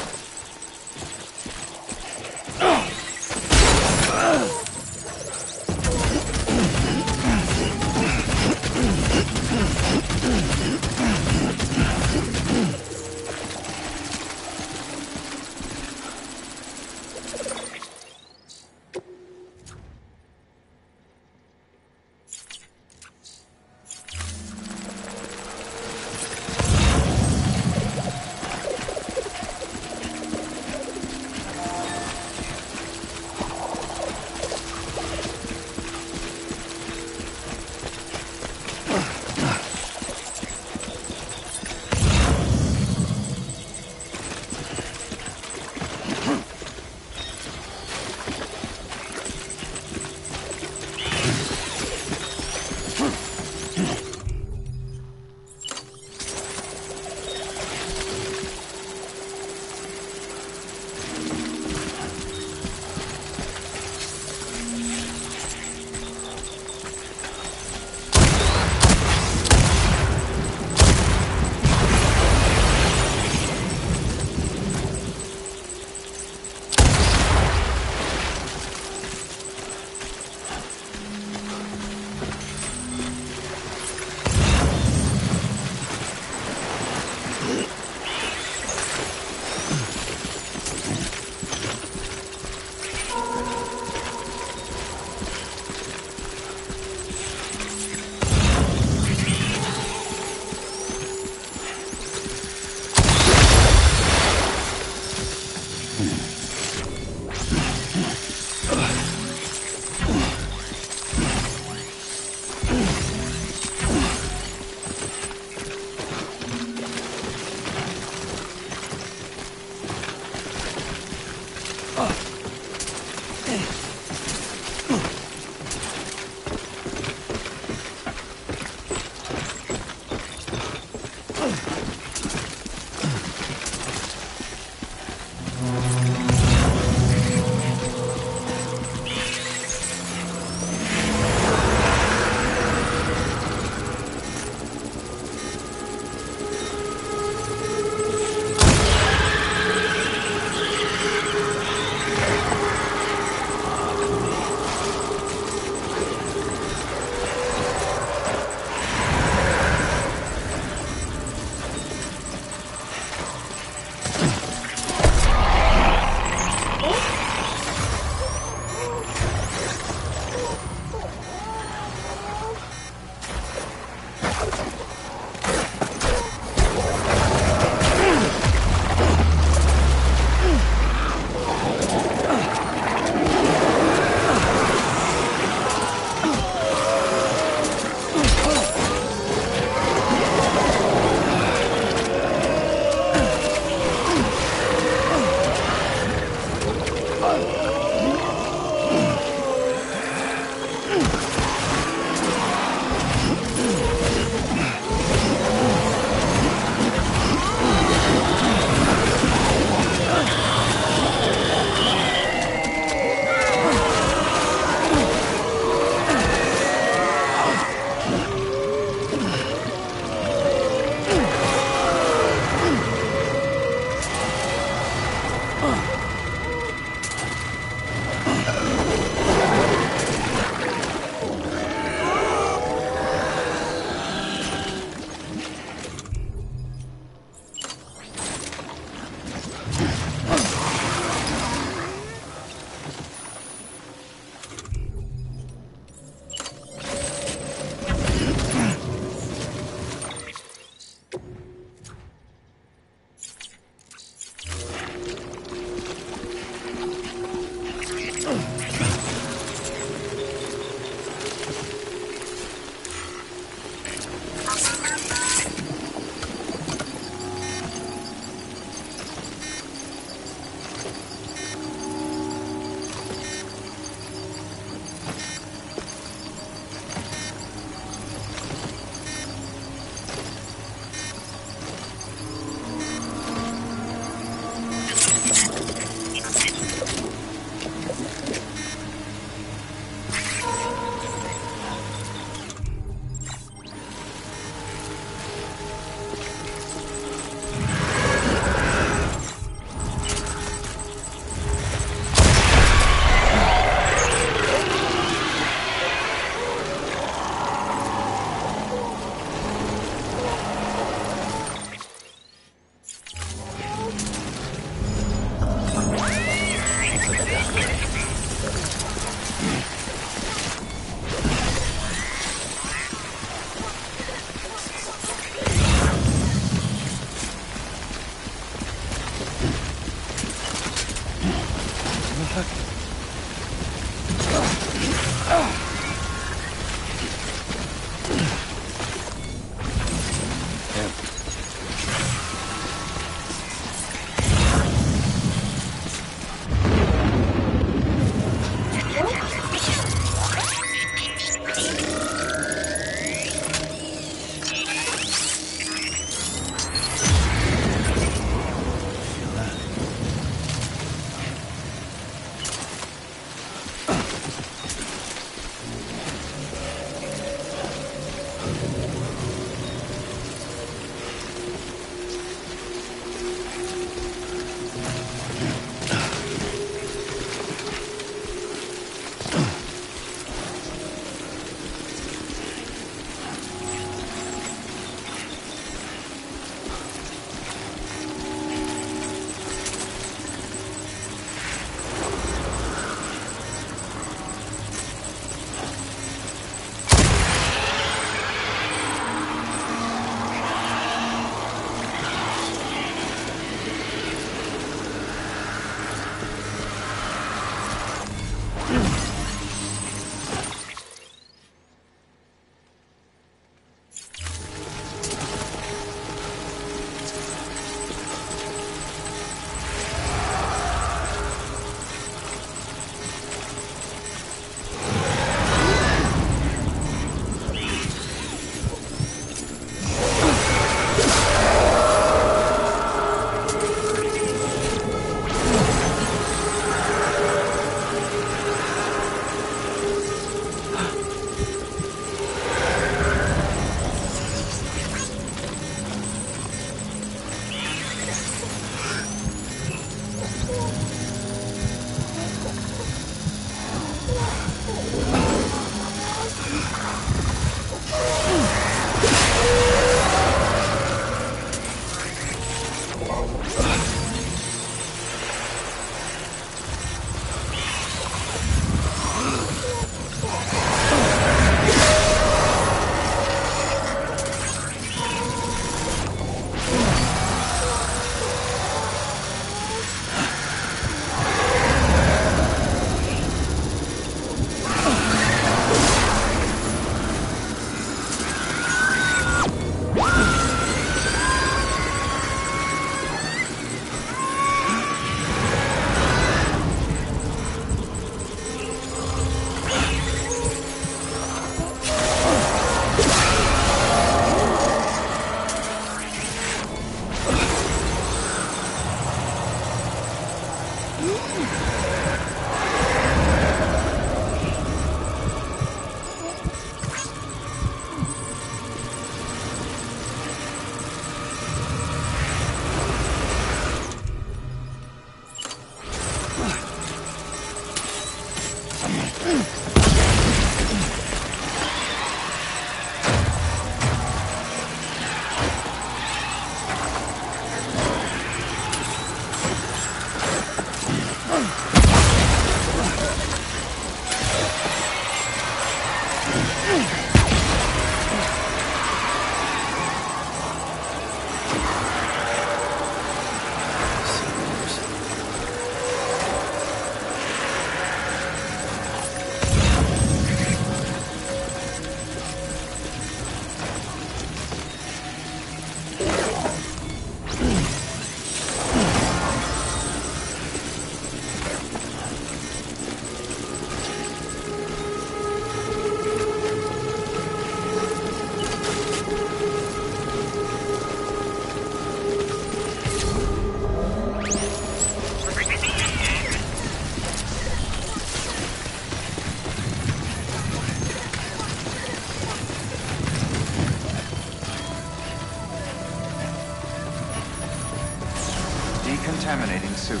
Decontaminating suit.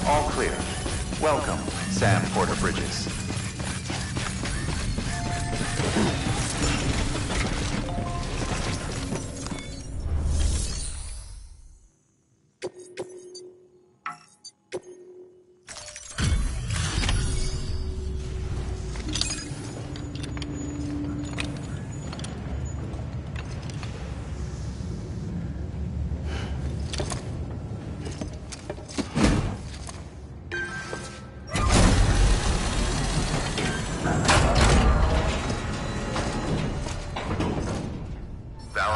All clear. Welcome, Sam Porter Bridges.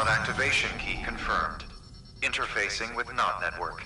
Activation key confirmed. Interfacing with NOT network.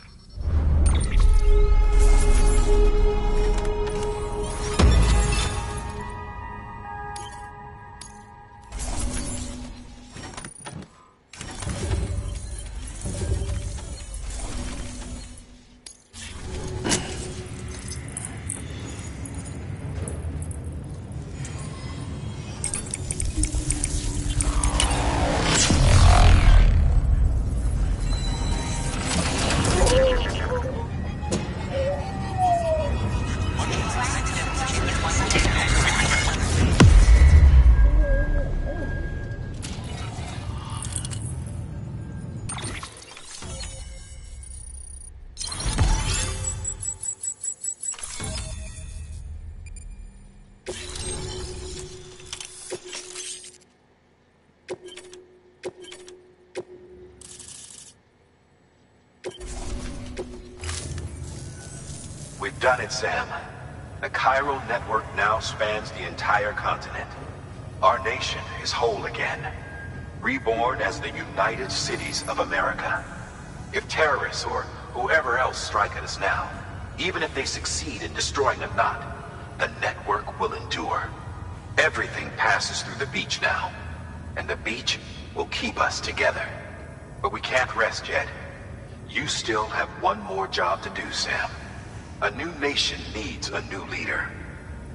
We've done it, Sam. The chiral network now spans the entire continent. Our nation is whole again, reborn as the United Cities of America. If terrorists or whoever else strike at us now, even if they succeed in destroying the knot, the network will endure. Everything passes through the beach now, and the beach will keep us together. But we can't rest yet. You still have one more job to do, Sam. A new nation needs a new leader.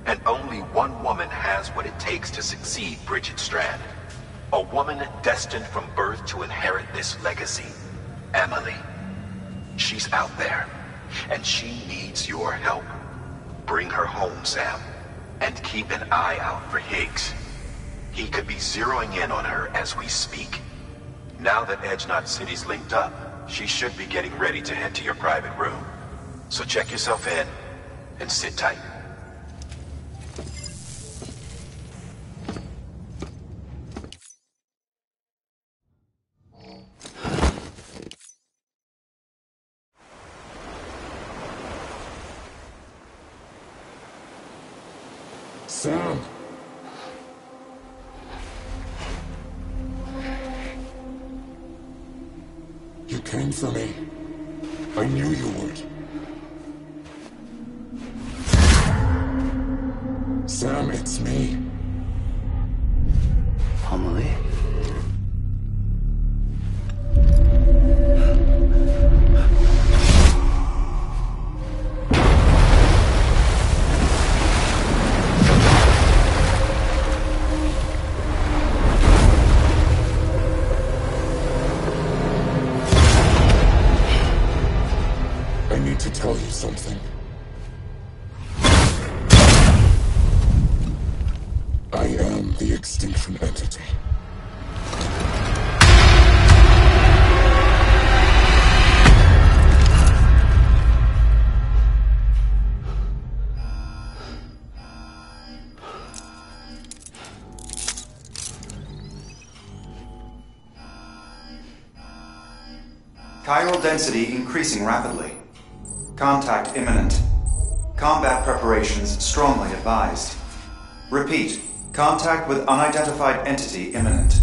And only one woman has what it takes to succeed Bridget Strand. A woman destined from birth to inherit this legacy. Emily. She's out there, and she needs your help. Bring her home, Sam, and keep an eye out for Higgs. He could be zeroing in on her as we speak. Now that Edge Knot City's linked up, she should be getting ready to head to your private room. So check yourself in, and sit tight. Sam! You came for me. I knew you would. Sam, it's me. Amelie? am the extinction entity. Chiral density increasing rapidly. Contact imminent. Combat preparations strongly advised. Repeat, contact with unidentified entity imminent.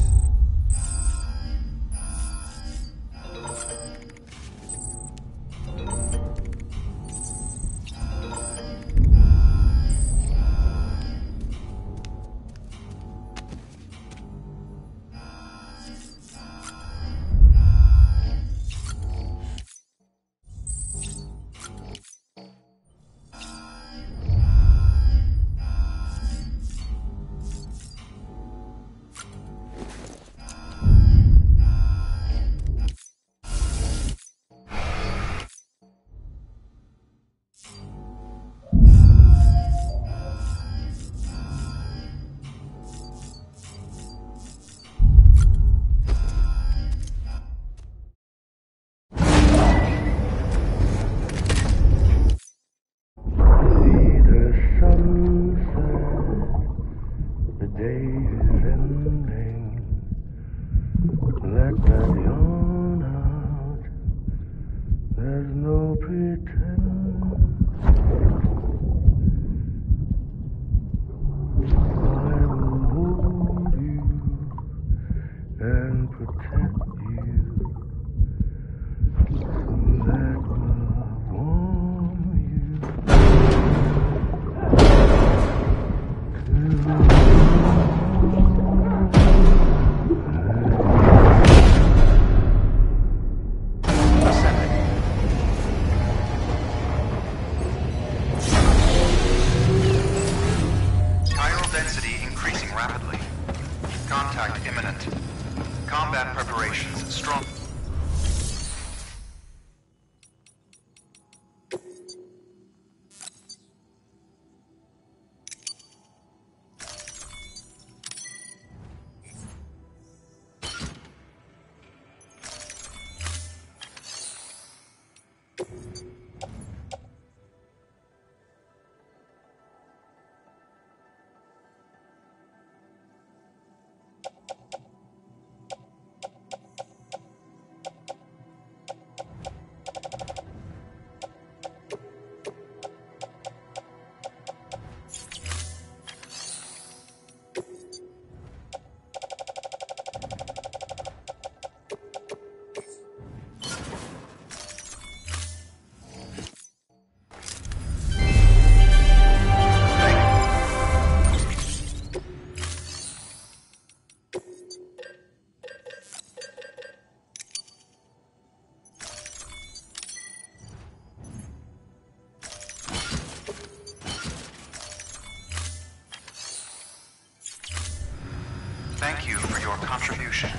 Thank you for your contribution.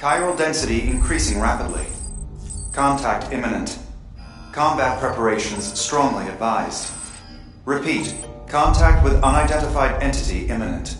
Chiral density increasing rapidly. Contact imminent. Combat preparations strongly advised. Repeat, contact with unidentified entity imminent.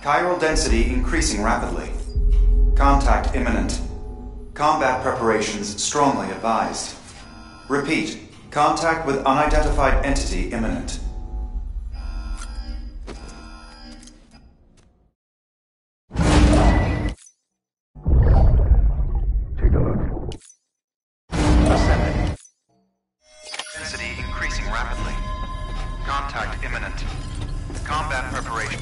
Chiral density increasing rapidly. Contact imminent. Combat preparations strongly advised. Repeat, contact with unidentified entity imminent. Take a look. Ascending. Density increasing rapidly. Contact imminent. Combat preparation.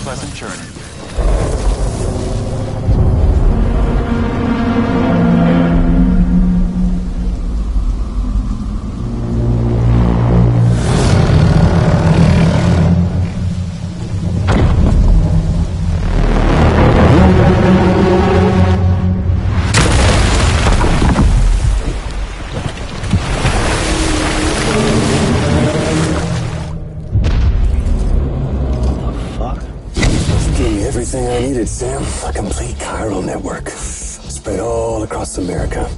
Pleasant journey. Everything I needed, Sam. A complete chiral network. Spread all across America.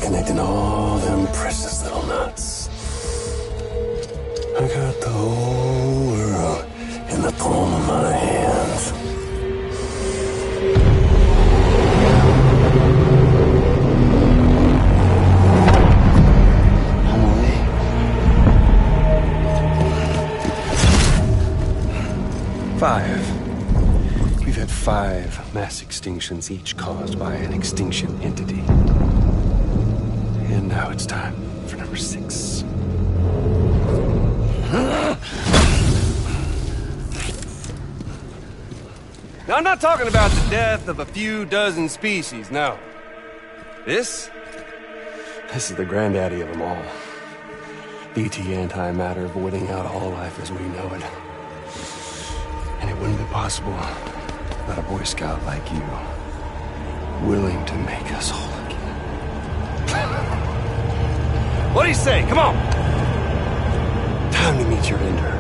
Connecting all them precious little knots. I got the whole world in the palm of my hand. We've had 5 mass extinctions, each caused by an extinction entity. And now it's time for number 6. Now, I'm not talking about the death of a few dozen species, no. This is the granddaddy of them all. BT antimatter voiding out all life as we know it. And it wouldn't be possible without a Boy Scout like you, willing to make us whole again. What do you say? Come on! Time to meet your ender.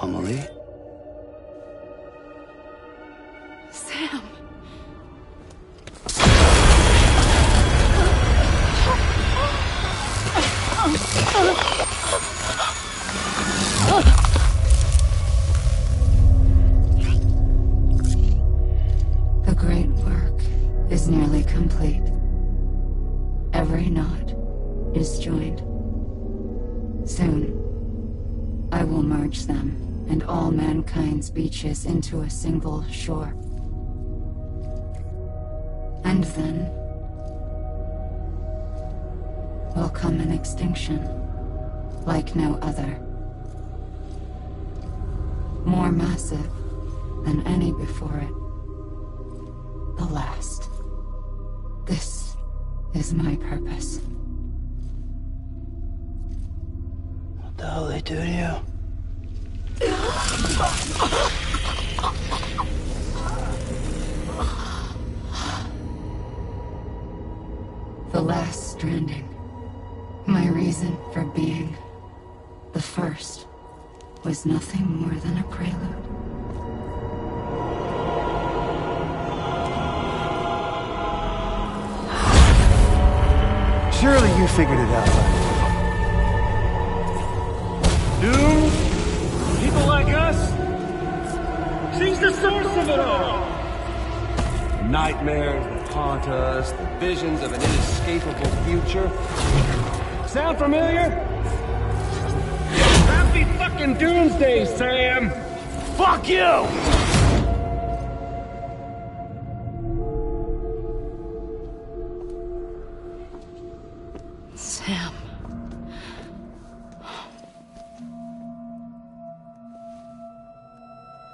Amelie? Sam. The great work is nearly complete. Every knot is joined. Soon, I will merge them and all mankind's beaches into a single shore. And then will come an extinction like no other. More massive than any before it. The last. This is my purpose. What the hell they do to you? The last stranding. My reason for being. The first was nothing more than a prelude. Surely you figured it out. Doom? People like us? She's the source of it all! nightmares that haunt us, the visions of an inescapable future. Sound familiar? Happy fucking doomsday, Sam! Fuck you! Sam.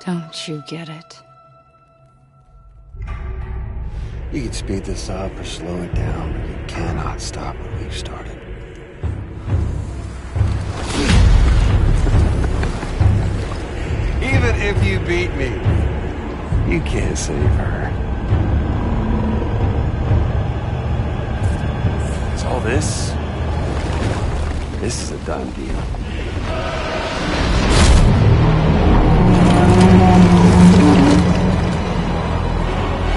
Don't you get it? You can speed this up or slow it down, but you cannot stop what we've started. Even if you beat me, you can't save her. So all this is a done deal.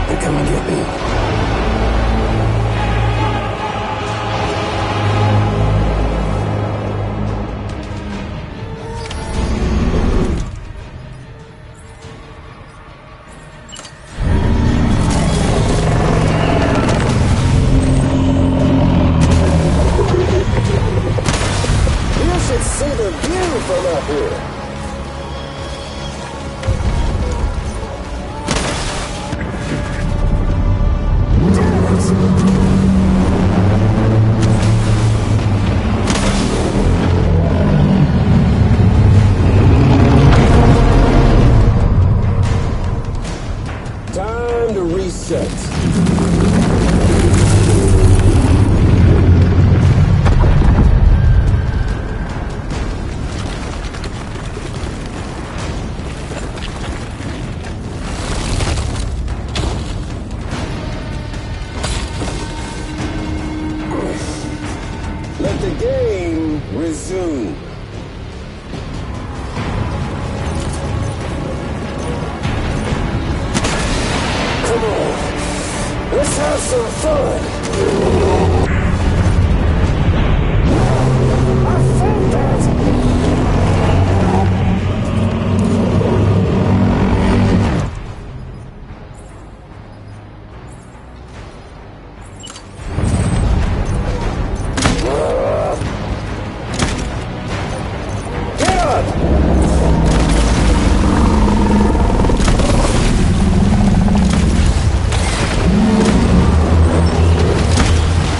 They're coming to get me. See the view from up here. Time to reset. Let the game resume. Come on, let's have some fun. I felt that.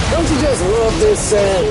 Don't you just love this, Sam?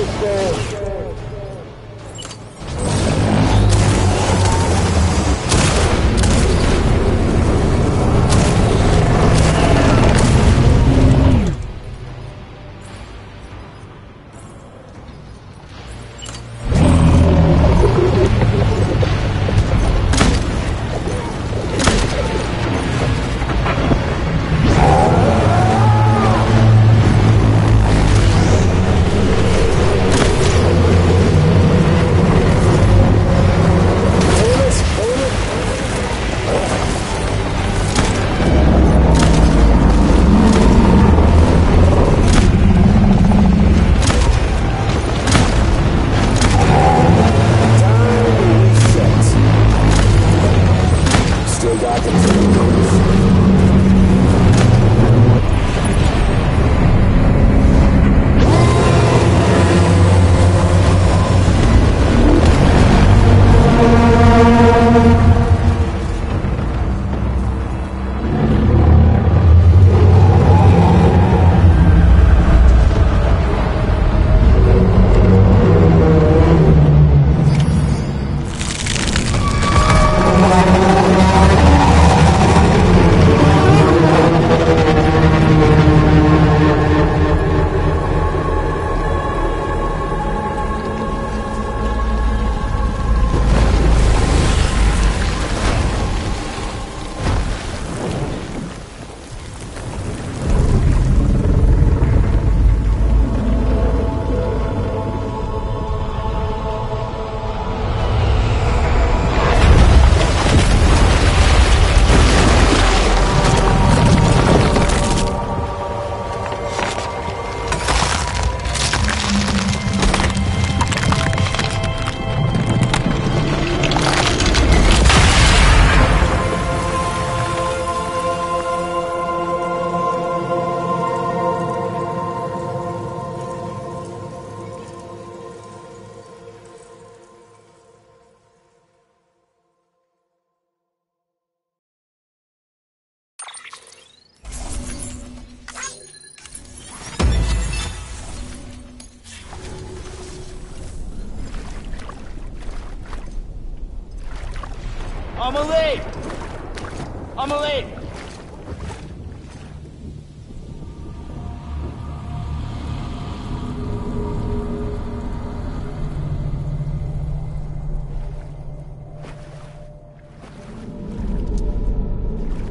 Amelie!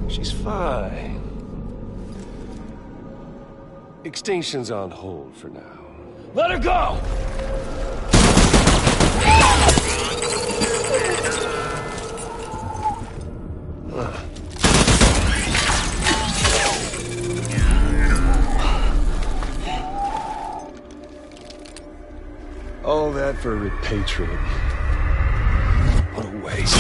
She's fine. Extinction's on hold for now. Let her go! All that for a repatriate. What a waste.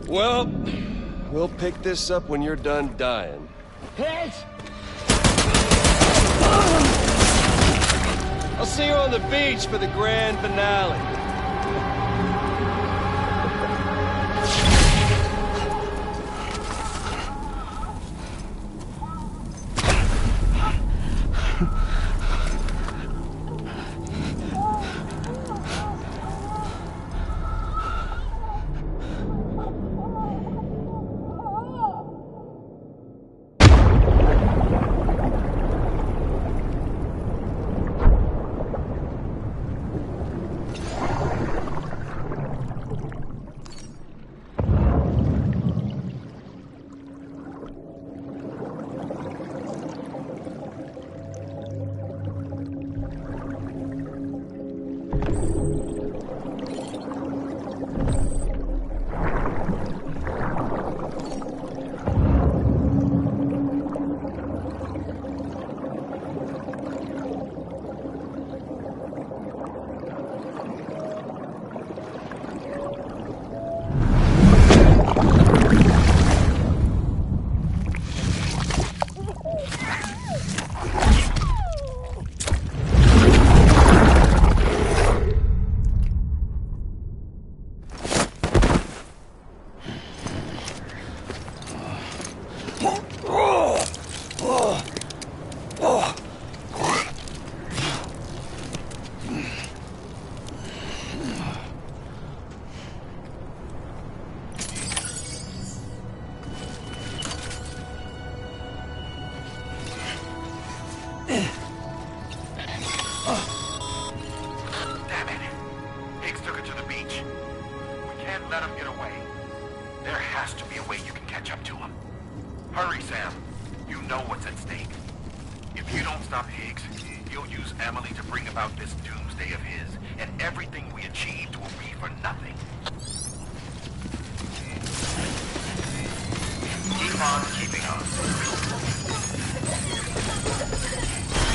Well, we'll pick this up when you're done dying. Hit! I'll see you on the beach for the grand finale.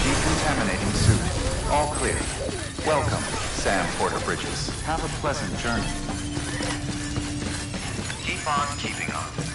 Decontaminating suit. All clear. Welcome, Sam Porter Bridges. Have a pleasant journey. Keep on keeping on.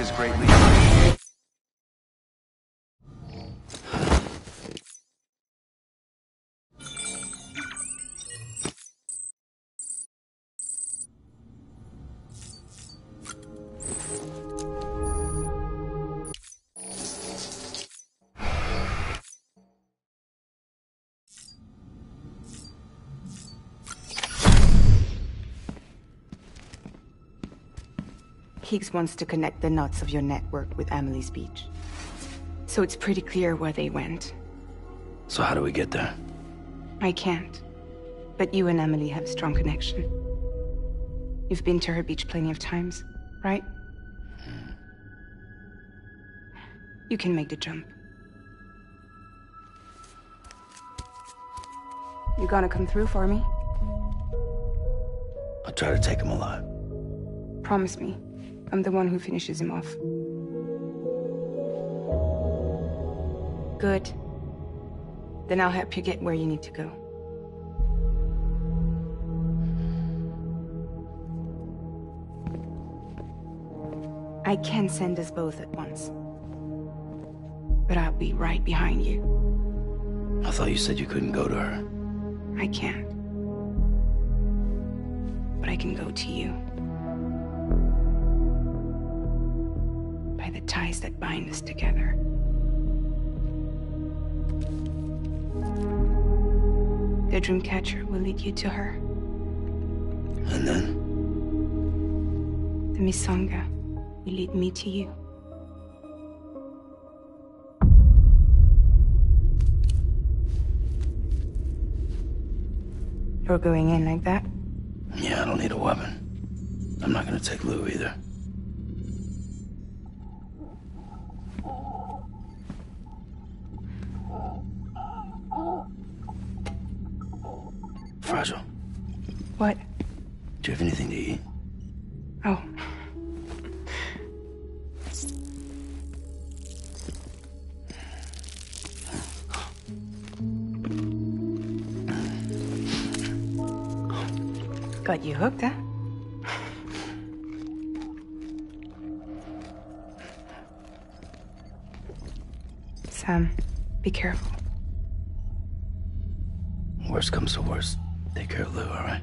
is greatly appreciated. Higgs wants to connect the knots of your network with Amelie's beach. So it's pretty clear where they went. So how do we get there? I can't. But you and Amelie have a strong connection. You've been to her beach plenty of times, right? You can make the jump. You gonna come through for me? I'll try to take him alive. Promise me. I'm the one who finishes him off. Good. Then I'll help you get where you need to go. I can send us both at once. But I'll be right behind you. I thought you said you couldn't go to her. I can't. But I can go to you. By the ties that bind us together. The Dreamcatcher will lead you to her. And then? The Misanga will lead me to you. You're going in like that? Yeah, I don't need a weapon. I'm not gonna take Lou either. Fragile. What? Do you have anything to eat? Oh. Got you hooked, huh? Sam, be careful. Worst comes to worst. Take care of Lou, all right?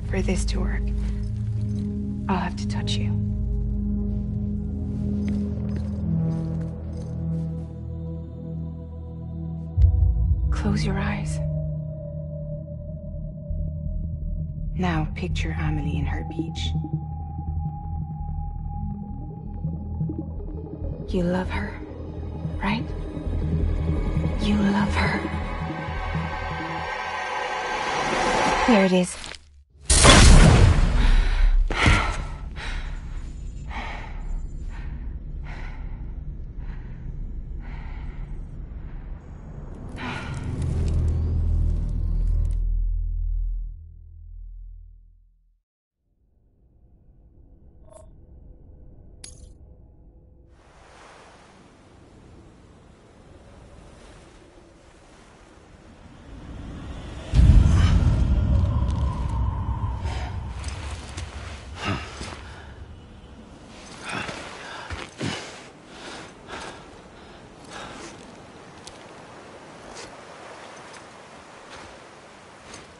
For this to work, I'll have to touch you. Close your eyes. Now picture Amelie in her beach. You love her, right? You love her. There it is.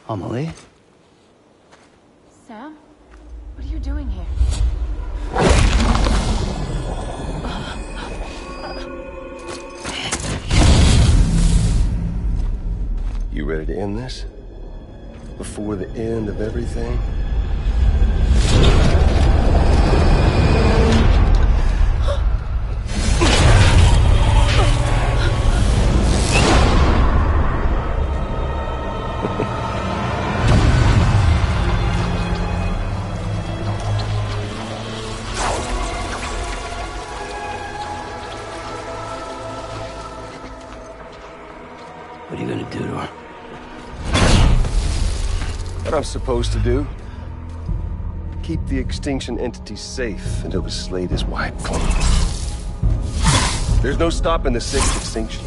Amelie? Sam? What are you doing here? You ready to end this? Before the end of everything? What are you gonna do to her? What I'm supposed to do? keep the extinction entity safe until the slate is wiped clean. There's no stopping the sixth extinction.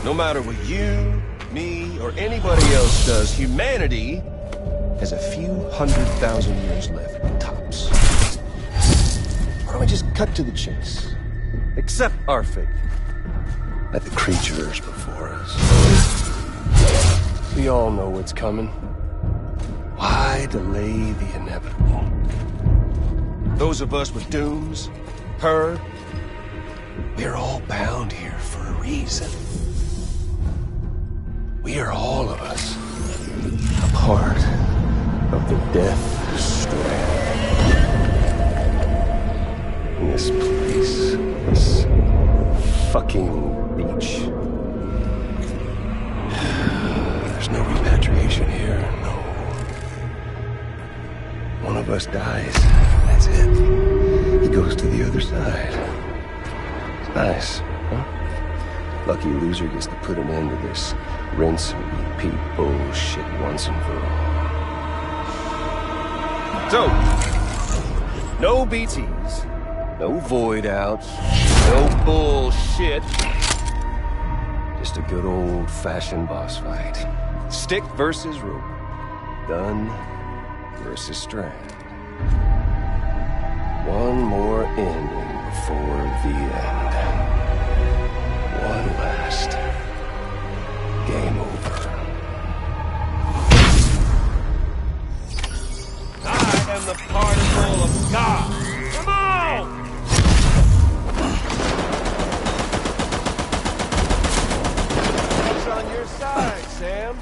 No matter what you, me, or anybody else does, humanity has a few 100,000 years left, tops. Why don't we just cut to the chase? Accept our fate. Let the creatures before us. We all know what's coming. Why delay the inevitable? Those of us with dooms, her, we're all bound here for a reason. We are all of us a part of the Death Strand. In this place, this fucking beach. There's no repatriation here, no. One of us dies, that's it. He goes to the other side. It's nice, huh? Lucky loser gets to put an end to this rinse and repeat bullshit once and for all. So, no BTs, no void outs, no bullshit. Just a good old-fashioned boss fight. Stick versus rope. Gun versus strand. One more ending before the end. One last game over. I am the particle of God. Come on! What's on your side, Sam?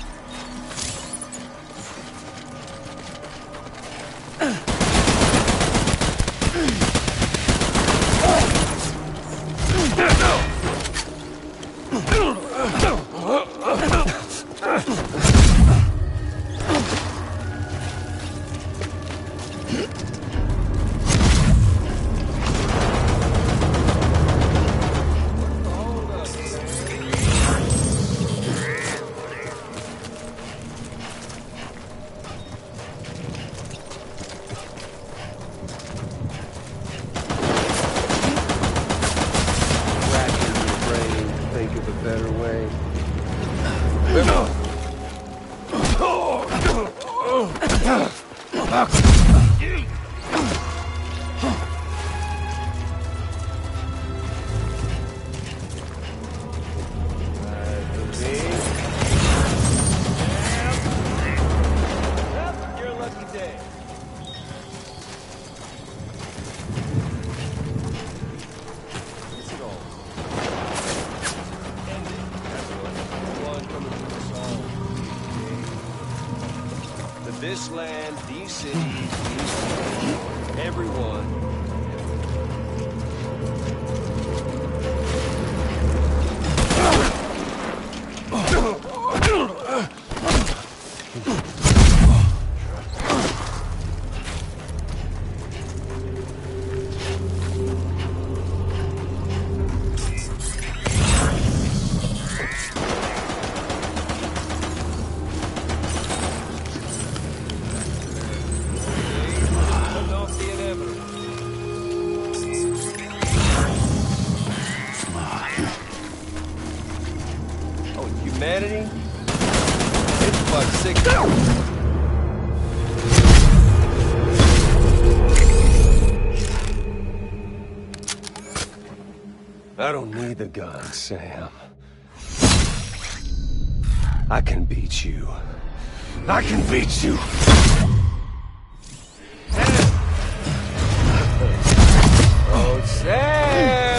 This land, these cities, these people, everyone. Humanity? It's but 6 hours. I don't need the gun, Sam. I can beat you. I can beat you. Oh, Sam!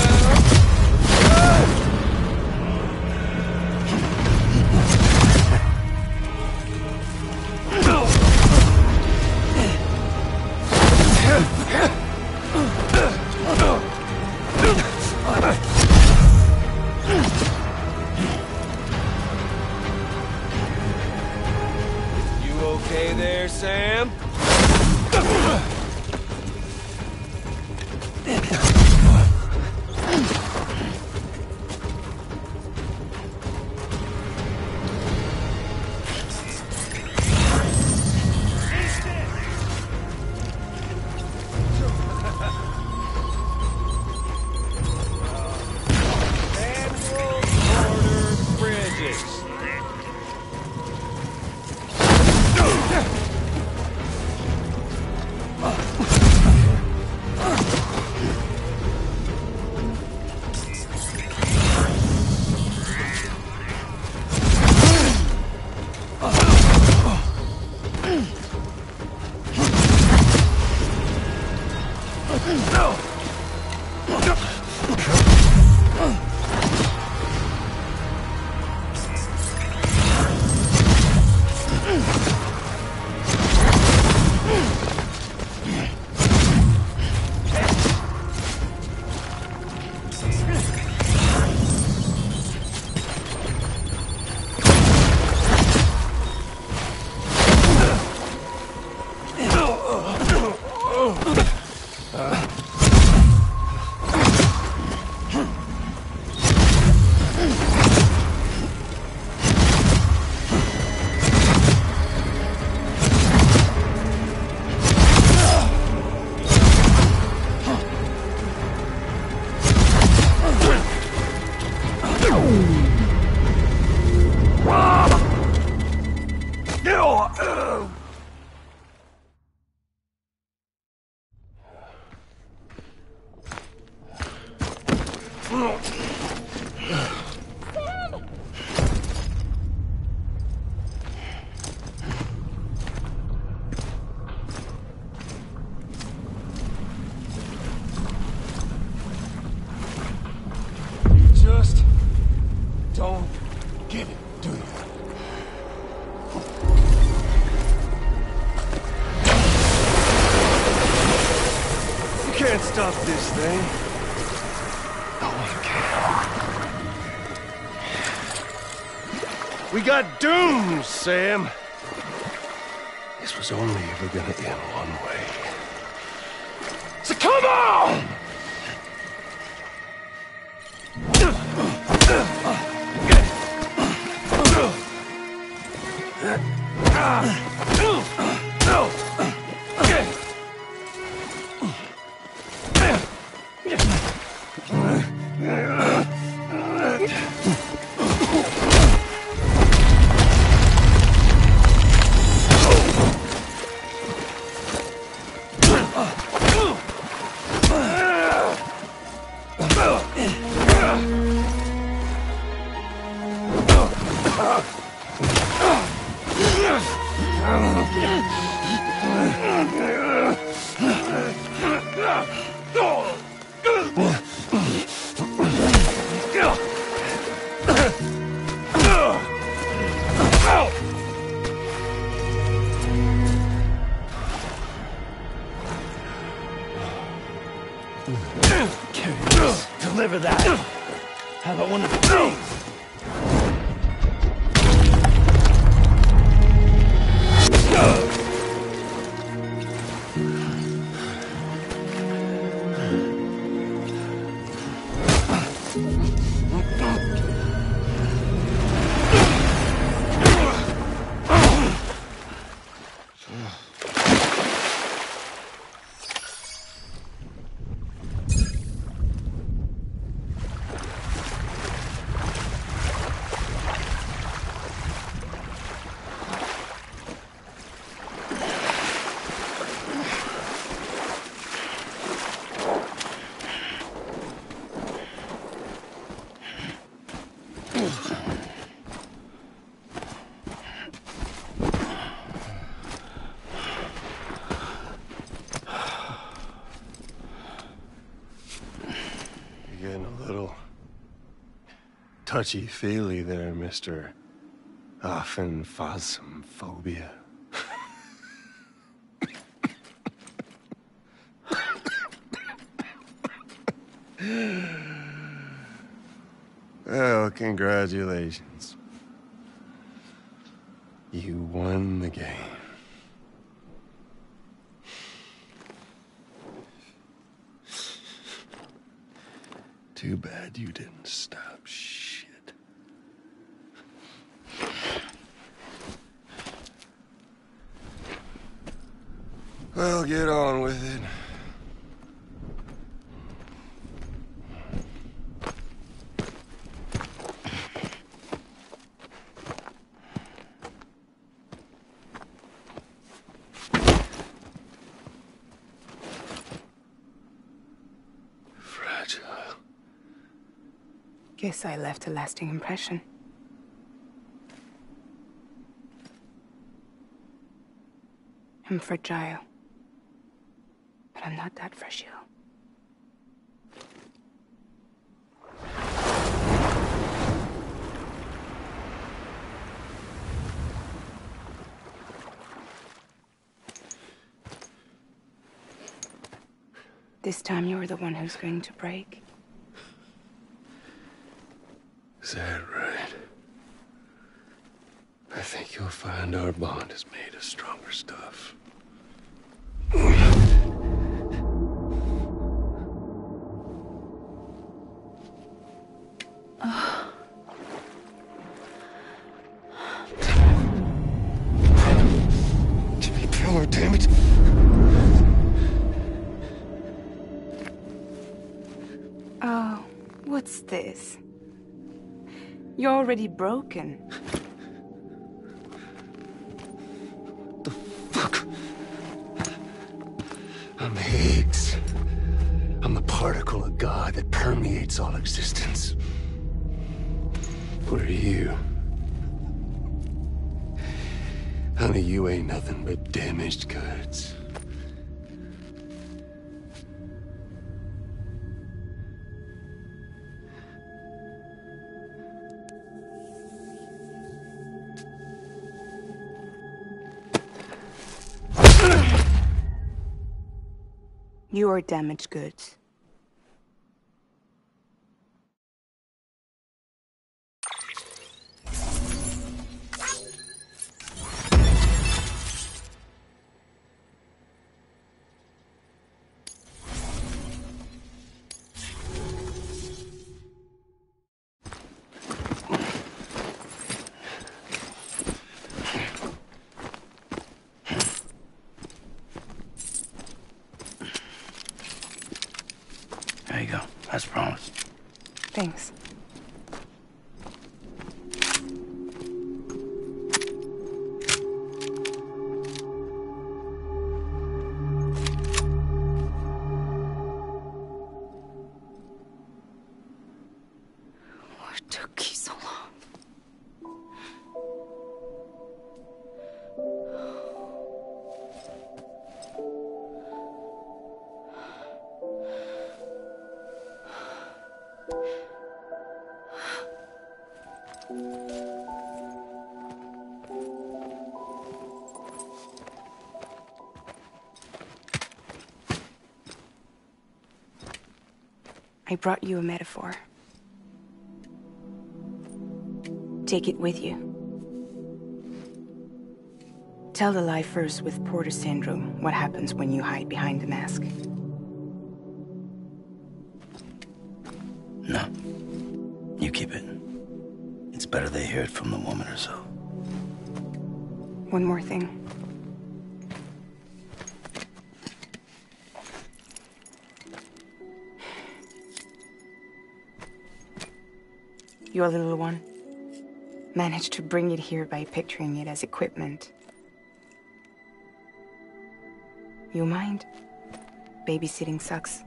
Okay there, Sam? stop this thing. No one can. We got doomed, Sam. This was only ever gonna end one way. So come on! Deliver that. How about one of these? Touchy-feely there, Mr. Phasmophobia. Well, congratulations. You won the game. Too bad you didn't stop shit. Well, get on with it. Fragile. Guess I left a lasting impression. I'm fragile. But I'm not that fragile. This time you're the one who's going to break. Is that right? I think you'll find our bond is made of stronger stuff. Jimmy Pillar, damn it! Oh, what's this? You're already broken. The fuck? I'm Higgs. I'm the particle of God that permeates all existence. What are you? Honey, you ain't nothing but damaged goods. You are damaged goods. There you go, as promised. Thanks. What took you so long? I brought you a metaphor. Take it with you. Tell the lifers with Porter syndrome what happens when you hide behind the mask. No. You keep it. It's better they hear it from the woman herself. One more thing. Your little one managed to bring it here by picturing it as equipment. You mind? Babysitting sucks.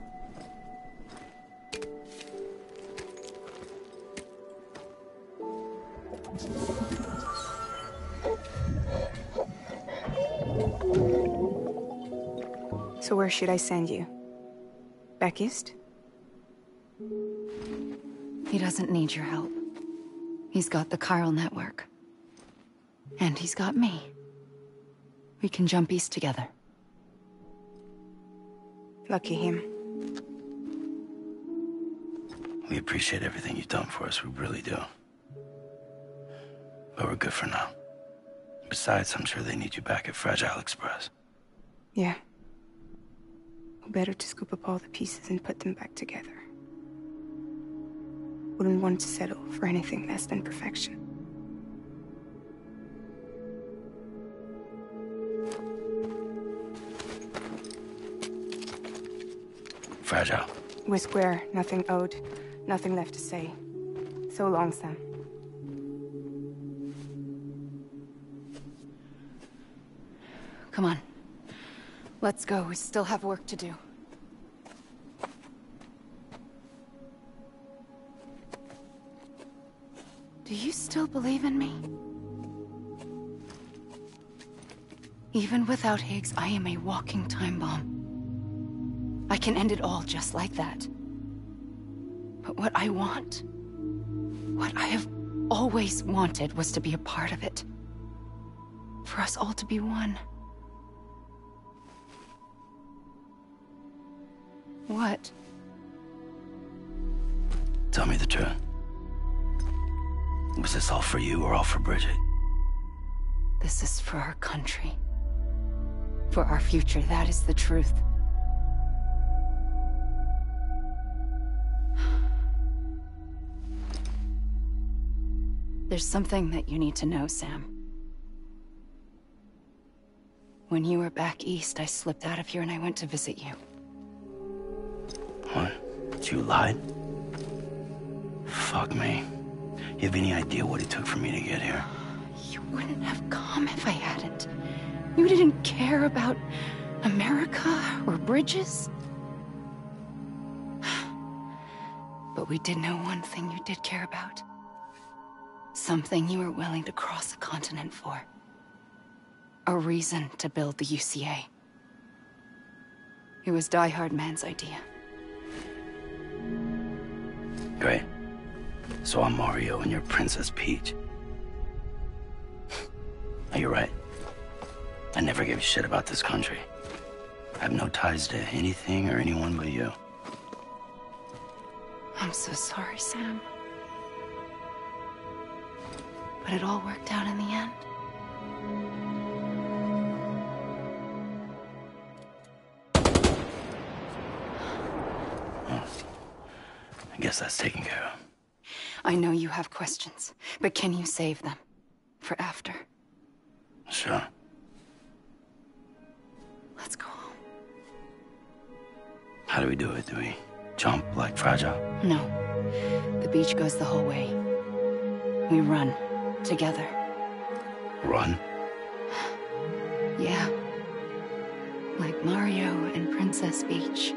So where should I send you? Back east? He doesn't need your help. He's got the chiral network. And he's got me. We can jump east together. Lucky him. We appreciate everything you've done for us, we really do. But we're good for now. Besides, I'm sure they need you back at Fragile Express. Yeah. Better to scoop up all the pieces and put them back together. Wouldn't want to settle for anything less than perfection. Fragile. We're square, nothing owed, nothing left to say. So long, Sam. Come on. Let's go. We still have work to do. Do you still believe in me? Even without Higgs, I am a walking time bomb. I can end it all just like that. But what I want, what I have always wanted, was to be a part of it. For us all to be one. What? Tell me the truth. Was this all for you or all for Bridget? This is for our country. For our future, that is the truth. There's something that you need to know, Sam. When you were back east, I slipped out of here and I went to visit you. What? You lied? Fuck me. You have any idea what it took for me to get here? You wouldn't have come if I hadn't. You didn't care about America or bridges. But we did know one thing you did care about. Something you were willing to cross a continent for. A reason to build the UCA. It was Die Hard Man's idea. Great. So I'm Mario and you're Princess Peach. Now, you're right. I never gave a shit about this country. have no ties to anything or anyone but you. I'm so sorry, Sam. But it all worked out in the end. I guess that's taken care of. I know you have questions, but can you save them? For after? Sure. Let's go home. How do we do it? Do we jump like Fragile? No. The beach goes the whole way. We run. Together. Run? Yeah. Like Mario and Princess Beach.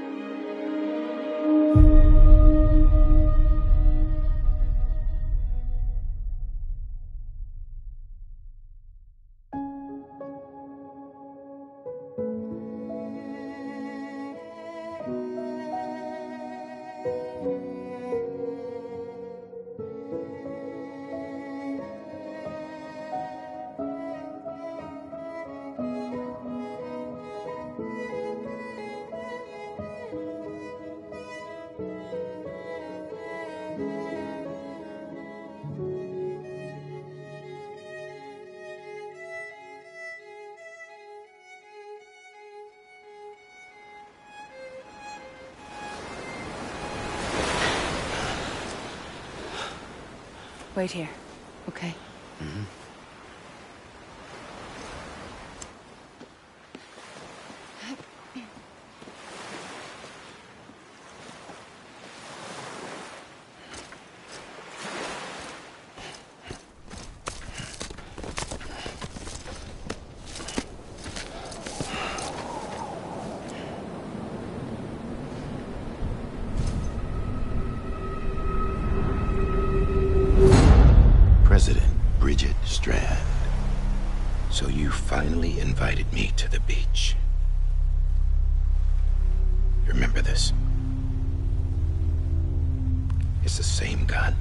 Wait here, okay? Mm-hmm. Strand. So you finally invited me to the beach. Remember this? It's the same gun.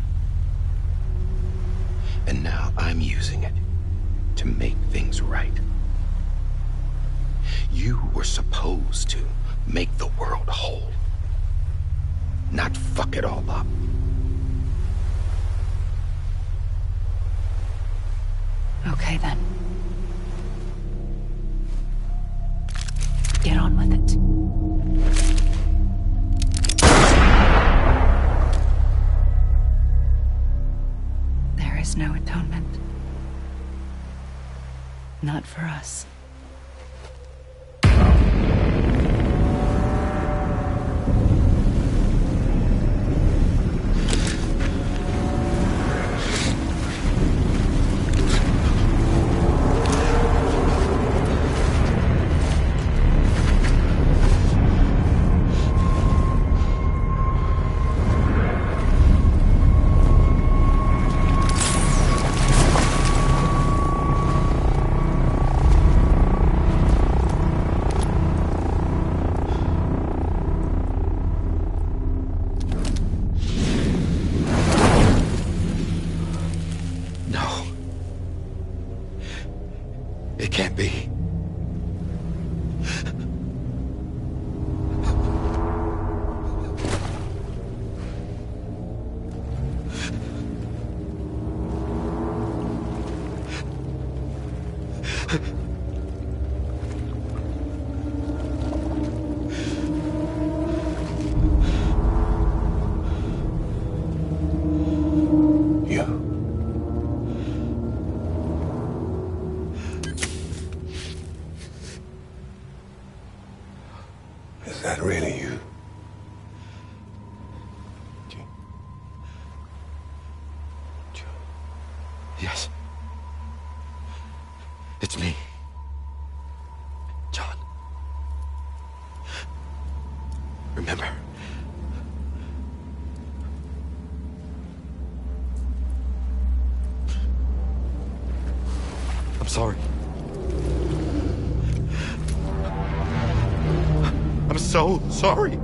And now I'm using it to make things right. You were supposed to make the world whole, not fuck it all up. Okay, then. Get on with it. There is no atonement. Not for us. It can't be. Is that really you? Yes. It's me. John. Remember. I'm sorry. I'm so sorry.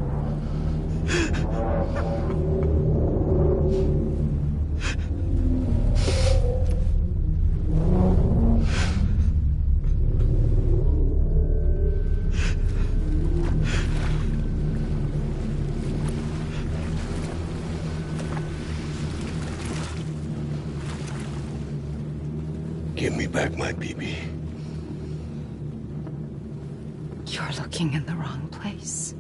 Give me back my BB. You're looking in the wrong place.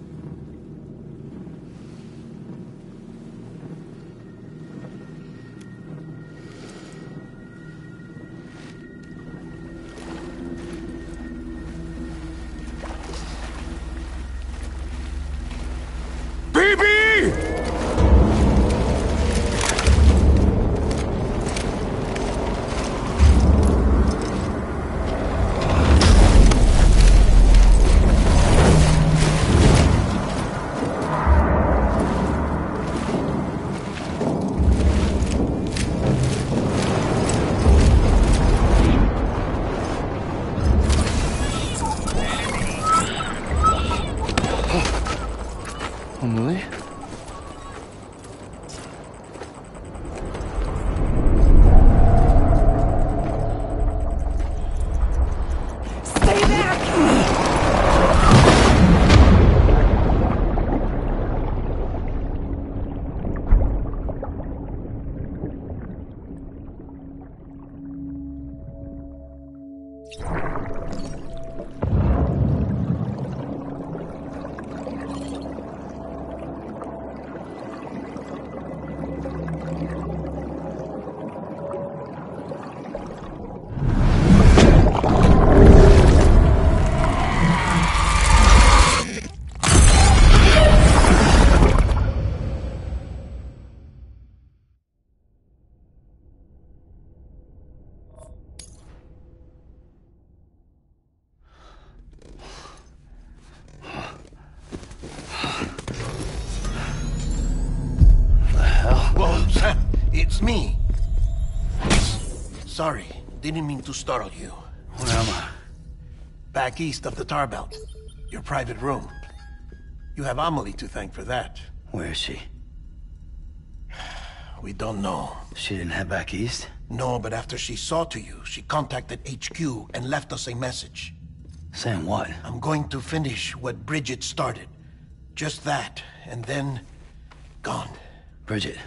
Emily? It's me. Sorry, didn't mean to startle you. Where am I? Back east of the tar belt. Your private room. You have Amelie to thank for that. Where is she? We don't know. She didn't head back east? No, but after she saw to you, she contacted HQ and left us a message. Saying what? I'm going to finish what Bridget started. Just that, and then... gone. Bridget.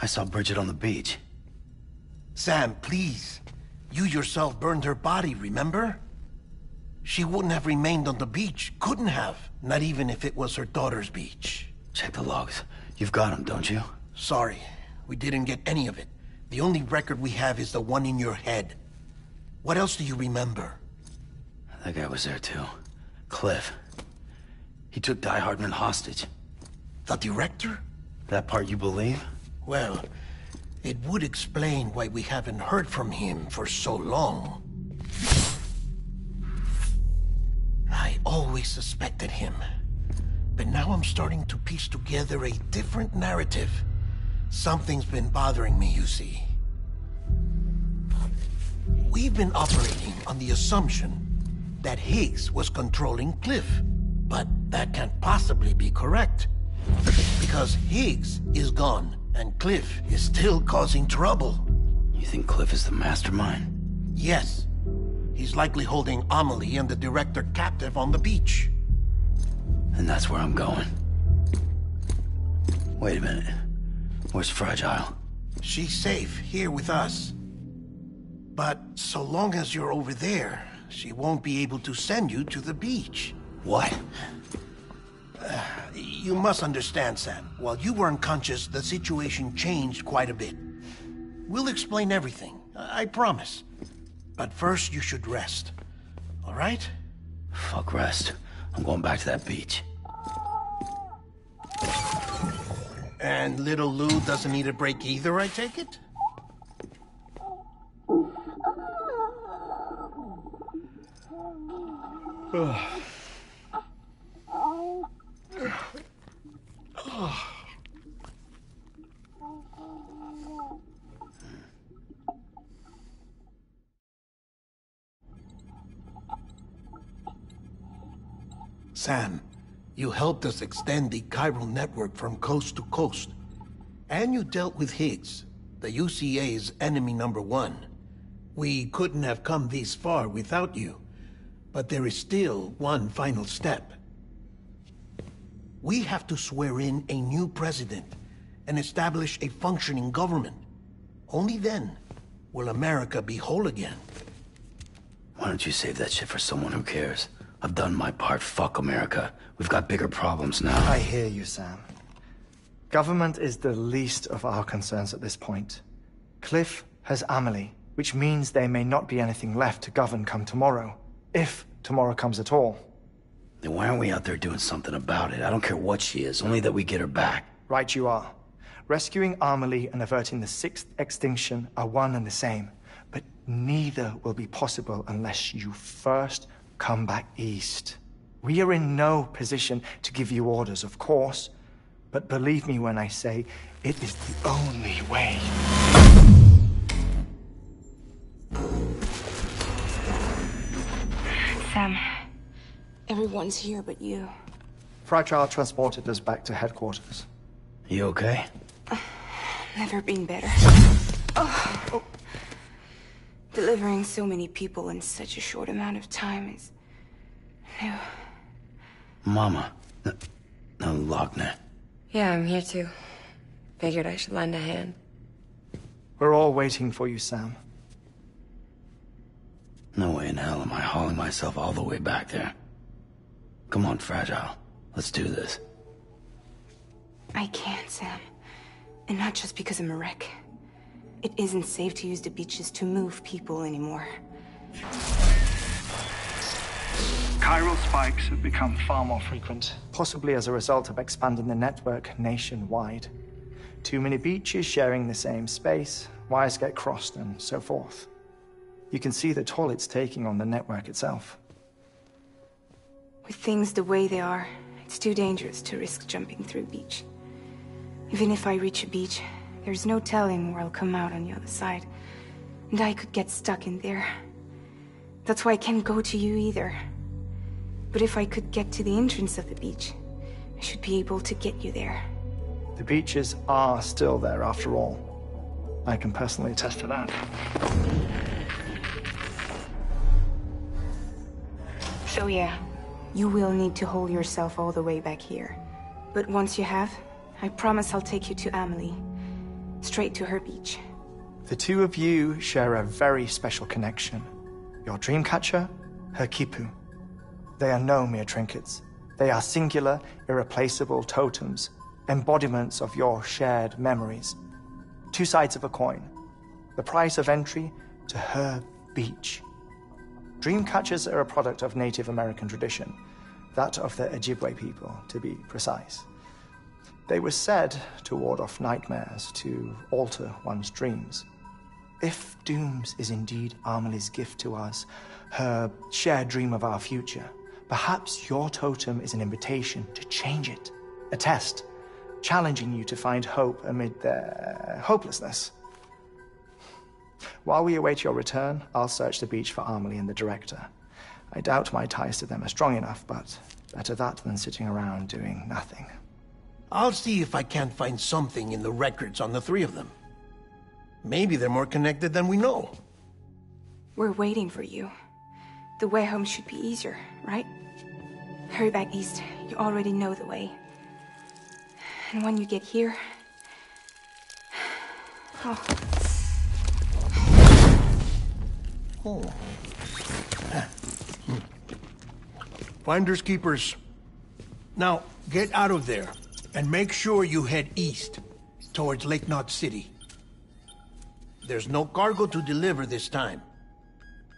I saw Bridget on the beach. Sam, please. You yourself burned her body, remember? She wouldn't have remained on the beach. Couldn't have. Not even if it was her daughter's beach. Check the logs. You've got them, don't you? Sorry. We didn't get any of it. The only record we have is the one in your head. What else do you remember? That guy was there too. Cliff. He took Die Hardman hostage. The director? That part you believe? Well, it would explain why we haven't heard from him for so long. I always suspected him. But now I'm starting to piece together a different narrative. Something's been bothering me, you see. We've been operating on the assumption that Higgs was controlling Cliff. But that can't possibly be correct. Because Higgs is gone, and Cliff is still causing trouble. You think Cliff is the mastermind? Yes. He's likely holding Amelie and the director captive on the beach. And that's where I'm going. Wait a minute. Where's Fragile? She's safe, here with us. But so long as you're over there, she won't be able to send you to the beach. What? You must understand, Sam. While you were unconscious, the situation changed quite a bit. We'll explain everything, I promise. But first, you should rest. All right? Fuck rest. I'm going back to that beach. And little Lou doesn't need a break either, I take it? Sam, you helped us extend the chiral network from coast to coast. And you dealt with Higgs, the UCA's enemy #1. We couldn't have come this far without you. But there is still one final step. We have to swear in a new president and establish a functioning government. Only then will America be whole again. Why don't you save that shit for someone who cares? I've done my part. Fuck America. We've got bigger problems now. I hear you, Sam. Government is the least of our concerns at this point. Cliff has Amelie, which means there may not be anything left to govern come tomorrow. If tomorrow comes at all. Then why aren't we out there doing something about it? I don't care what she is, only that we get her back. Right you are. Rescuing Amelie and averting the 6th extinction are one and the same. But neither will be possible unless you first come back east. We are in no position to give you orders, of course. But believe me when I say, it is the only way. Sam, everyone's here but you. Fragile transported us back to headquarters. You okay? Never been better. Oh. Delivering so many people in such a short amount of time is new. Mama. No, Lochner. Yeah, I'm here too. Figured I should lend a hand. We're all waiting for you, Sam. No way in hell am I hauling myself all the way back there. Come on, Fragile. Let's do this. I can't, Sam. And not just because I'm a wreck. It isn't safe to use the beaches to move people anymore. Chiral spikes have become far more frequent, possibly as a result of expanding the network nationwide. Too many beaches sharing the same space, wires get crossed, and so forth. You can see the toll it's taking on the network itself. With things the way they are, it's too dangerous to risk jumping through a beach. Even if I reach a beach, there's no telling where I'll come out on the other side. And I could get stuck in there. That's why I can't go to you either. But if I could get to the entrance of the beach, I should be able to get you there. The beaches are still there after all. I can personally attest to that. So yeah, you will need to hold yourself all the way back here. But once you have, I promise I'll take you to Amelie. Straight to her beach. The two of you share a very special connection. Your dreamcatcher, her Kipu. They are no mere trinkets. They are singular, irreplaceable totems, embodiments of your shared memories. Two sides of a coin. The price of entry to her beach. Dreamcatchers are a product of Native American tradition, that of the Ojibwe people, to be precise. They were said to ward off nightmares, to alter one's dreams. If Dooms is indeed Amelie's gift to us, her shared dream of our future, perhaps your totem is an invitation to change it. A test, challenging you to find hope amid their hopelessness. While we await your return, I'll search the beach for Amelie and the director. I doubt my ties to them are strong enough, but better that than sitting around doing nothing. I'll see if I can't find something in the records on the three of them. Maybe they're more connected than we know. We're waiting for you. The way home should be easier, right? Hurry back east. You already know the way. And when you get here... Oh. Finders keepers. Now, get out of there. And make sure you head east, towards Lake Knot City. There's no cargo to deliver this time.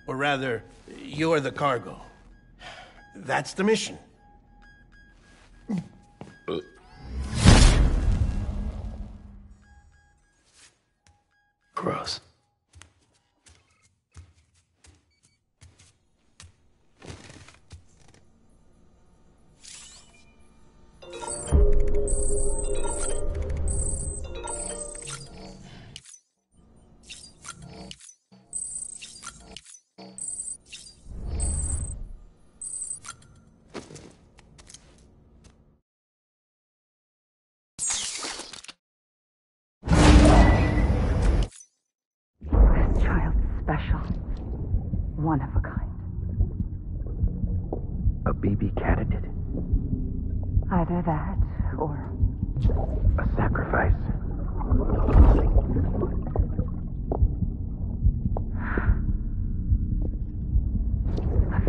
Or rather, you're the cargo. That's the mission. Gross. Special. One of a kind. A baby candidate? Either that, or... a sacrifice.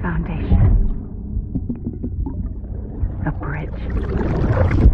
foundation. A bridge.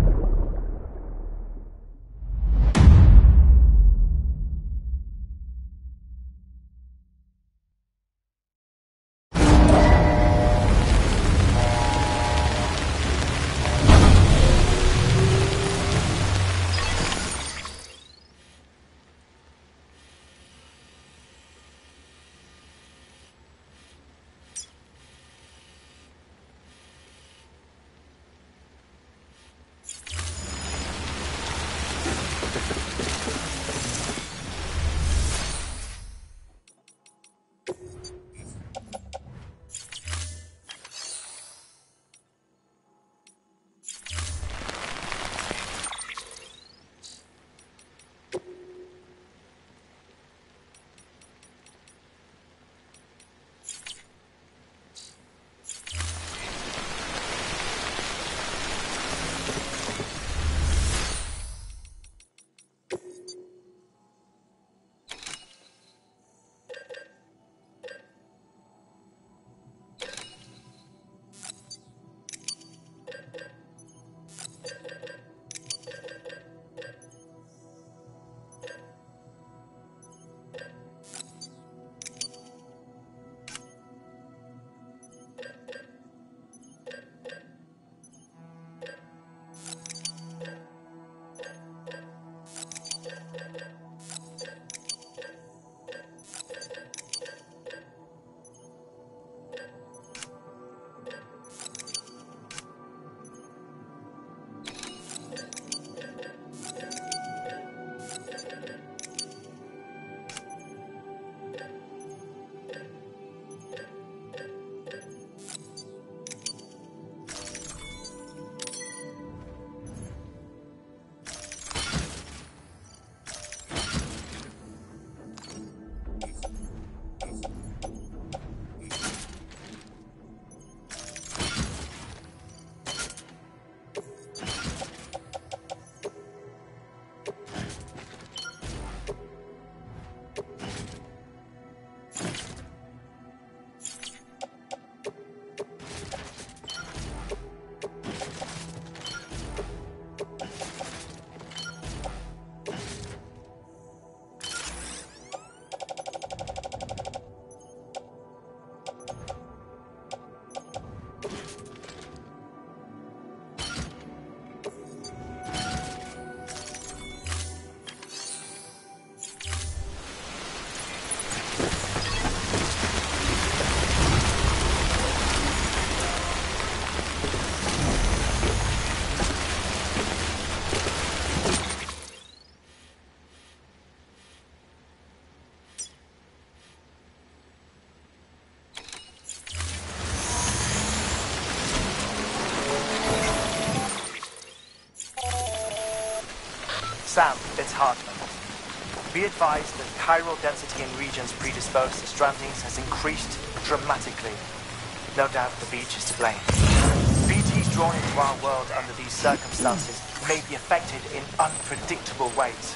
Sam, it's Hartman. Be advised that chiral density in regions predisposed to strandings has increased dramatically. No doubt the beach is to blame. BTs drawn into our world under these circumstances may be affected in unpredictable ways.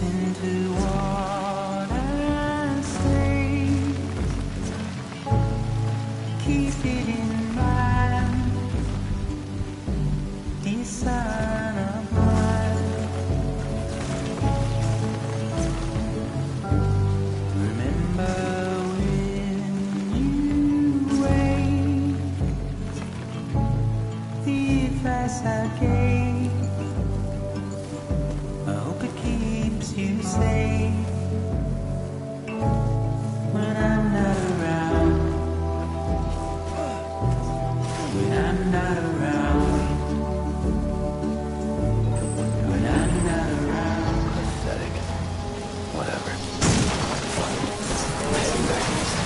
into what I say. Keep it in mind, this sign of mine. Remember when you wait, the advice I gave, I hope it keeps you safe when I'm not around. When I'm not around. When I'm not around. Pathetic. Whatever. I'm heading back east.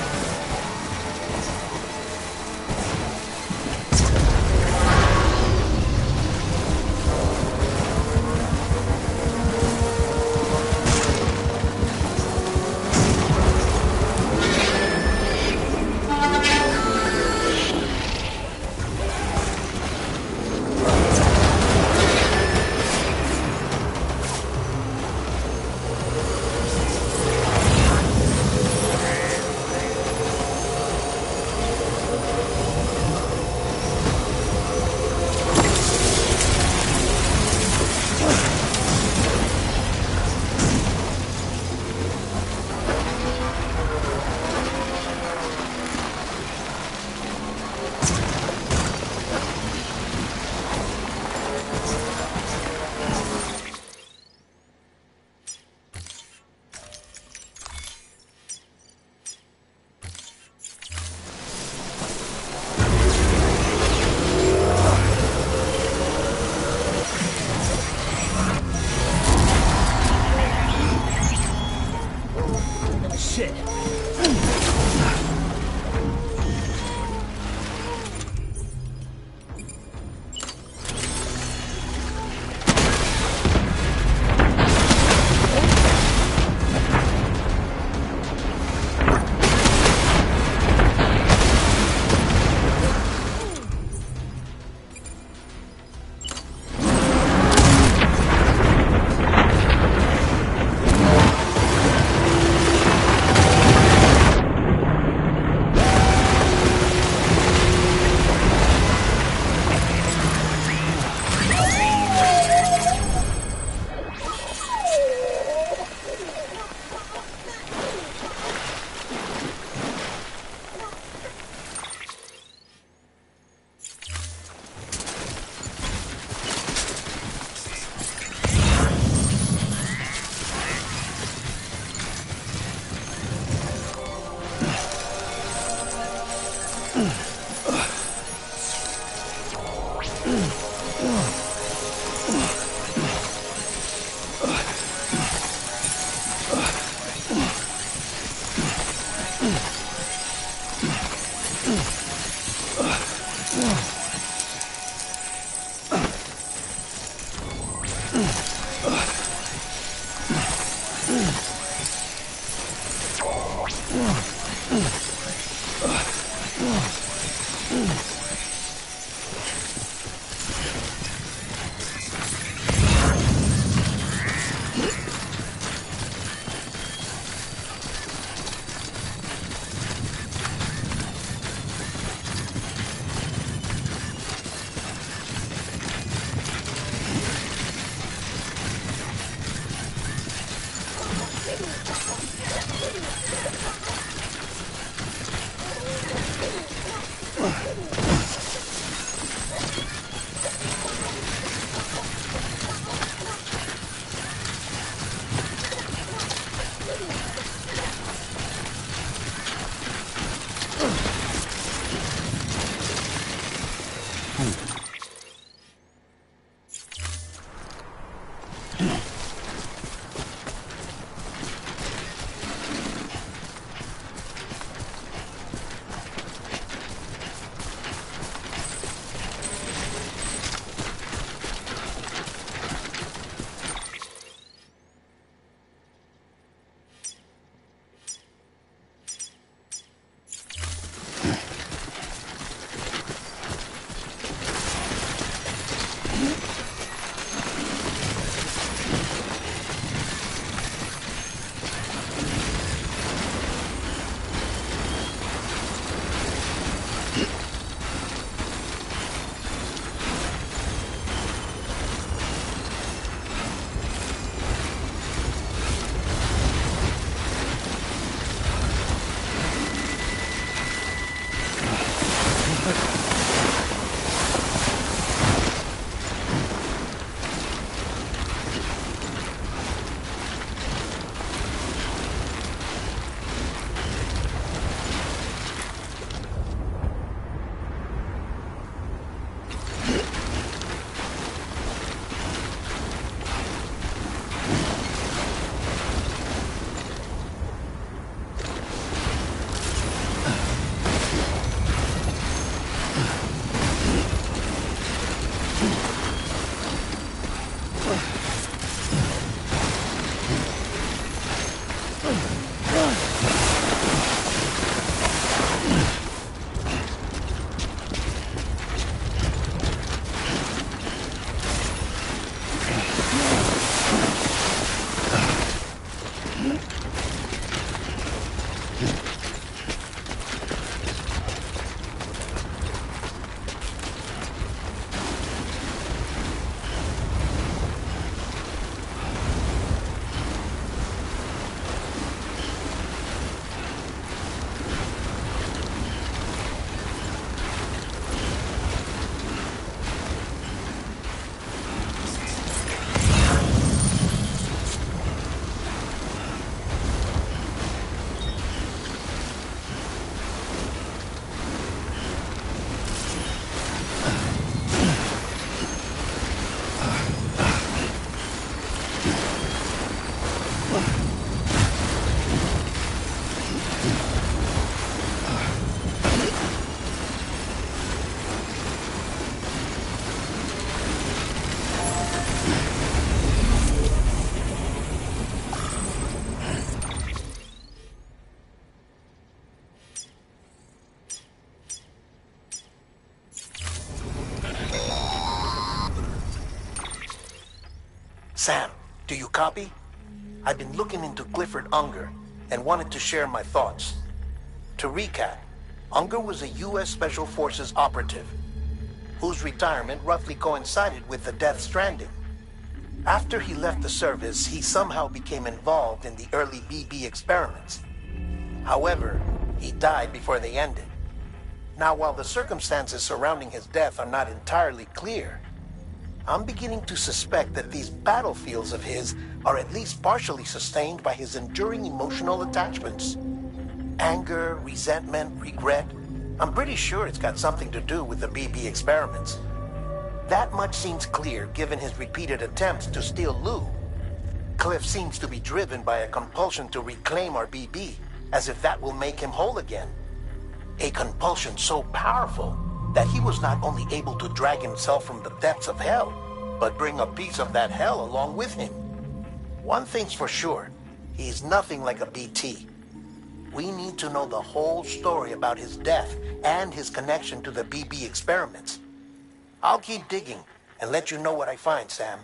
Shit. Sam, do you copy? I've been looking into Clifford Unger and wanted to share my thoughts. To recap, Unger was a U.S. Special Forces operative whose retirement roughly coincided with the Death Stranding. After he left the service, he somehow became involved in the early BB experiments. However, he died before they ended. Now, while the circumstances surrounding his death are not entirely clear, I'm beginning to suspect that these battlefields of his are at least partially sustained by his enduring emotional attachments. Anger, resentment, regret. I'm pretty sure it's got something to do with the BB experiments. That much seems clear given his repeated attempts to steal Lou. Cliff seems to be driven by a compulsion to reclaim our BB, as if that will make him whole again. A compulsion so powerful that he was not only able to drag himself from the depths of hell, but bring a piece of that hell along with him. One thing's for sure, he's nothing like a BT. We need to know the whole story about his death and his connection to the BB experiments. I'll keep digging and let you know what I find, Sam.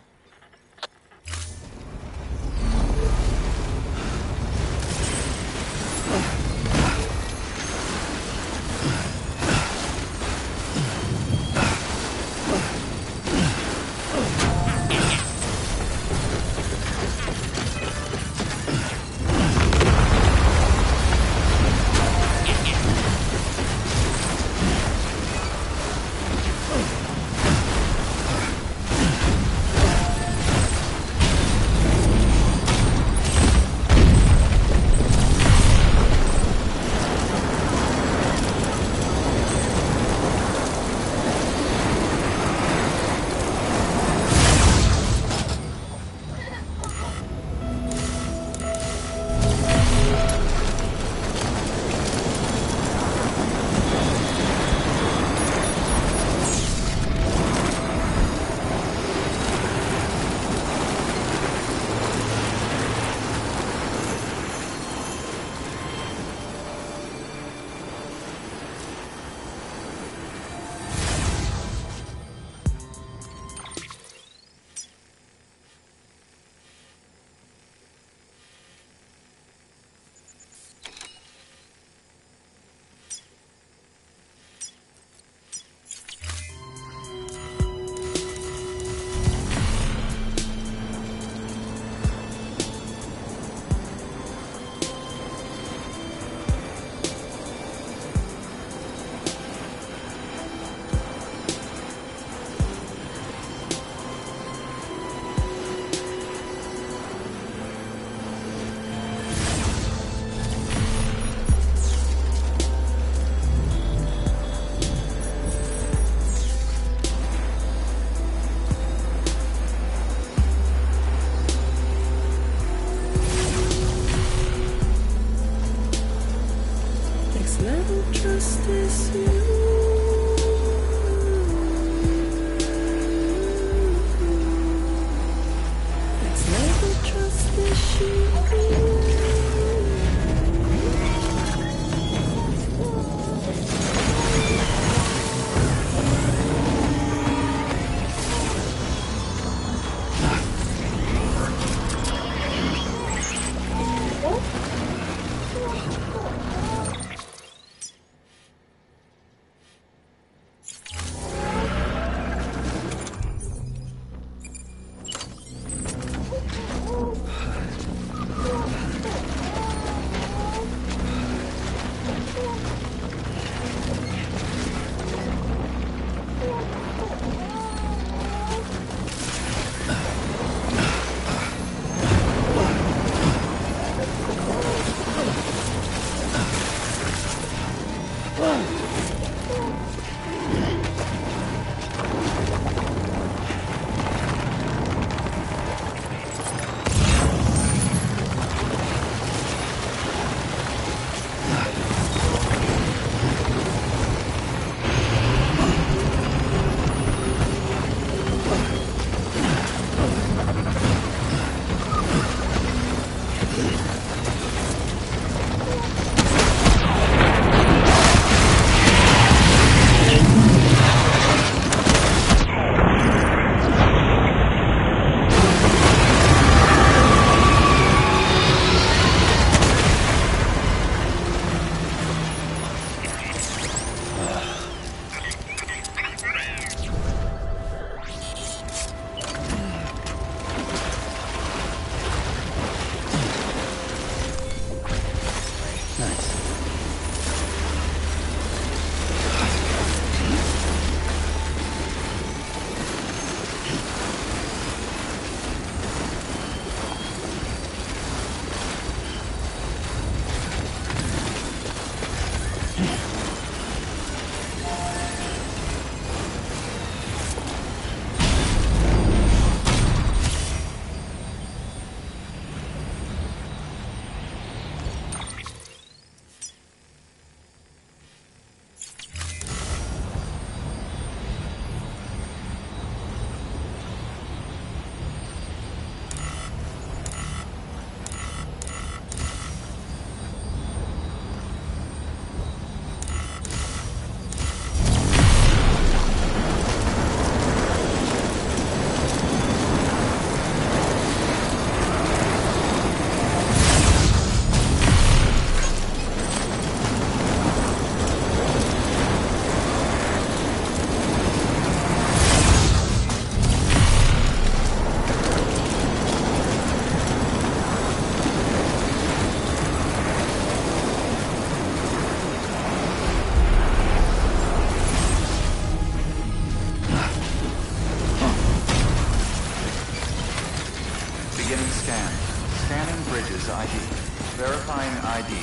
Verifying ID.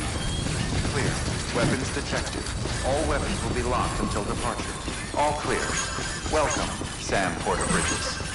Clear. Weapons detected. All weapons will be locked until departure. All clear. Welcome, Sam Porter Bridges.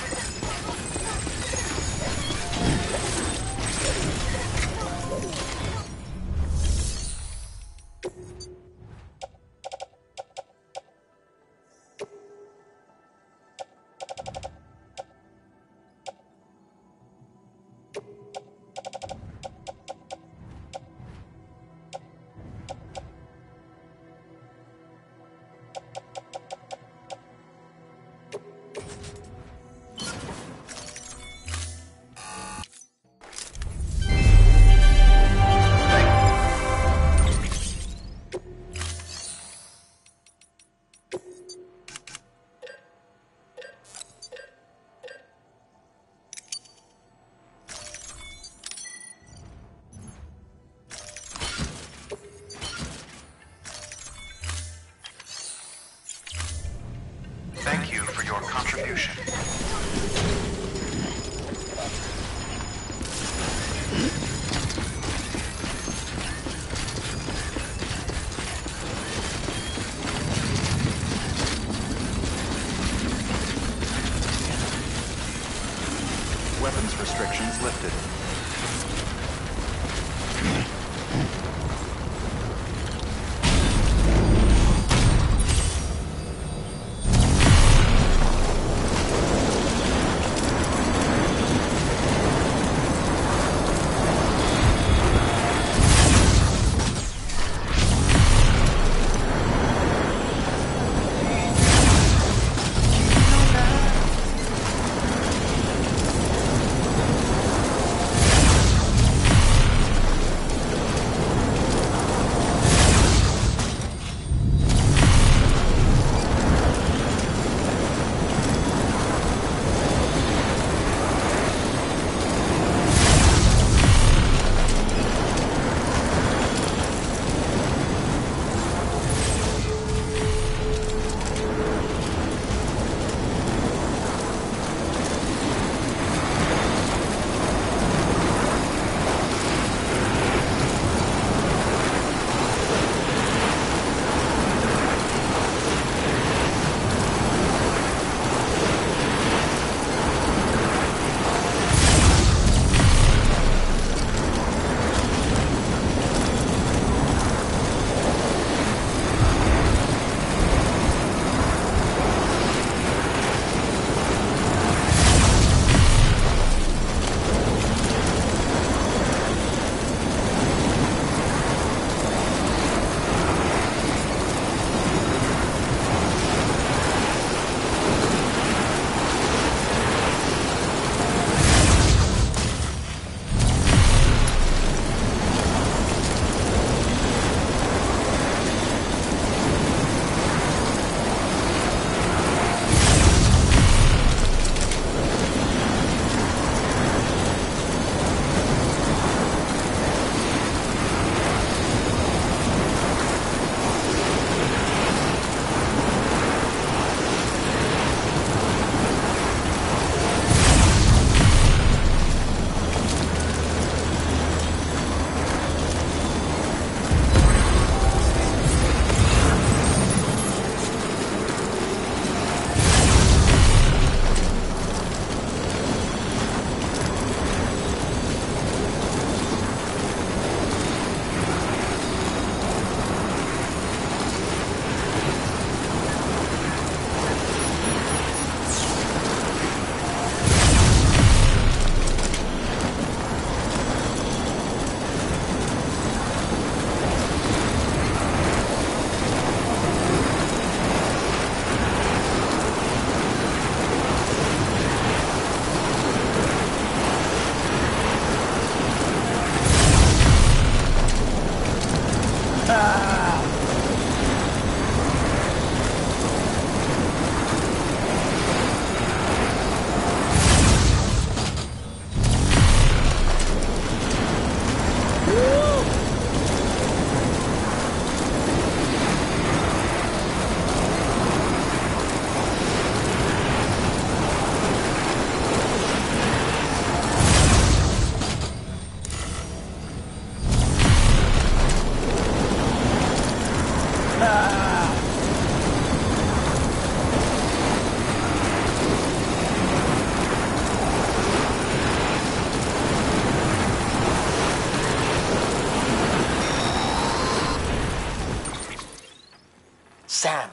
Sam,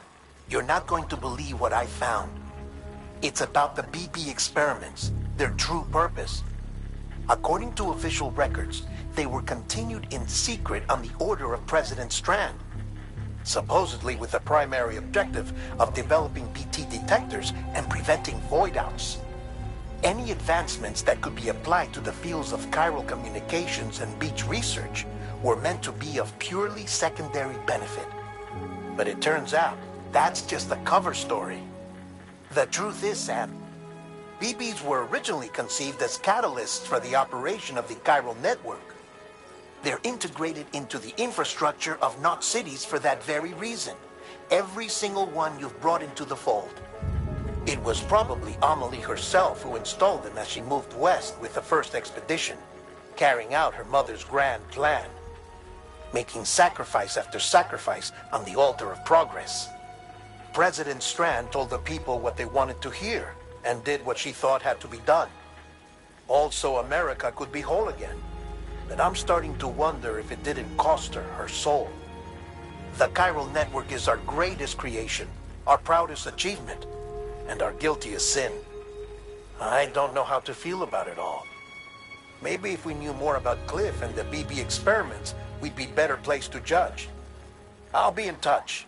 you're not going to believe what I found. It's about the BP experiments, their true purpose. According to official records, they were continued in secret on the order of President Strand, supposedly with the primary objective of developing BT detectors and preventing void-outs. Any advancements that could be applied to the fields of chiral communications and beach research were meant to be of purely secondary benefit. But it turns out, that's just the cover story. The truth is, Sam, BBs were originally conceived as catalysts for the operation of the chiral network. They're integrated into the infrastructure of Knot cities for that very reason. Every single one you've brought into the fold. It was probably Amelie herself who installed them as she moved west with the first expedition, carrying out her mother's grand plan, making sacrifice after sacrifice on the altar of progress. President Strand told the people what they wanted to hear and did what she thought had to be done. Also, America could be whole again. But I'm starting to wonder if it didn't cost her her soul. The chiral network is our greatest creation, our proudest achievement, and our guiltiest sin. I don't know how to feel about it all. Maybe if we knew more about Cliff and the BB experiments, we'd be better placed to judge. I'll be in touch.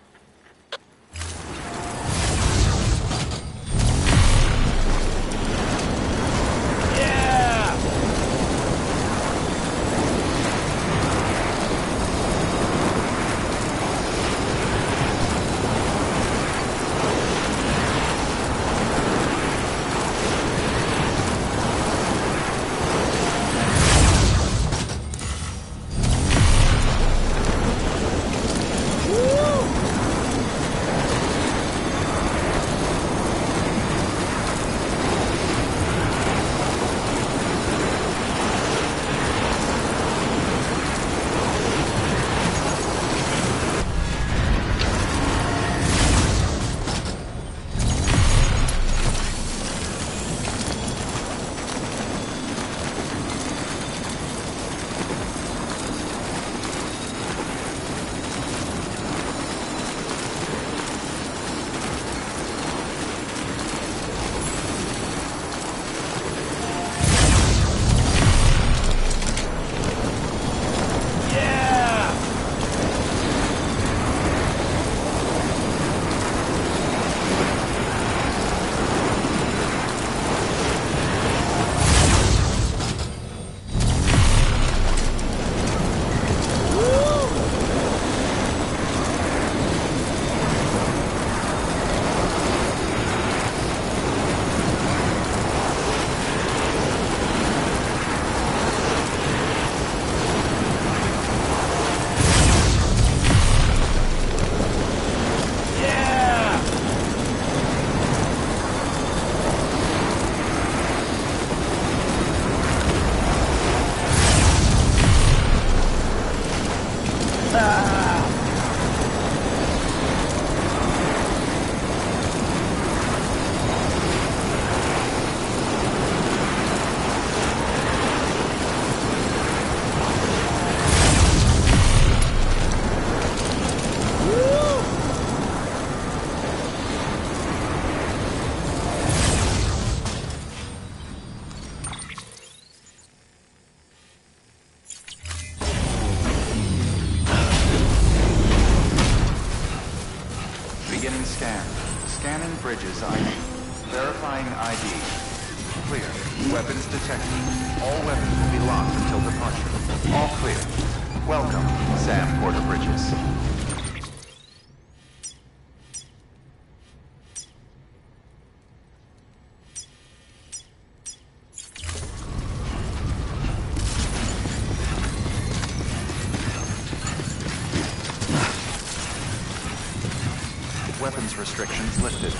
Beginning scan. Scanning bridges ID. Verifying ID. Clear. Weapons detected. All weapons will be locked until departure. All clear. Welcome, Sam Porter Bridges. Weapons restrictions lifted.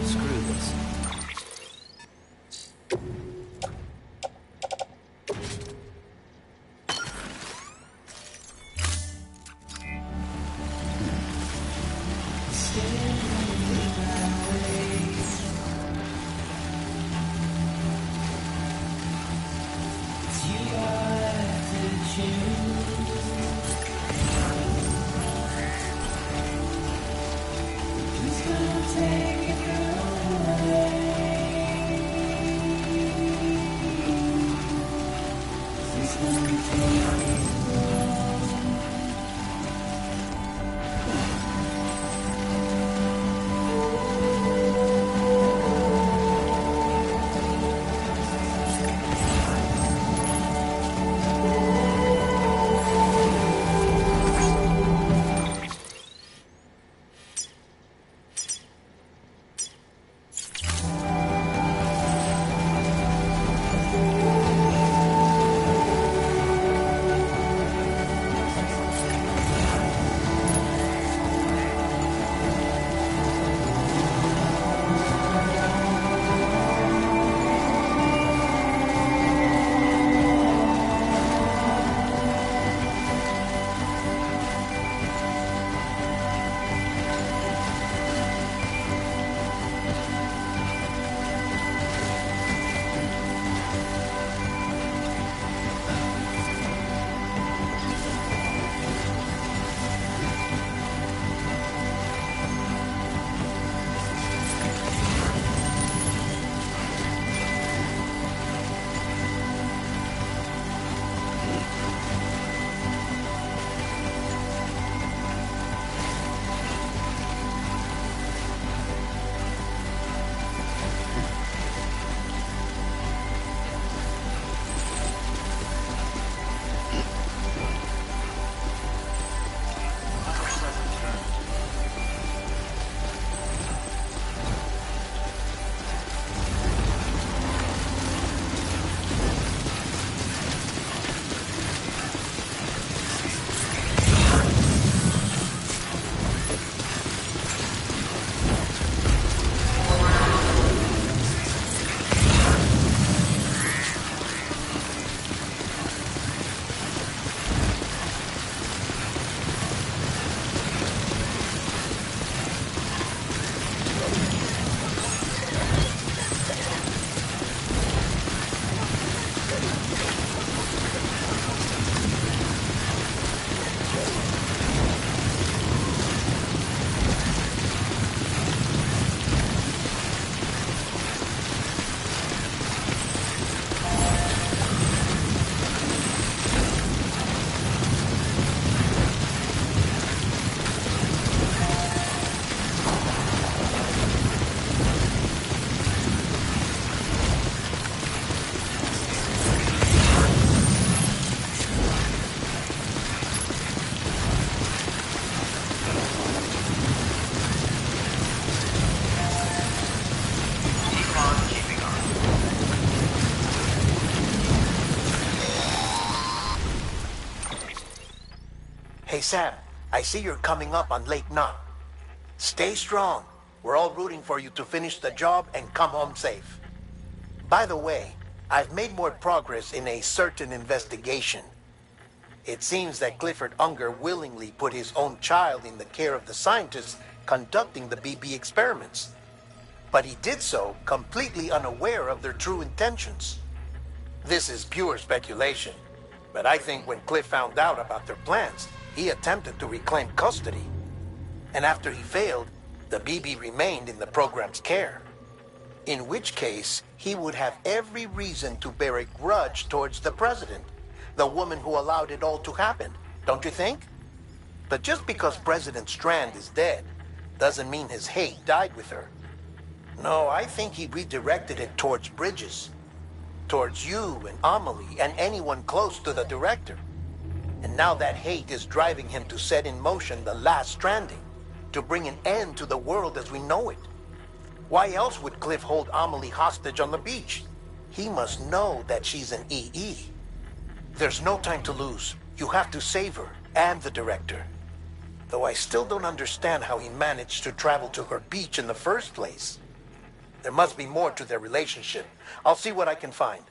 Screw this. Hey, Sam, I see you're coming up on Lake Knot. Stay strong. We're all rooting for you to finish the job and come home safe. By the way, I've made more progress in a certain investigation. It seems that Clifford Unger willingly put his own child in the care of the scientists conducting the BB experiments. But he did so completely unaware of their true intentions. This is pure speculation, but I think when Cliff found out about their plans, he attempted to reclaim custody. And after he failed, the BB remained in the program's care. In which case, he would have every reason to bear a grudge towards the president, the woman who allowed it all to happen, don't you think? But just because President Strand is dead, doesn't mean his hate died with her. No, I think he redirected it towards Bridges. Towards you and Amelie and anyone close to the director. And now that hate is driving him to set in motion the last Stranding, to bring an end to the world as we know it. Why else would Cliff hold Amelie hostage on the beach? He must know that she's an EE. There's no time to lose. You have to save her and the director. Though I still don't understand how he managed to travel to her beach in the first place. There must be more to their relationship. I'll see what I can find.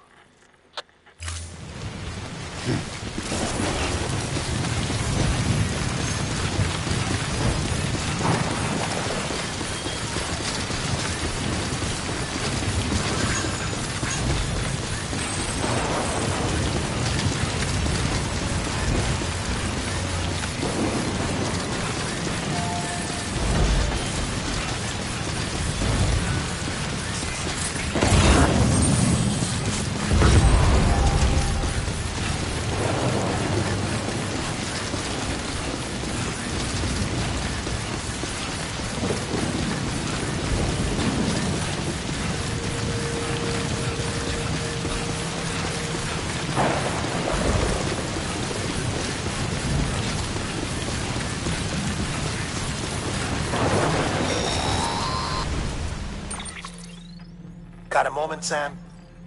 Got a moment, Sam?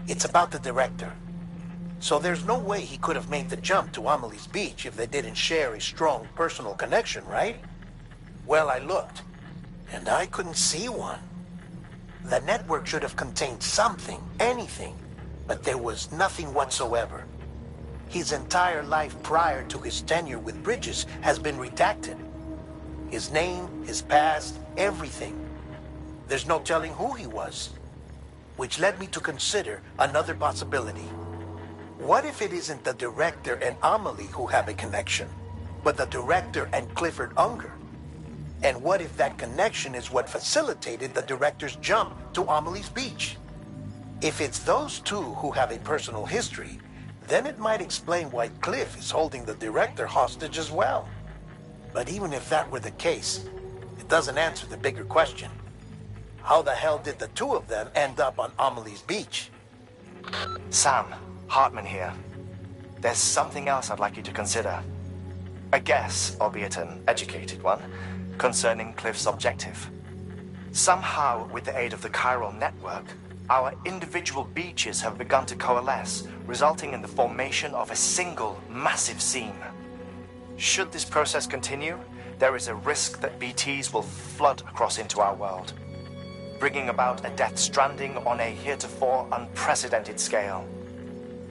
It's about the director. So there's no way he could have made the jump to Amelie's beach if they didn't share a strong personal connection, right? Well, I looked, and I couldn't see one. The network should have contained something, anything, but there was nothing whatsoever. His entire life prior to his tenure with Bridges has been redacted. His name, his past, everything. There's no telling who he was. Which led me to consider another possibility. What if it isn't the director and Amelie who have a connection, but the director and Clifford Unger? And what if that connection is what facilitated the director's jump to Amelie's beach? If it's those two who have a personal history, then it might explain why Cliff is holding the director hostage as well. But even if that were the case, it doesn't answer the bigger question. How the hell did the two of them end up on Amelie's beach? Sam, Hartman here. There's something else I'd like you to consider. A guess, albeit an educated one, concerning Cliff's objective. Somehow, with the aid of the chiral network, our individual beaches have begun to coalesce, resulting in the formation of a single, massive seam. Should this process continue, there is a risk that BTs will flood across into our world, bringing about a death stranding on a heretofore unprecedented scale.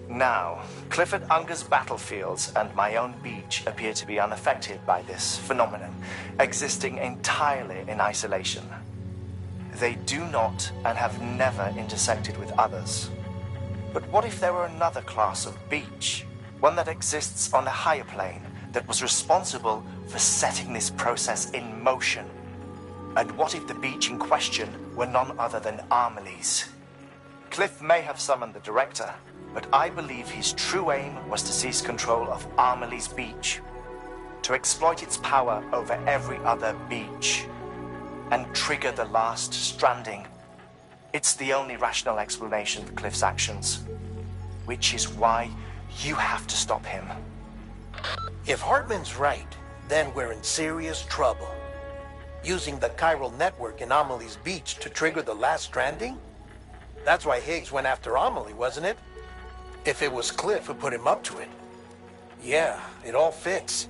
Now, Clifford Unger's battlefields and my own beach appear to be unaffected by this phenomenon, existing entirely in isolation. They do not and have never intersected with others. But what if there were another class of beach, one that exists on a higher plane, that was responsible for setting this process in motion? And what if the beach in question were none other than Amelie's? Cliff may have summoned the director, but I believe his true aim was to seize control of Amelie's beach, to exploit its power over every other beach, and trigger the last Stranding. It's the only rational explanation for Cliff's actions, which is why you have to stop him. If Hartman's right, then we're in serious trouble. Using the chiral network in Amelie's beach to trigger the last Stranding? That's why Higgs went after Amelie, wasn't it? If it was Cliff who put him up to it. Yeah, it all fits.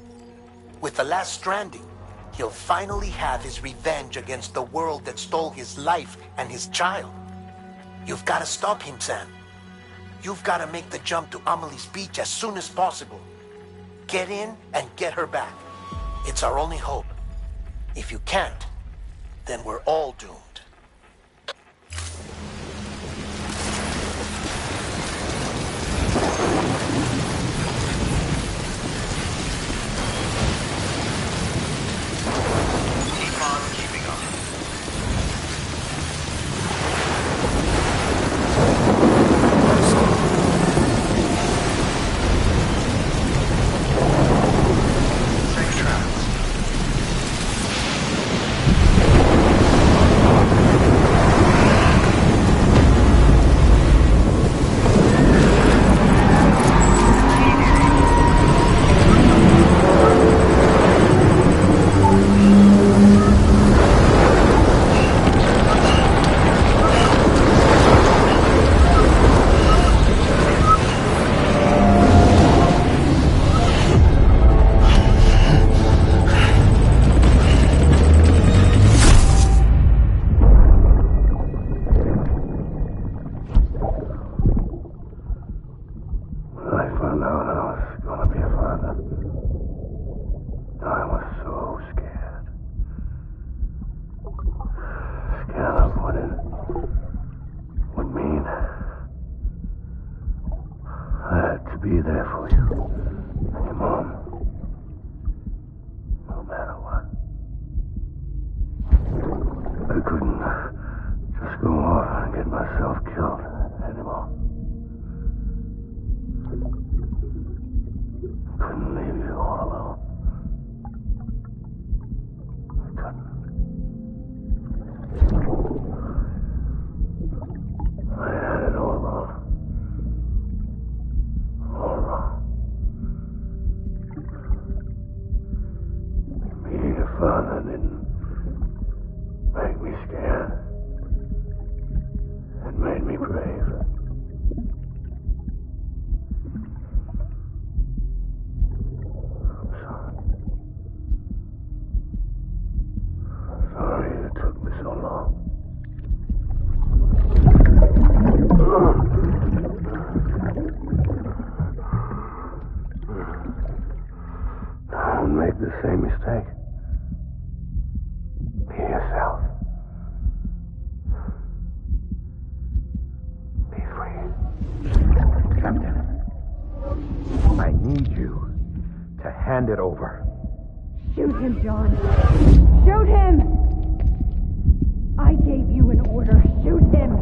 With the last Stranding, he'll finally have his revenge against the world that stole his life and his child. You've got to stop him, Sam. You've got to make the jump to Amelie's beach as soon as possible. Get in and get her back. It's our only hope. If you can't, then we're all doomed. be there for you. And your mom. No matter what. I couldn't just go off and get myself killed anymore. Couldn't leave you all alone. I couldn't. I had it all wrong. All wrong. Being a father didn't make me scared. It made me brave. I'm sorry. Sorry it took me so long. Don't make the same mistake. Be yourself. Be free. Captain, I need you to hand it over. Shoot him, John. Shoot him! I gave you an order. Shoot him!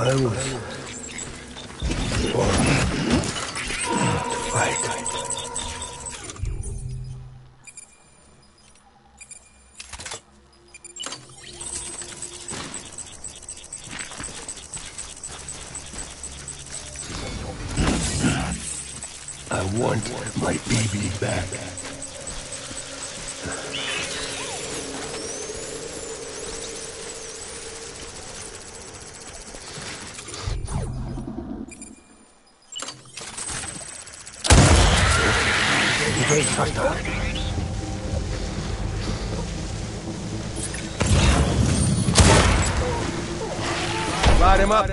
I was born to fight. I want my baby back. Engage hostile. Light him up.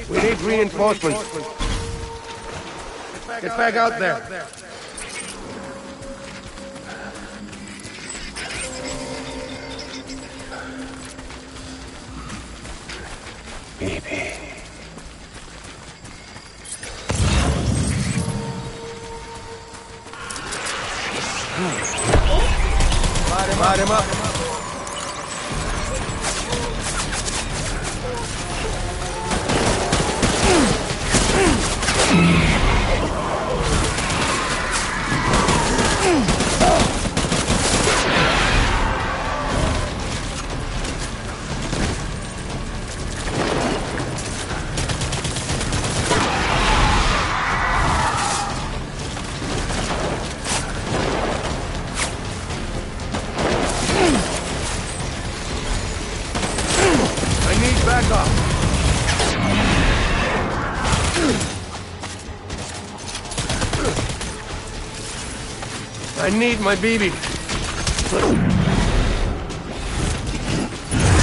We need reinforcements. Get back out there. Baby. Light him up. Back up. I need my BB.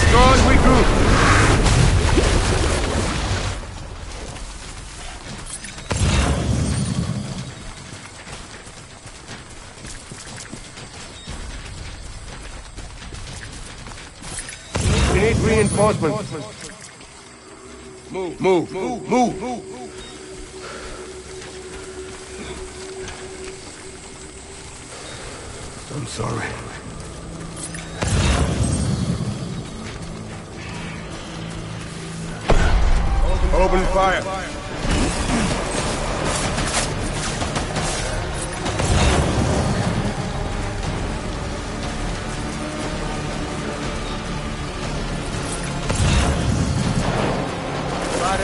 Strong regroup. We need reinforcements. Move. I'm sorry. Open fire.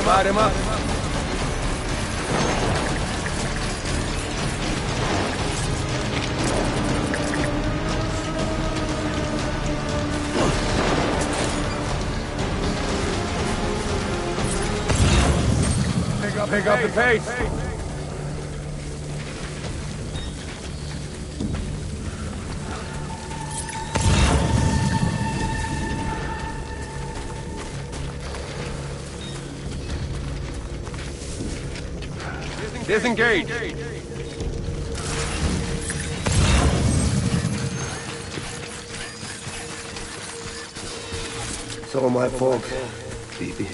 Light him up. Pick up the pace. Disengage. It's all my fault, baby.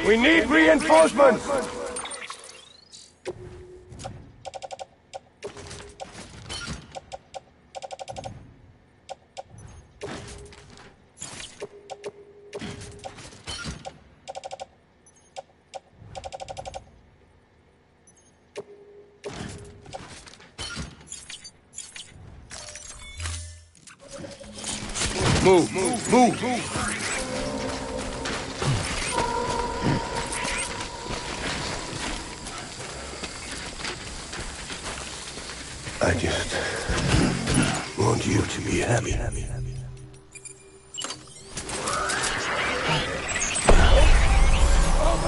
We need reinforcements! Move! I just want you to be happy.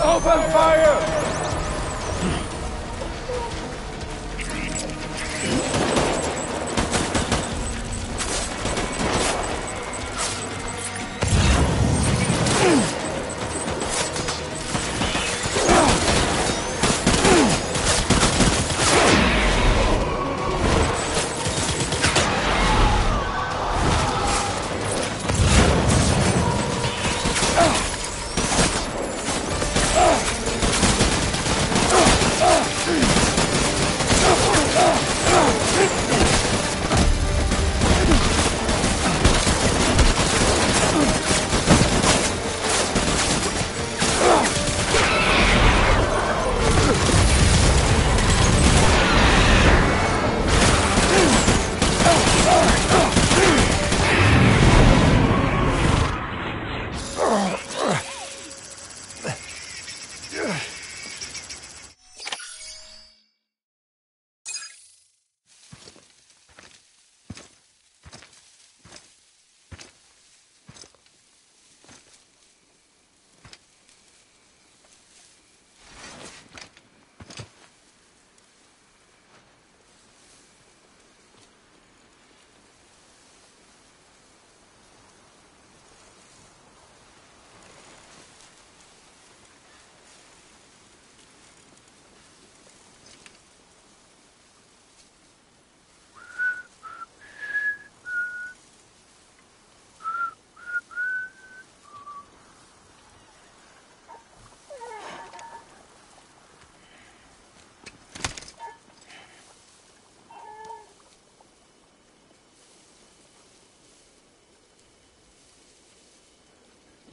Open fire!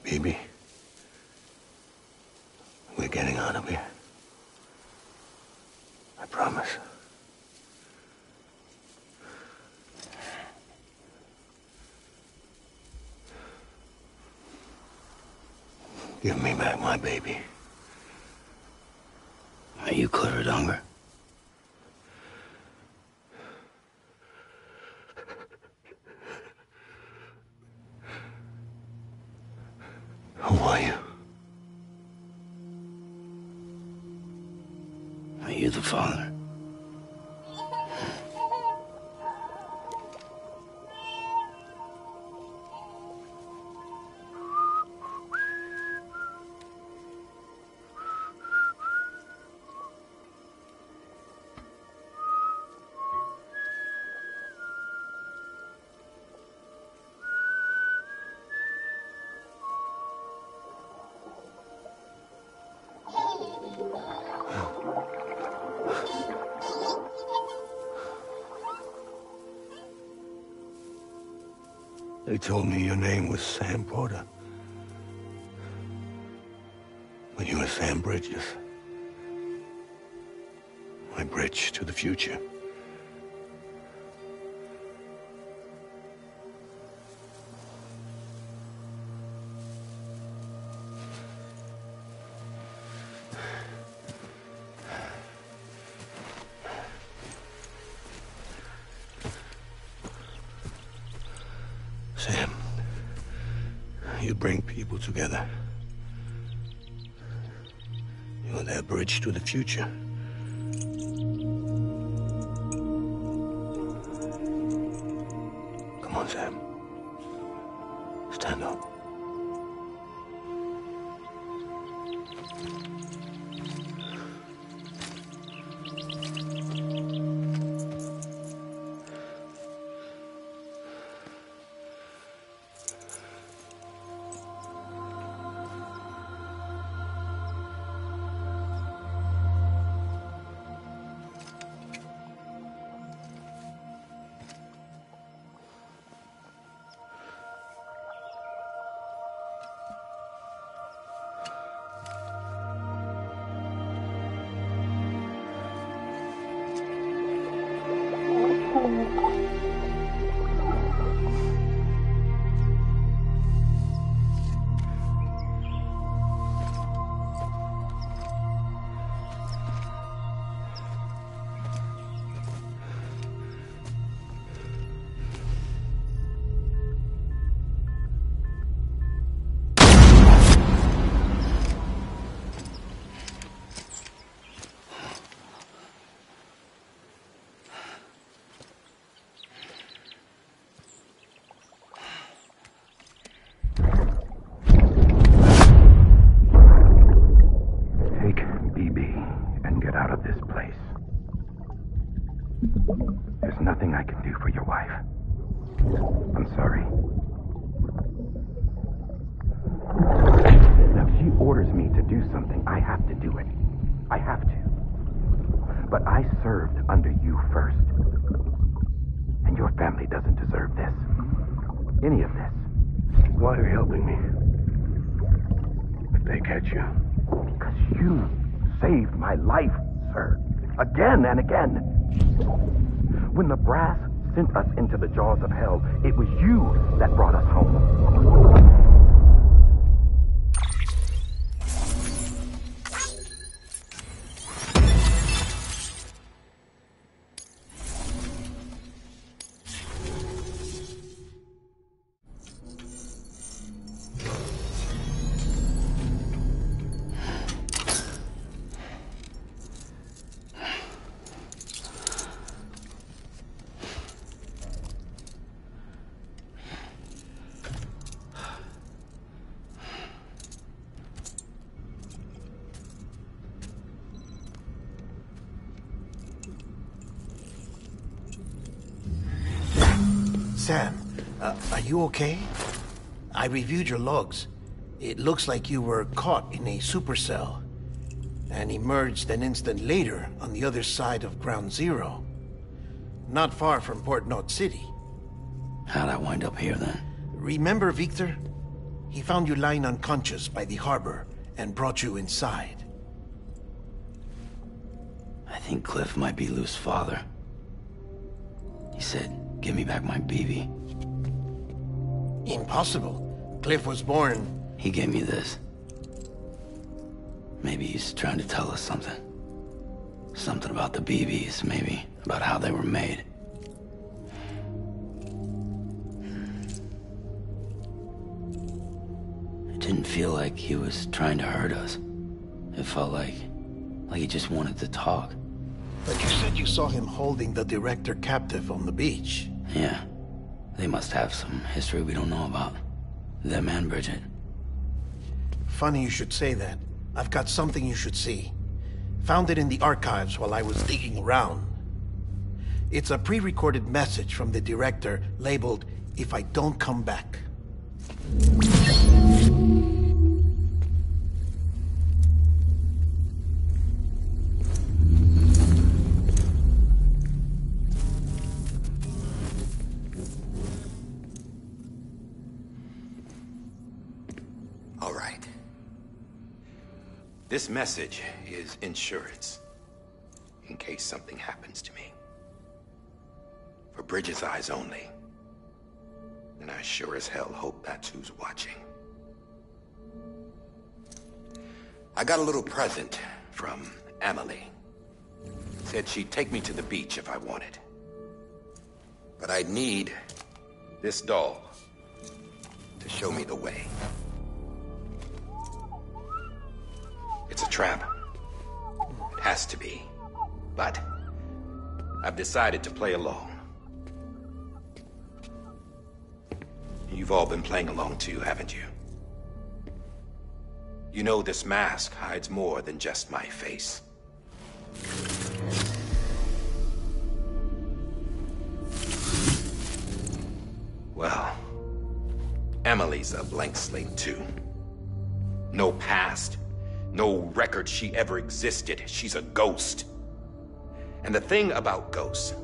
Baby, we're getting out of here. I promise. Give me back my baby. Are you clear of hunger? Who are you? Are you the father? They told me your name was Sam Porter. But you were Sam Bridges. My bridge to the future. Sam, you bring people together. You're their bridge to the future. Come on, Sam. Stand up. There's nothing I can do for your wife. I'm sorry. Now, if she orders me to do something, I have to do it. I have to. But I served under you first. And your family doesn't deserve this. Any of this. Why are you helping me? If they catch you. Because you saved my life, sir. Again and again. When the brass sent us into the jaws of hell, it was you that brought us home. Sam, are you okay? I reviewed your logs. It looks like you were caught in a supercell and emerged an instant later on the other side of Ground Zero. Not far from Port Knot City. How'd I wind up here then? Remember Victor? He found you lying unconscious by the harbor and brought you inside. I think Cliff might be Lou's father. He said, give me back my BB. Impossible. Cliff was born... He gave me this. Maybe he's trying to tell us something. Something about the BBs, maybe. About how they were made. It didn't feel like he was trying to hurt us. It felt like he just wanted to talk. But you said you saw him holding the director captive on the beach. Yeah. They must have some history we don't know about. Them and Bridget. Funny you should say that. I've got something you should see. Found it in the archives while I was digging around. It's a pre-recorded message from the director labeled, "If I don't come back." This message is insurance, in case something happens to me. For Bridget's eyes only. And I sure as hell hope that's who's watching. I got a little present from Emily. Said she'd take me to the beach if I wanted. But I'd need this doll to show me the way. It's a trap. It has to be. But I've decided to play along. You've all been playing along too, haven't you? You know this mask hides more than just my face. Well, Emily's a blank slate too. No past, no record she ever existed. She's a ghost. And the thing about ghosts,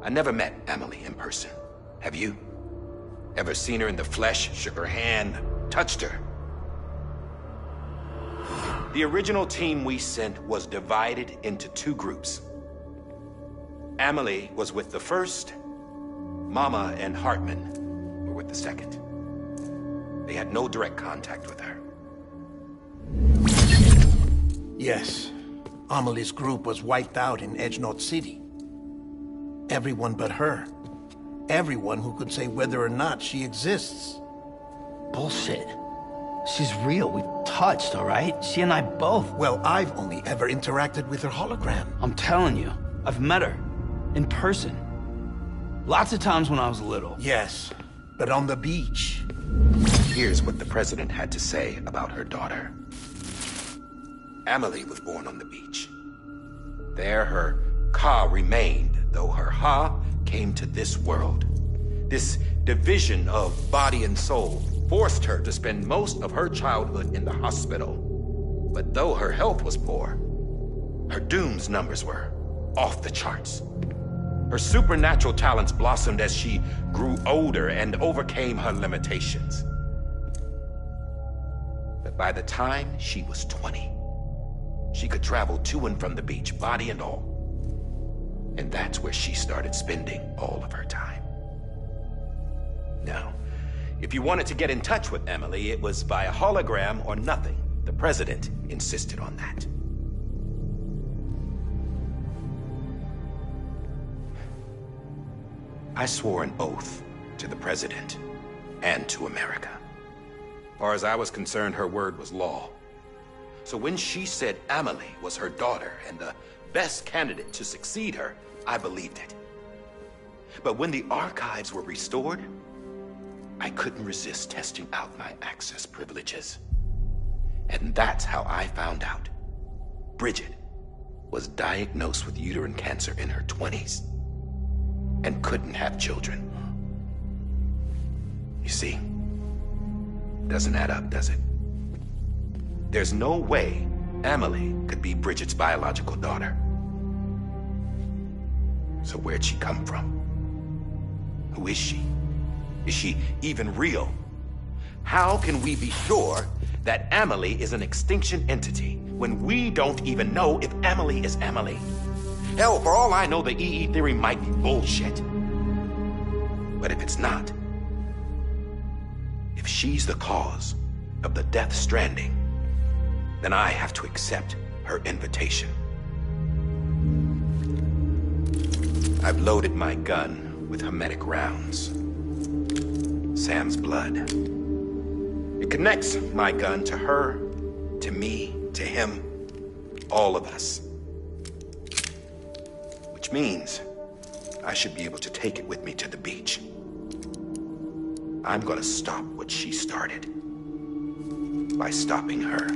I never met Emily in person. Have you? Ever seen her in the flesh, shook her hand, touched her? The original team we sent was divided into two groups. Emily was with the first. Mama and Hartman were with the second. They had no direct contact with her. Yes. Amelie's group was wiped out in Edgenorth City. Everyone but her. Everyone who could say whether or not she exists. Bullshit. She's real. We touched, all right? She and I both. Well, I've only ever interacted with her hologram. I'm telling you, I've met her. In person. Lots of times when I was little. Yes, but on the beach. Here's what the president had to say about her daughter. Emily was born on the beach. There her Ka remained, though her Ha came to this world. This division of body and soul forced her to spend most of her childhood in the hospital. But though her health was poor, her Doom's numbers were off the charts. Her supernatural talents blossomed as she grew older and overcame her limitations. But by the time she was 20, she could travel to and from the beach, body and all. And that's where she started spending all of her time. Now, if you wanted to get in touch with Emily, it was via hologram or nothing. The president insisted on that. I swore an oath to the president and to America. As far as I was concerned, her word was law. So when she said Emily was her daughter and the best candidate to succeed her, I believed it. But when the archives were restored, I couldn't resist testing out my access privileges. And that's how I found out Bridget was diagnosed with uterine cancer in her 20s and couldn't have children. You see, doesn't add up, does it? There's no way Emily could be Bridget's biological daughter. So where'd she come from? Who is she? Is she even real? How can we be sure that Emily is an extinction entity when we don't even know if Emily is Emily? Hell, for all I know, the EE theory might be bullshit. But if it's not, if she's the cause of the death stranding, then I have to accept her invitation. I've loaded my gun with hermetic rounds. Sam's blood. It connects my gun to her, to me, to him, all of us. Which means I should be able to take it with me to the beach. I'm gonna stop what she started by stopping her.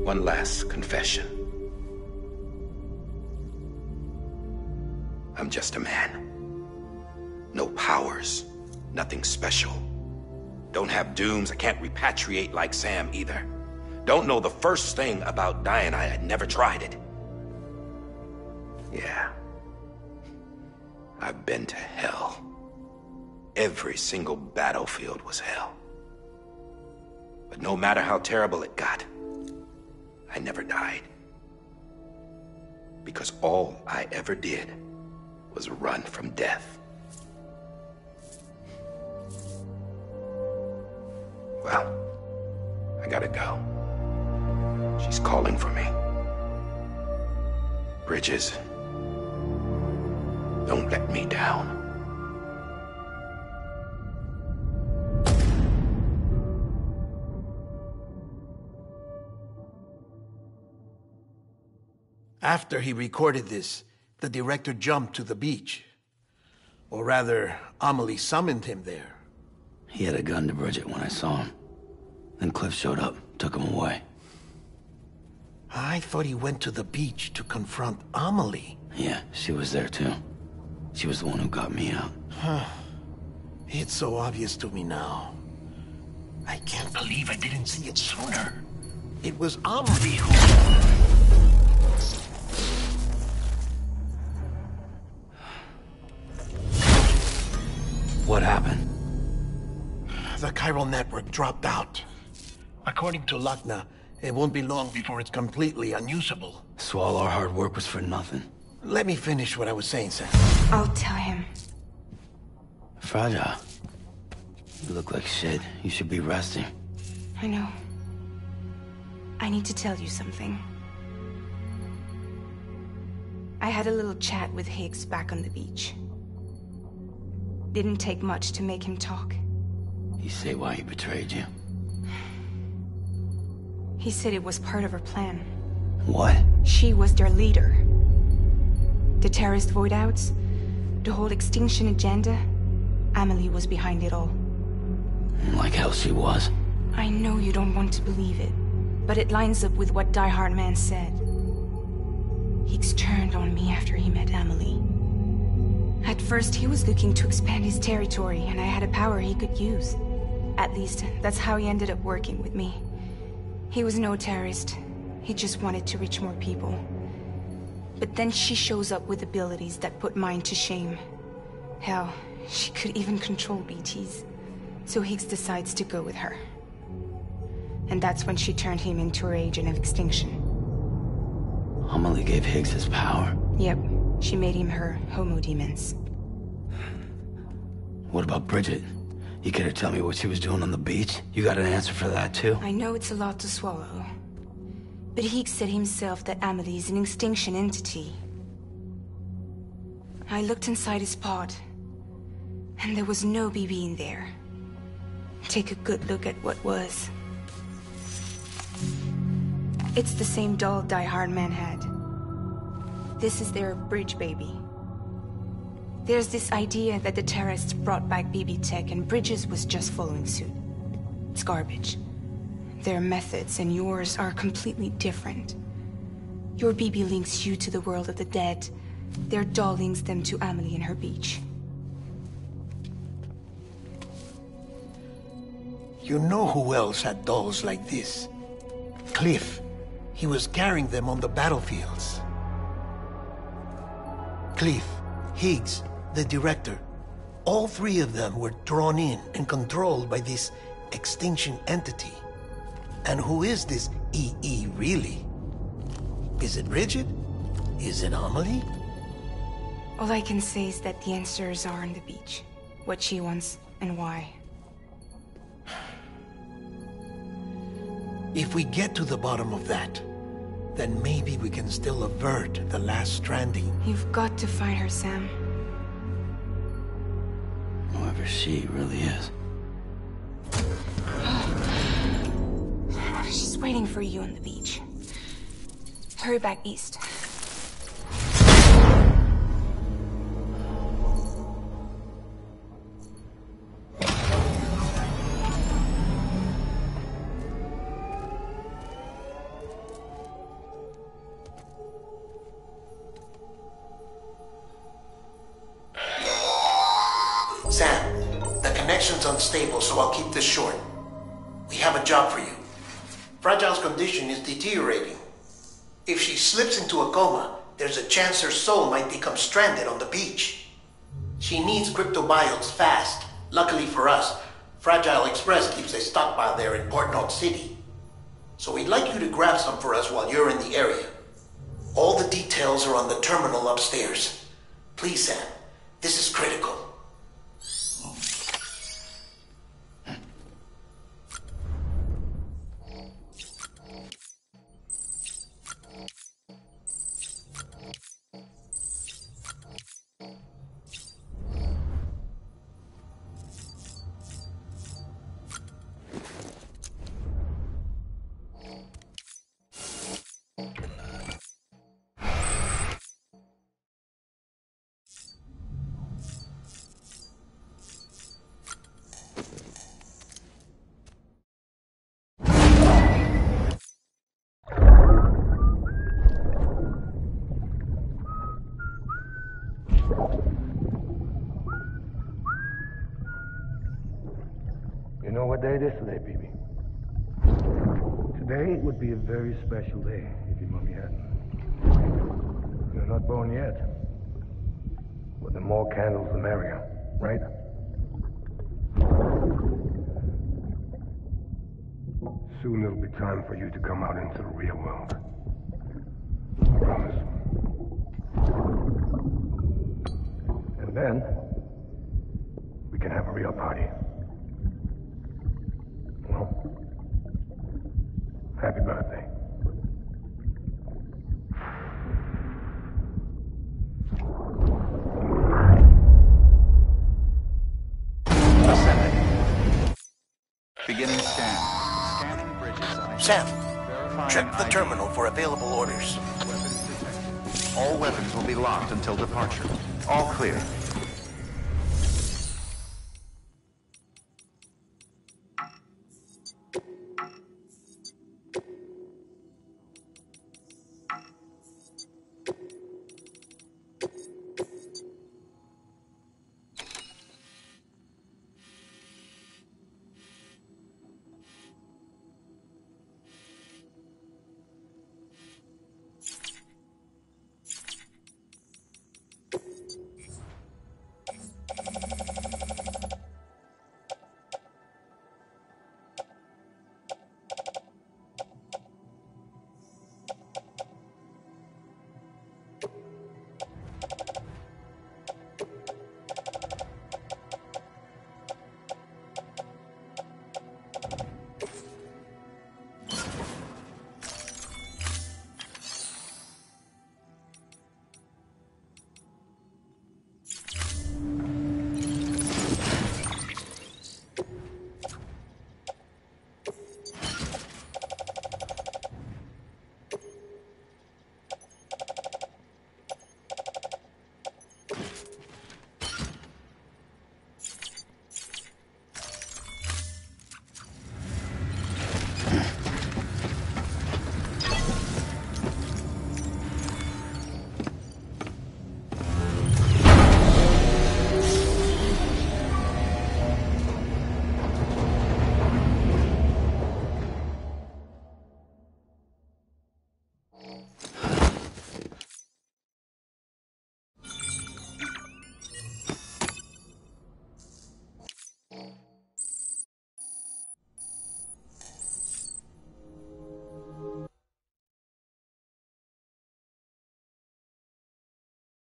One last confession. I'm just a man. No powers, nothing special. Don't have dooms, I can't repatriate like Sam either. Don't know the first thing about dying, I had never tried it. Yeah. I've been to hell. Every single battlefield was hell. But no matter how terrible it got, I never died. Because all I ever did was run from death. Well, I gotta go. She's calling for me. Bridges, don't let me down. After he recorded this, the director jumped to the beach. Or rather, Amelie summoned him there. He had a gun to Bridget when I saw him. Then Cliff showed up, took him away. I thought he went to the beach to confront Amelie. Yeah, she was there too. She was the one who got me out. It's so obvious to me now. I can't believe I didn't see it sooner. It was Amelie who... What happened? The chiral network dropped out. According to Luckna, it won't be long before it's completely unusable. So all our hard work was for nothing. Let me finish what I was saying, Sam. I'll tell him. Fragile. You look like shit. You should be resting. I know. I need to tell you something. I had a little chat with Higgs back on the beach. Didn't take much to make him talk. You say why he betrayed you? He said it was part of her plan. What? She was their leader. The terrorist voidouts, the whole extinction agenda, Amelie was behind it all. Like hell she was. I know you don't want to believe it, but it lines up with what Die Hard Man said. Higgs turned on me after he met Amelie. At first, he was looking to expand his territory, and I had a power he could use. At least, that's how he ended up working with me. He was no terrorist. He just wanted to reach more people. But then she shows up with abilities that put mine to shame. Hell, she could even control BTs. So Higgs decides to go with her. And that's when she turned him into her agent of extinction. Amelie gave Higgs his power? Yep. She made him her homo demons. What about Bridget? You care to tell me what she was doing on the beach? You got an answer for that too? I know it's a lot to swallow. But Higgs said himself that Amelie is an extinction entity. I looked inside his pod, and there was no BB in there. Take a good look at what was. It's the same doll Die Hard Man had. This is their bridge baby. There's this idea that the terrorists brought back BB tech and Bridges was just following suit. It's garbage. Their methods and yours are completely different. Your BB links you to the world of the dead. Their doll links them to Amelie and her beach. You know who else had dolls like this? Cliff. He was carrying them on the battlefields. Cliff, Higgs, the director, all three of them were drawn in and controlled by this extinction entity. And who is this EE really? Is it Bridget? Is it Amelie? All I can say is that the answers are on the beach. What she wants and why. If we get to the bottom of that, then maybe we can still avert the last stranding. You've got to find her, Sam. Whoever she really is. She's waiting for you on the beach. Hurry back east. Sam, the connection's unstable, so I'll keep this short. We have a job for you. Fragile's condition is deteriorating. If she slips into a coma, there's a chance her soul might become stranded on the beach. She needs cryptobiotes fast. Luckily for us, Fragile Express keeps a stockpile there in Port Knot City. So we'd like you to grab some for us while you're in the area. All the details are on the terminal upstairs. Please, Sam. This is critical. You know what day it is today, BB? Today would be a very special day if your mommy hadn't. You're not born yet. But the more candles, the merrier, right? Soon it'll be time for you to come out into the real world. I promise. And then, we can have a real party. Well, happy birthday. Ascending. Beginning scan. Scanning bridges. Sam, check the terminal for available orders. All weapons will be locked until departure. All clear.